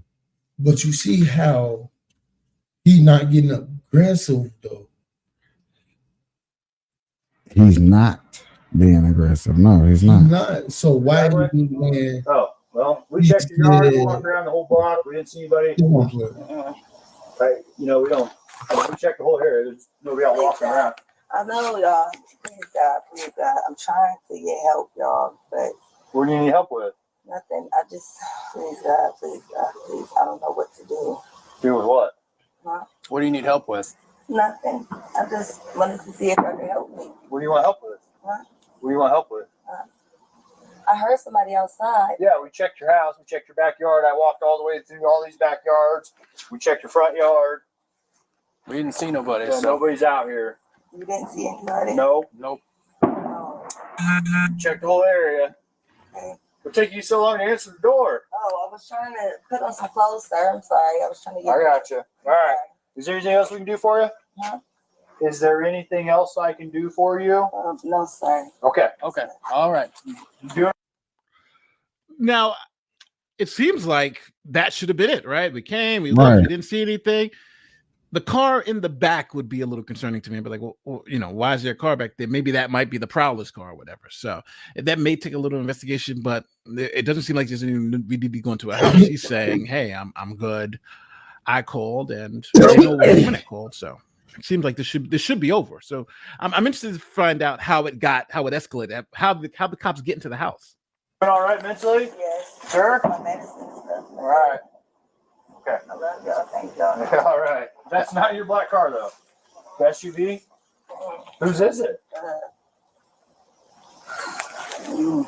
But you see how he's not getting aggressive though. He's not being aggressive. No, he's not. He's not. So why do you man? Oh, well, we checked your yard, we walked around the whole block, we didn't see anybody. Right, you know, we checked the whole area, there's nobody out walking around. I know, y'all. Please, God, please, God. I'm trying to get help, y'all, but What do you need help with? nothing. I just, please, God, please, God, please. I don't know what to do. Do with what? Huh? What do you need help with? Nothing. I just wanted to see if I could help me. What do you want help with? Huh? What do you want help with? I heard somebody outside. Yeah, we checked your house, we checked your backyard. I walked all the way through all these backyards. We checked your front yard. We didn't see nobody. Yeah, so nobody's out here. You didn't see anybody? Nope. Nope. Checked the whole area. Okay. What took you so long to answer the door? Oh, I was trying to put on some clothes, sir. I'm sorry. I was trying to get. I got you. All right. Is there anything else we can do for you? Huh? Is there anything else I can do for you? No, sir. Okay. Okay. All right. You doing? Now, it seems like that should have been it, right? We came, we Right. looked, we didn't see anything. The car in the back would be a little concerning to me, but like, well, you know, why is there a car back there? Maybe that might be the prowler's car or whatever. So that may take a little investigation, but it doesn't seem like there's any we need to be going to a house. He's saying, "Hey, I'm good. I called, and I know when I called." So it seems like this should be over. So I'm interested to find out how it escalated, how the cops get into the house. Doing all right mentally? Yes. Sure. My medicine and stuff. All right. Okay. I love y'all. Thank y'all. All right. That's not your black car though. The SUV? Whose is it? You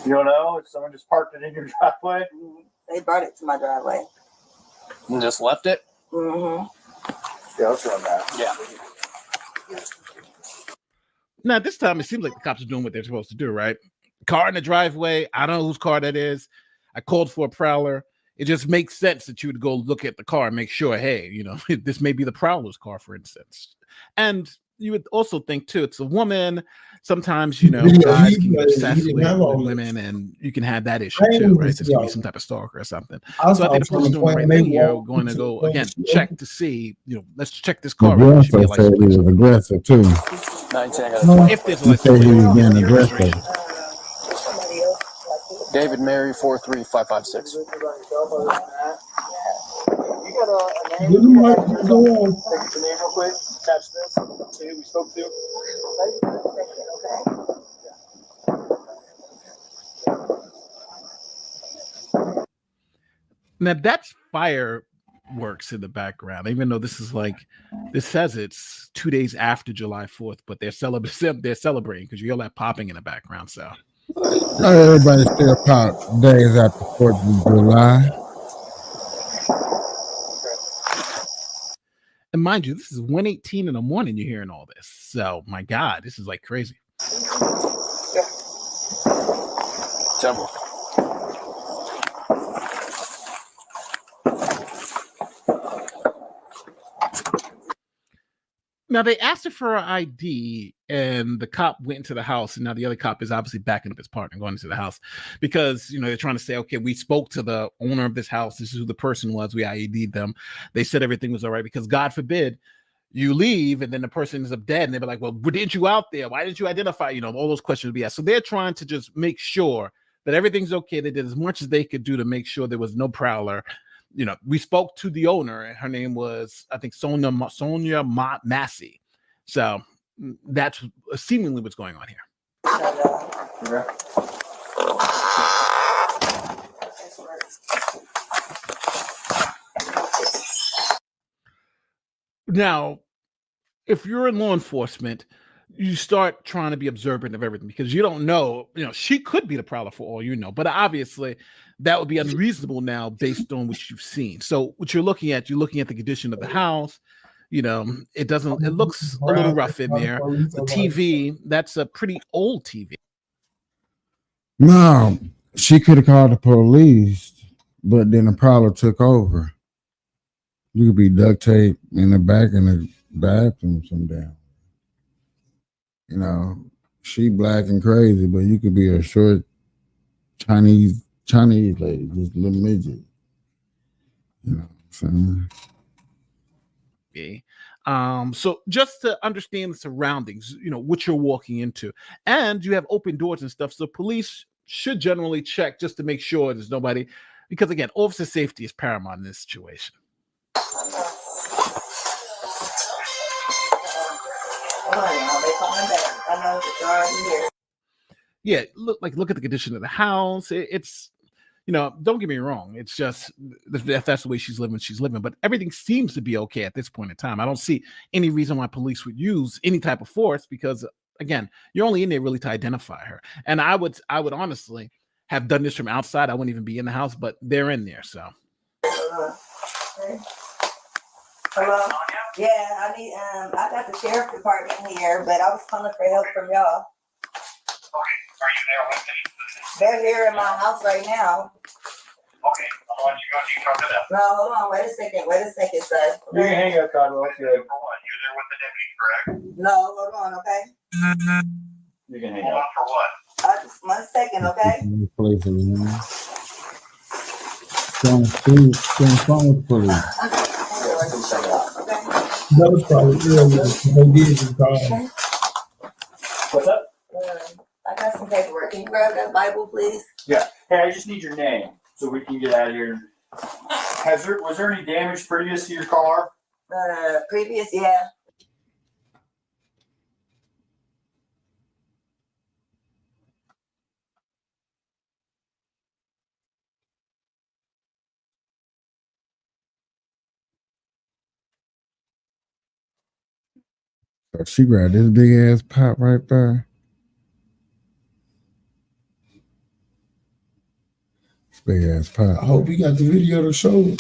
don't know? Someone just parked it in your driveway? They brought it to my driveway. And just left it. Mm-hmm. Yeah, let's run that. Yeah. Now, this time, it seems like the cops are doing what they're supposed to do, right? Car in the driveway. I don't know whose car that is. I called for a prowler. It just makes sense that you would go look at the car and make sure, hey, you know, this may be the prowler's car, for instance. And you would also think, too, it's a woman. Sometimes, you know, guys can get obsessed with women, and you can have that issue, too, right? This could be some type of stalker or something. So I think the person's doing right then, you're going to go, again, check to see, you know, let's check this car. He also said he was aggressive, too. If there's a He said he was being aggressive. David Mary 43556. You got a name? Take your name real quick. Catch this. See who we spoke to. Now that's fireworks in the background, even though this says it's 2 days after July 4th, but they're celebrating because you hear that popping in the background. So Not everybody still pop days after 4th of July. And mind you, this is 1:18 in the morning. You're hearing all this. So my God, this is like crazy. Several. Now they asked her for her ID, and the cop went into the house. And now the other cop is obviously backing up his partner, going into the house because they're trying to say, okay, we spoke to the owner of this house. This is who the person was. We IED'd them. They said everything was all right because God forbid you leave and then the person ends up dead, and they'll be like, well, didn't you out there? Why didn't you identify? All those questions would be asked. So they're trying to just make sure that everything's okay. They did as much as they could do to make sure there was no prowler. We spoke to the owner, and her name was, I think, Sonia Massey. So that's seemingly what's going on here. Now, if you're in law enforcement, you start trying to be observant of everything because you don't know, she could be the prowler for all you know, but obviously that would be unreasonable now based on what you've seen. So what you're looking at the condition of the house. It looks a little rough in there. The TV, that's a pretty old TV. No, she could have called the police, but then the prowler took over. You could be duct tape in the back in the bathroom someday. She black and crazy, but you could be a short Chinese lady, just a little midget. You know what I'm saying? Okay. So just to understand the surroundings, what you're walking into, and you have open doors and stuff. So police should generally check just to make sure there's nobody, because again, officer safety is paramount in this situation. Yeah, look at the condition of the house. It's don't get me wrong. It's just if that's the way she's living. But everything seems to be okay at this point in time. I don't see any reason why police would use any type of force because, again, you're only in there really to identify her. And I would honestly have done this from outside. I wouldn't even be in the house, but they're in there. So. Hello? Yeah, I need, I got the sheriff department here, but I was calling for help from y'all. Okay, are you there with me? They're here in my house right now. Okay, I'll let you go. You talk to them. No, hold on, wait a second, sir. You can hang up, Cotton. Okay. For what? You're there with the deputy, correct? No, hold on, okay? You can hang Hold up. on for what? Just 1 second, okay? Phone police. That was probably they did the call. What's up? I got some paperwork. Can you grab that Bible, please? Yeah. Hey, I just need your name so we can get out of here. Was there any damage previous to your car? Previous, yeah. So she grabbed this big ass pot right there. This big ass pot. I hope you got the video to show.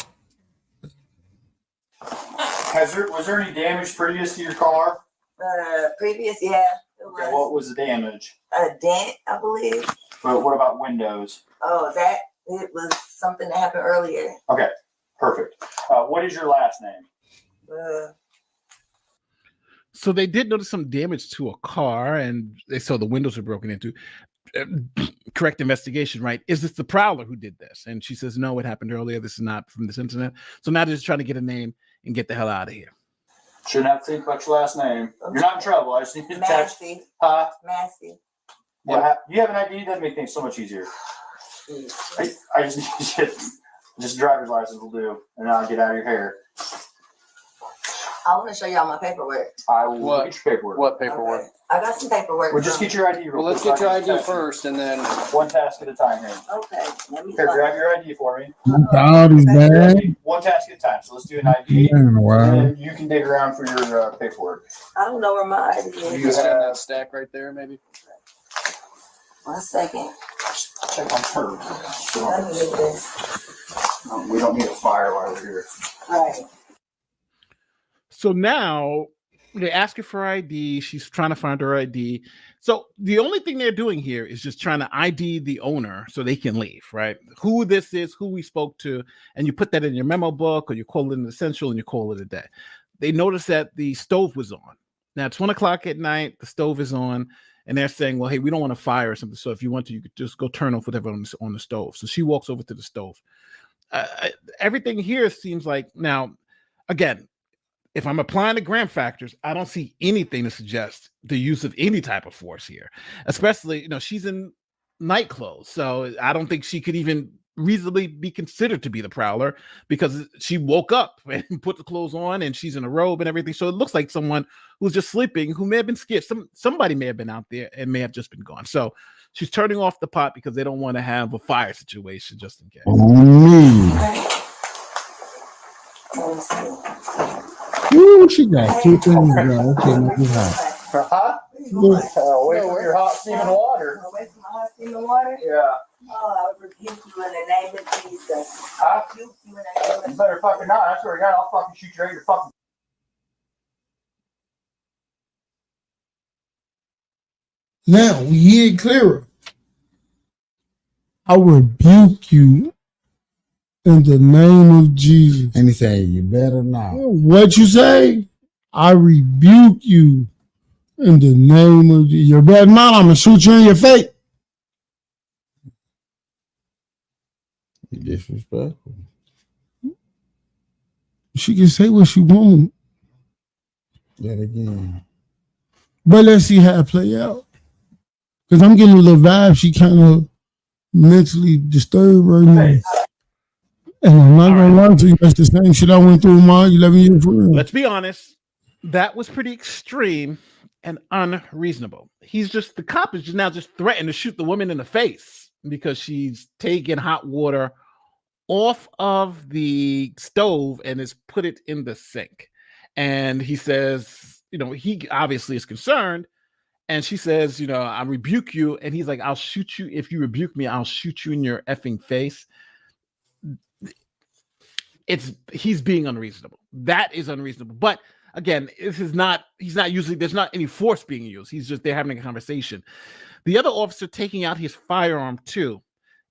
Was there any damage previous to your car? Previous, yeah. It Okay, was what was the damage? a dent, I believe. But what about windows? Oh, it was something that happened earlier. Okay, perfect. What is your last name? So they did notice some damage to a car, and they saw the windows were broken into. Correct investigation, right? Is this the prowler who did this? And she says, no, it happened earlier. This is not from this incident. So now they're just trying to get a name and get the hell out of here. Shouldn't have to think about your last name. You're not in trouble. I just need to text. Massey. Huh? Massey. Yeah. You have an ID? That'd make things so much easier. I just need just driver's license will do, and I'll get out of your hair. I want to show y'all my paperwork. I will What? get your paperwork. What paperwork? Okay. I got some paperwork. Well, just from- get your ID. Well, let's get your ID first, and then One task at a time here. Okay. Let me. Here, grab your ID for me. God is bad. One task at a time. So let's do an ID. Wow. And then you can dig around for your paperwork. I don't know where my ID is. you stand in that stack right there, maybe. 1 second. Check on her. Let me do this. We don't need a fire while we're here. Right. So now they ask her for ID. She's trying to find her ID. So the only thing they're doing here is just trying to ID the owner so they can leave, right? Who this is, who we spoke to, and you put that in your memo book or you call it an essential and you call it a day. They noticed that the stove was on. Now it's 1 o'clock at night, the stove is on, and they're saying, well, hey, we don't want to fire or something. So if you want to, you could just go turn off whatever on the stove. So she walks over to the stove. Everything here seems like, now, again, if I'm applying the Graham factors, I don't see anything to suggest the use of any type of force here, especially, she's in night clothes. So I don't think she could even reasonably be considered to be the prowler because she woke up and put the clothes on and she's in a robe and everything. So it looks like someone who's just sleeping, who may have been scared. Somebody may have been out there and may have just been gone. So she's turning off the pot because they don't want to have a fire situation just in case. Ooh, she got 2 things. Okay, not too hot. Huh? Look. Away from your hot steaming water. Away from my hot steaming water? Yeah. Oh, I rebuke you in the name of Jesus. Huh? I rebuke you in the name of You better fucking not. I swear to God, I'll fucking shoot you right in your fucking. Now we hear it clearer. I rebuke you in the name of Jesus. And he said, you better not. What you say? I rebuke you in the name of Jesus. You better not. I'm gonna shoot you in your face. You disrespectful. She can say what she wants, Yet again. but let's see how it play out. Cause I'm getting a little vibe. She kind of mentally disturbed right now. And I'm not gonna lie to you, that's the same shit I went through my 11 years friend. Let's be honest. That was pretty extreme and unreasonable. The cop is just now threatened to shoot the woman in the face because she's taken hot water off of the stove and has put it in the sink. And he says, he obviously is concerned. And she says, I rebuke you. And he's like, I'll shoot you. If you rebuke me, I'll shoot you in your effing face. He's being unreasonable. That is unreasonable. But again, there's not any force being used. They're having a conversation. The other officer taking out his firearm too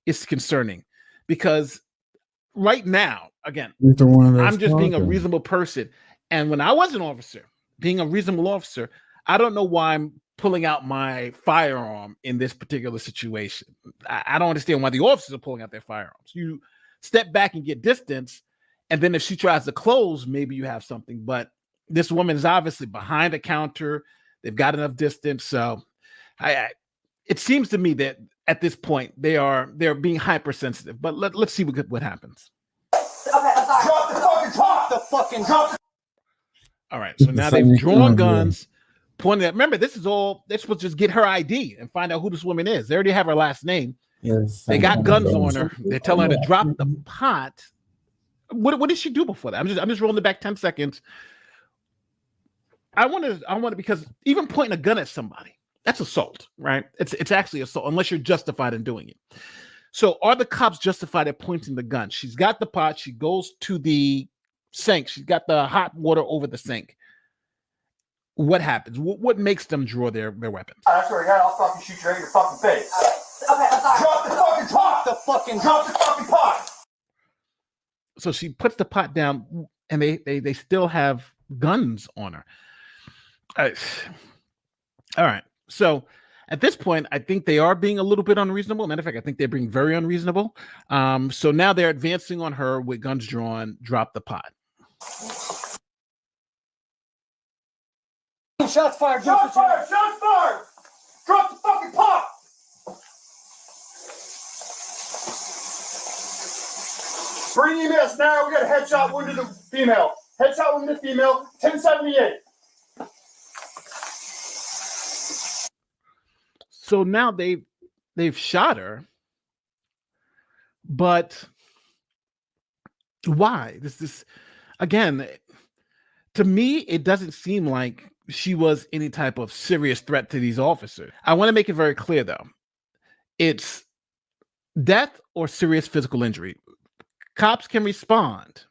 is concerning because right now, again, I'm just being a reasonable person. And when I was an officer, being a reasonable officer, I don't know why I'm pulling out my firearm in this particular situation. I don't understand why the officers are pulling out their firearms. You step back and get distance. And then if she tries to close, maybe you have something. But this woman is obviously behind a counter. They've got enough distance. So it seems to me that at this point they're being hypersensitive. But let's see what happens. Okay, I'm sorry. Drop the fucking top. The fucking drop. All right. So now they've drawn guns, pointing at. Remember, they're supposed to just get her ID and find out who this woman is. They already have her last name. Yes. They got guns on her. They're telling her to drop the pot. What did she do before that? I'm just rolling it back 10 seconds. I want to because even pointing a gun at somebody, that's assault, right? It's actually assault unless you're justified in doing it. So are the cops justified at pointing the gun? She's got the pot. She goes to the sink. She's got the hot water over the sink. What happens? What makes them draw their weapons? I swear to God, I'll fucking shoot you right in your fucking face. Okay, I'm sorry. Drop the fucking pot. Drop the fucking pot. So she puts the pot down, and they still have guns on her. All right. So at this point, I think they are being a little bit unreasonable. Matter of fact, I think they're being very unreasonable. So now they're advancing on her with guns drawn. Drop the pot. Shots fired. Shots fired. Shots fired. Drop the fucking pot. Bring EMS now. We got a headshot wound to the female. Headshot with the female, 1078. So now they've shot her, but why? This again, to me, it doesn't seem like she was any type of serious threat to these officers. I want to make it very clear though. It's death or serious physical injury. Cops can respond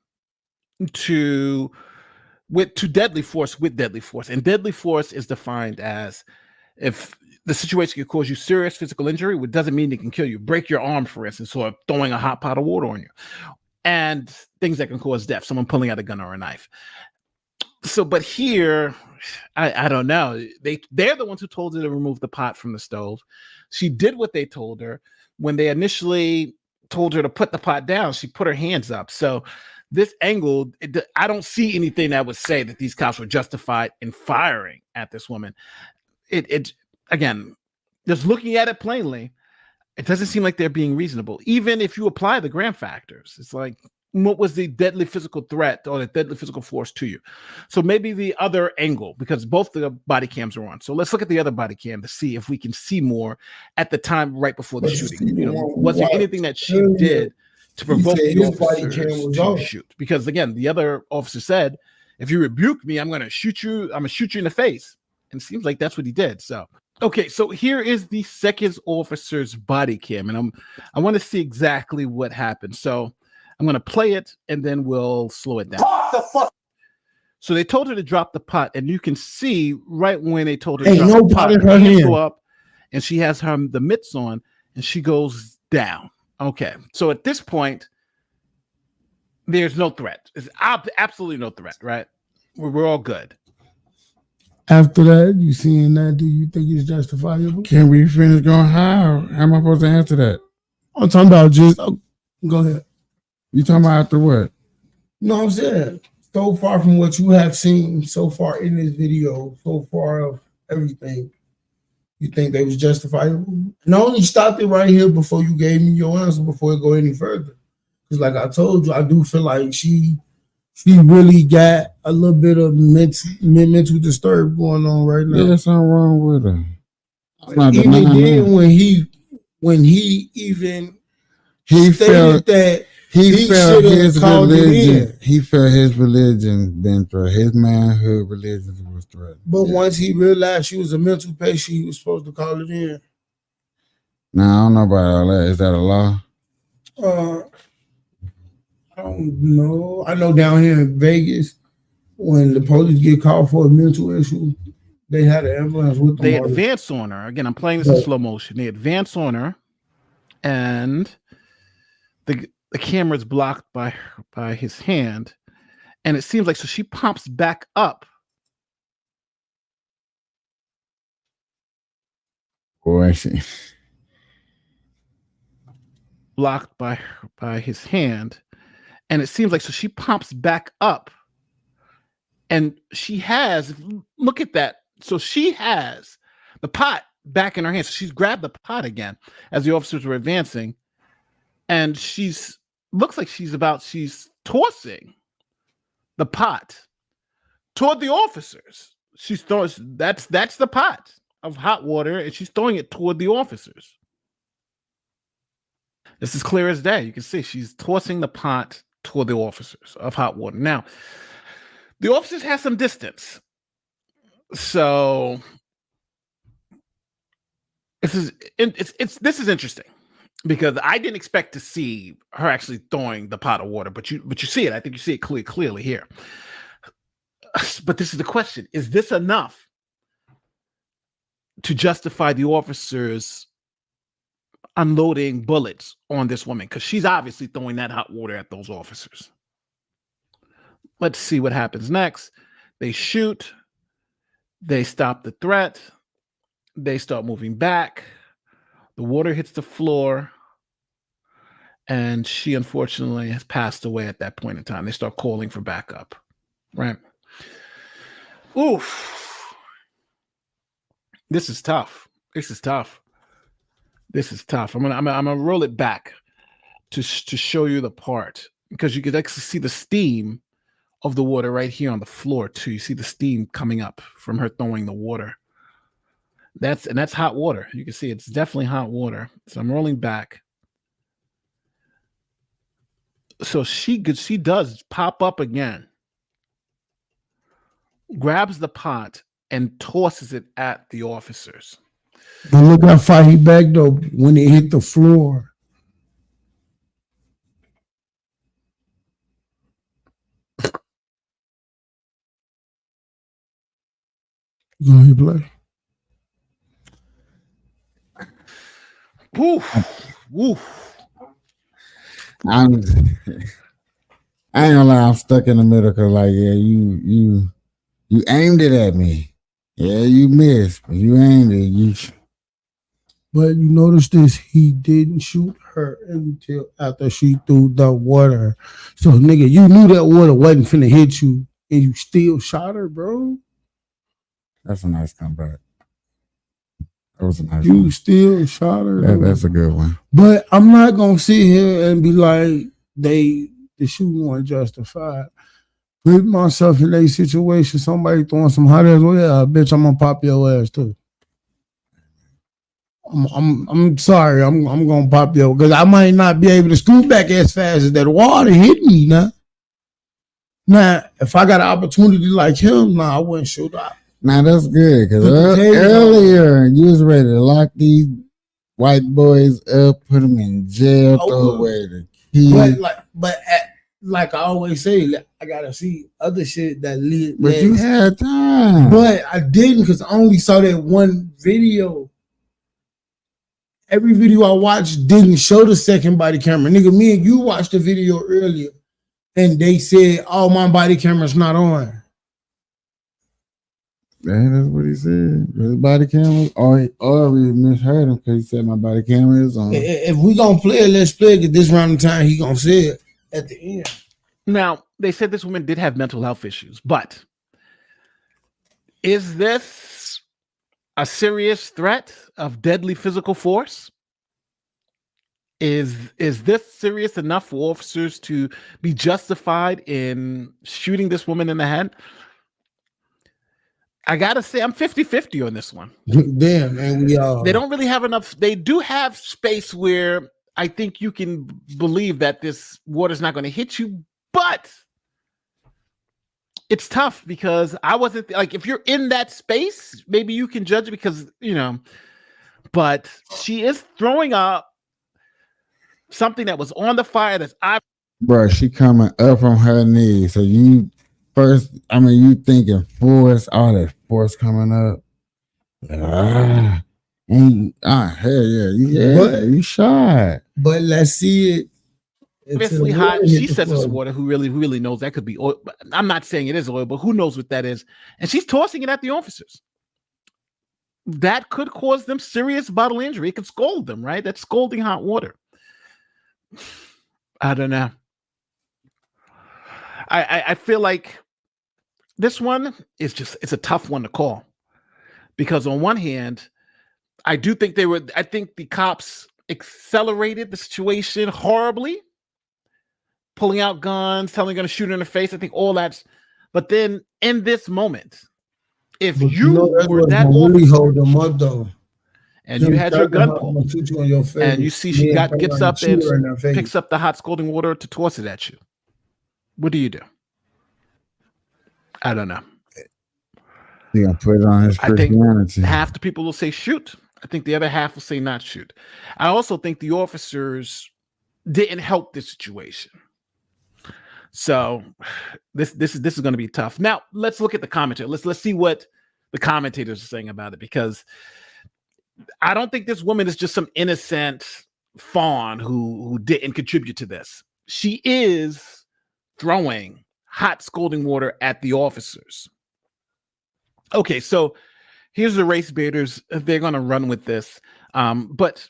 to deadly force with deadly force. And deadly force is defined as if the situation can cause you serious physical injury, which doesn't mean it can kill you. Break your arm, for instance, or throwing a hot pot of water on you. And things that can cause death, someone pulling out a gun or a knife. So, but here, I don't know. They're the ones who told her to remove the pot from the stove. She did what they told her. When they initially told her to put the pot down, she put her hands up. So this angle, I don't see anything that would say that these cops were justified in firing at this woman. It again, just looking at it plainly, it doesn't seem like they're being reasonable. Even if you apply the Graham factors, it's like, what was the deadly physical threat or the deadly physical force to you? So maybe the other angle, because both the body cams are on. So let's look at the other body cam to see if we can see more at the time right before the shooting. You know, was there anything that she did to provoke the officers to shoot? Because again, the other officer said, if you rebuke me, I'm going to shoot you. I'm going to shoot you in the face. And it seems like that's what he did. So, okay. So here is the second officer's body cam. And I want to see exactly what happened. So I'm going to play it and then we'll slow it down. So they told her to drop the pot, and you can see right when they told her to drop the pot, her hands go up, and she has the mitts on, and she goes down. Okay. So at this point, there's no threat. There's absolutely no threat, right? We're all good. After that, you seeing that, do you think it's justifiable? Can we finish going? How am I supposed to answer that? I'm talking about just, go ahead. You talking about after what? No, I'm saying, so far from what you have seen so far in this video, so far of everything, you think they was justifiable? And I only stopped it right here before you gave me your answer, before it go any further. Because like I told you, I do feel like she really got a little bit of mental disturb going on right now. There's something wrong with her. Even then, when he even stated that he felt his called religion. He felt his religion been threatened. His manhood religion was threatened. But once he realized she was a mental patient, he was supposed to call it in. Now I don't know about all that. Is that a law? I don't know. I know down here in Vegas, when the police get called for a mental issue, they had an ambulance with them. They advance on her. Again, I'm playing this in slow motion. They advance on her, and the camera is blocked by his hand, and it seems like, so she pops back up. Boy, she blocked by his hand, and it seems like, so she pops back up, and she has, look at that. So she has the pot back in her hand. So she's grabbed the pot again as the officers were advancing, and looks like she's tossing the pot toward the officers. She's throwing, that's the pot of hot water, and she's throwing it toward the officers. This is clear as day. You can see she's tossing the pot toward the officers of hot water. Now, the officers have some distance. So this is interesting, because I didn't expect to see her actually throwing the pot of water, but you see it. I think you see it clearly here. But this is the question: is this enough to justify the officers unloading bullets on this woman? Because she's obviously throwing that hot water at those officers. Let's see what happens next. They shoot. They stop the threat. They start moving back. The water hits the floor. And she unfortunately has passed away at that point in time. They start calling for backup. Right? Oof. This is tough. I'm gonna roll it back to show you the part, because you can actually see the steam of the water right here on the floor too. You see the steam coming up from her throwing the water. That's hot water. You can see it's definitely hot water. So I'm rolling back. So she does pop up again, grabs the pot and tosses it at the officers. But look how far he backed up when it hit the floor. You gonna hit play? Woof, woof. I ain't gonna lie, I'm stuck in the middle because like, yeah, you aimed it at me. Yeah, you missed, but you aimed it. But you notice this, he didn't shoot her until after she threw the water. So nigga, you knew that water wasn't finna hit you and you still shot her, bro. That's a nice comeback. That was a nice You one. still shot her. That's a good one. But I'm not gonna sit here and be like the shooting wasn't justified. Put myself in a situation, somebody throwing some hot ass, well, yeah, bitch, I'm gonna pop your ass too. I'm sorry, I'm gonna pop your, because I might not be able to scoot back as fast as that water hit me now. Now, if I got an opportunity like him, I wouldn't shoot out. Now that's good because Put the taser on. earlier you was ready to lock these white boys up, put them in jail, throw away the key. But like I always say, I gotta see other shit that lead. But you had time. But I didn't because I only saw that one video. Every video I watched didn't show the second body camera. Nigga, me and you watched the video earlier and they said, oh, my body camera's not on. That's what he said. His body camera, or we misheard him because he said my body camera is on. If we gonna play it, let's play it. 'Cause this round of time, he gonna say it at the end. Now, they said this woman did have mental health issues, but is this a serious threat of deadly physical force? Is this serious enough for officers to be justified in shooting this woman in the head? I gotta say, I'm 50-50 on this one. Damn, man, They don't really have enough. They do have space where I think you can believe that this water's not going to hit you, but it's tough because I wasn't like, if you're in that space, maybe you can judge it because, but she is throwing up something that was on the fire that's Bro, she coming up from her knees. So you thinking force, all that force coming up. Hell yeah, you shot. But let's see it. obviously hot. She says it's water. Who really knows? That could be oil. I'm not saying it is oil, but who knows what that is? And she's tossing it at the officers. That could cause them serious bodily injury. It could scald them, right? That's scalding hot water. I don't know. I feel like this one is it's a tough one to call, because on one hand, I think the cops accelerated the situation horribly, pulling out guns, telling them they're going to shoot her in the face. I think all that's, but then in this moment, if you were that really hold them up though, and you had your gun pulled, and you see she gets up and picks up the hot scalding water to toss it at you, what do you do? I don't know. You're gonna put it on his Christianity. I think half the people will say shoot. I think the other half will say not shoot. I also think the officers didn't help the situation. So this is going to be tough. Now let's look at the commentary. Let's see what the commentators are saying about it, because I don't think this woman is just some innocent fawn who didn't contribute to this. She is throwing hot scalding water at the officers. Okay, so here's the race baiters. They're going to run with this. But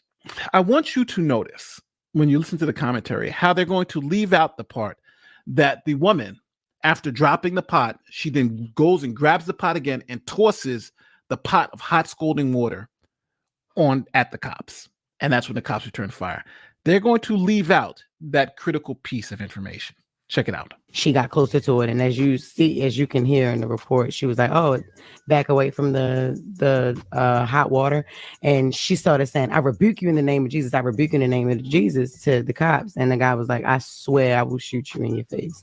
I want you to notice when you listen to the commentary how they're going to leave out the part that the woman, after dropping the pot, she then goes and grabs the pot again and tosses the pot of hot scalding water at the cops. And that's when the cops return fire. They're going to leave out that critical piece of information. Check it out. She got closer to it, and as you can hear in the report, she was like, "Oh, back away from the hot water," and she started saying, "I rebuke you in the name of Jesus. I rebuke you in the name of Jesus" to the cops, and the guy was like, "I swear I will shoot you in your face."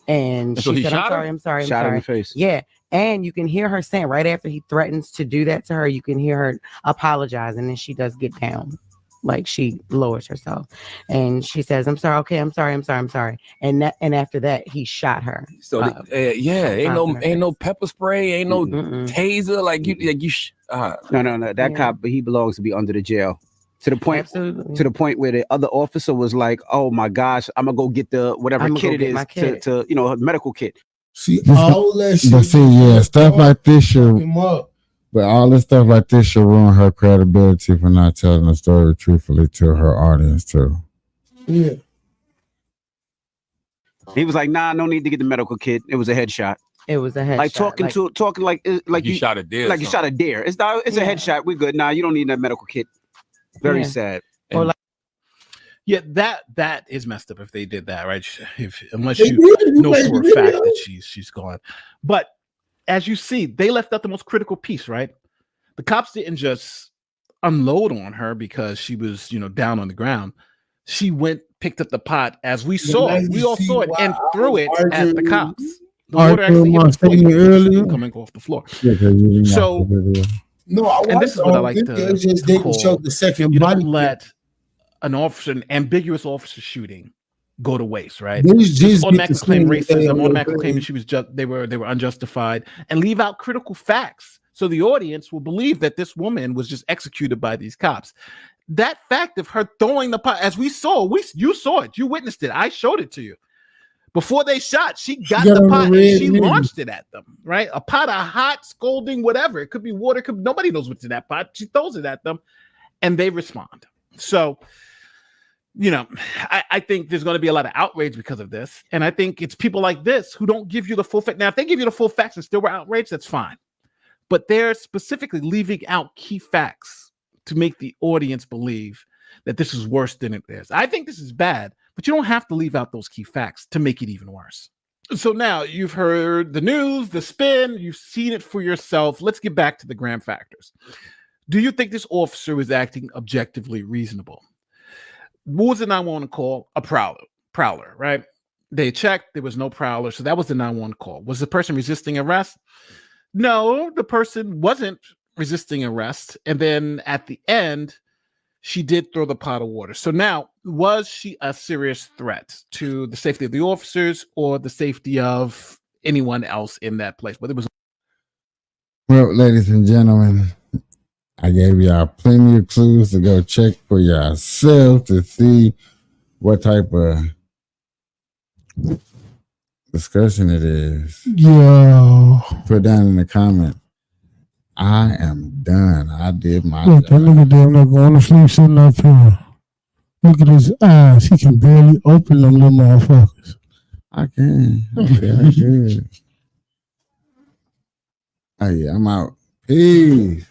And So she he said, shot her? I'm sorry. Shot her in the face. Yeah. And you can hear her saying right after he threatens to do that to her, you can hear her apologize, and then she does get down. Like she lowers herself and she says, "I'm sorry. Okay, I'm sorry. And after that, he shot her. So ain't no pepper spray, ain't no taser. Like you. No. That cop, he belongs to be under the jail. To the point where the other officer was like, "Oh my gosh, I'm gonna go get the whatever kit it is to a medical kit." See, all that shit. But see, yeah, stuff like this should. But all this stuff like this should ruin her credibility for not telling the story truthfully to her audience too. Yeah. He was like, "Nah, no need to get the medical kit. It was a headshot." It was a headshot. Like talking like you shot a deer. Like you shot a deer. It's a headshot. We're good. Nah, you don't need that medical kit. Very sad. Or like, yeah, that is messed up if they did that, right? Unless you know for a fact that she's gone. But as you see, they left out the most critical piece, right? The cops didn't just unload on her because she was, down on the ground. She picked up the pot, as we saw. We all saw it and threw it at the cops. The water actually hit the floor, coming off the floor. So, and this is what I like to call, the second you body. don't let an ambiguous officer shooting go to waste, right? Just automatically claim racism, on automatically claim they were unjustified, and leave out critical facts so the audience will believe that this woman was just executed by these cops. That fact of her throwing the pot, as we saw, you saw it, you witnessed it, I showed it to you. Before they shot, she got the pot and she launched it at them, right? A pot of hot, scalding, whatever. It could be water. Nobody knows what's in that pot. She throws it at them and they respond. So, I think there's going to be a lot of outrage because of this. And I think it's people like this who don't give you the full fact. Now, if they give you the full facts and still were outraged, that's fine. But they're specifically leaving out key facts to make the audience believe that this is worse than it is. I think this is bad, but you don't have to leave out those key facts to make it even worse. So now you've heard the news, the spin, you've seen it for yourself. Let's get back to the Graham factors. Do you think this officer was acting objectively reasonable? What was the 911 call? A prowler, right? They checked, there was no prowler, so that was the 911 call. Was the person resisting arrest? No, the person wasn't resisting arrest. And then at the end, she did throw the pot of water. So now, was she a serious threat to the safety of the officers or the safety of anyone else in that place? Well, ladies and gentlemen, I gave y'all plenty of clues to go check for yourself to see what type of discussion it is. Yeah. Put down in the comments. I am done. I did my Look job. at them. They're going to sleep sitting up here. Look at his eyes. He can barely open them little motherfuckers. I can. Okay, I can. Oh, yeah, I'm out. Peace.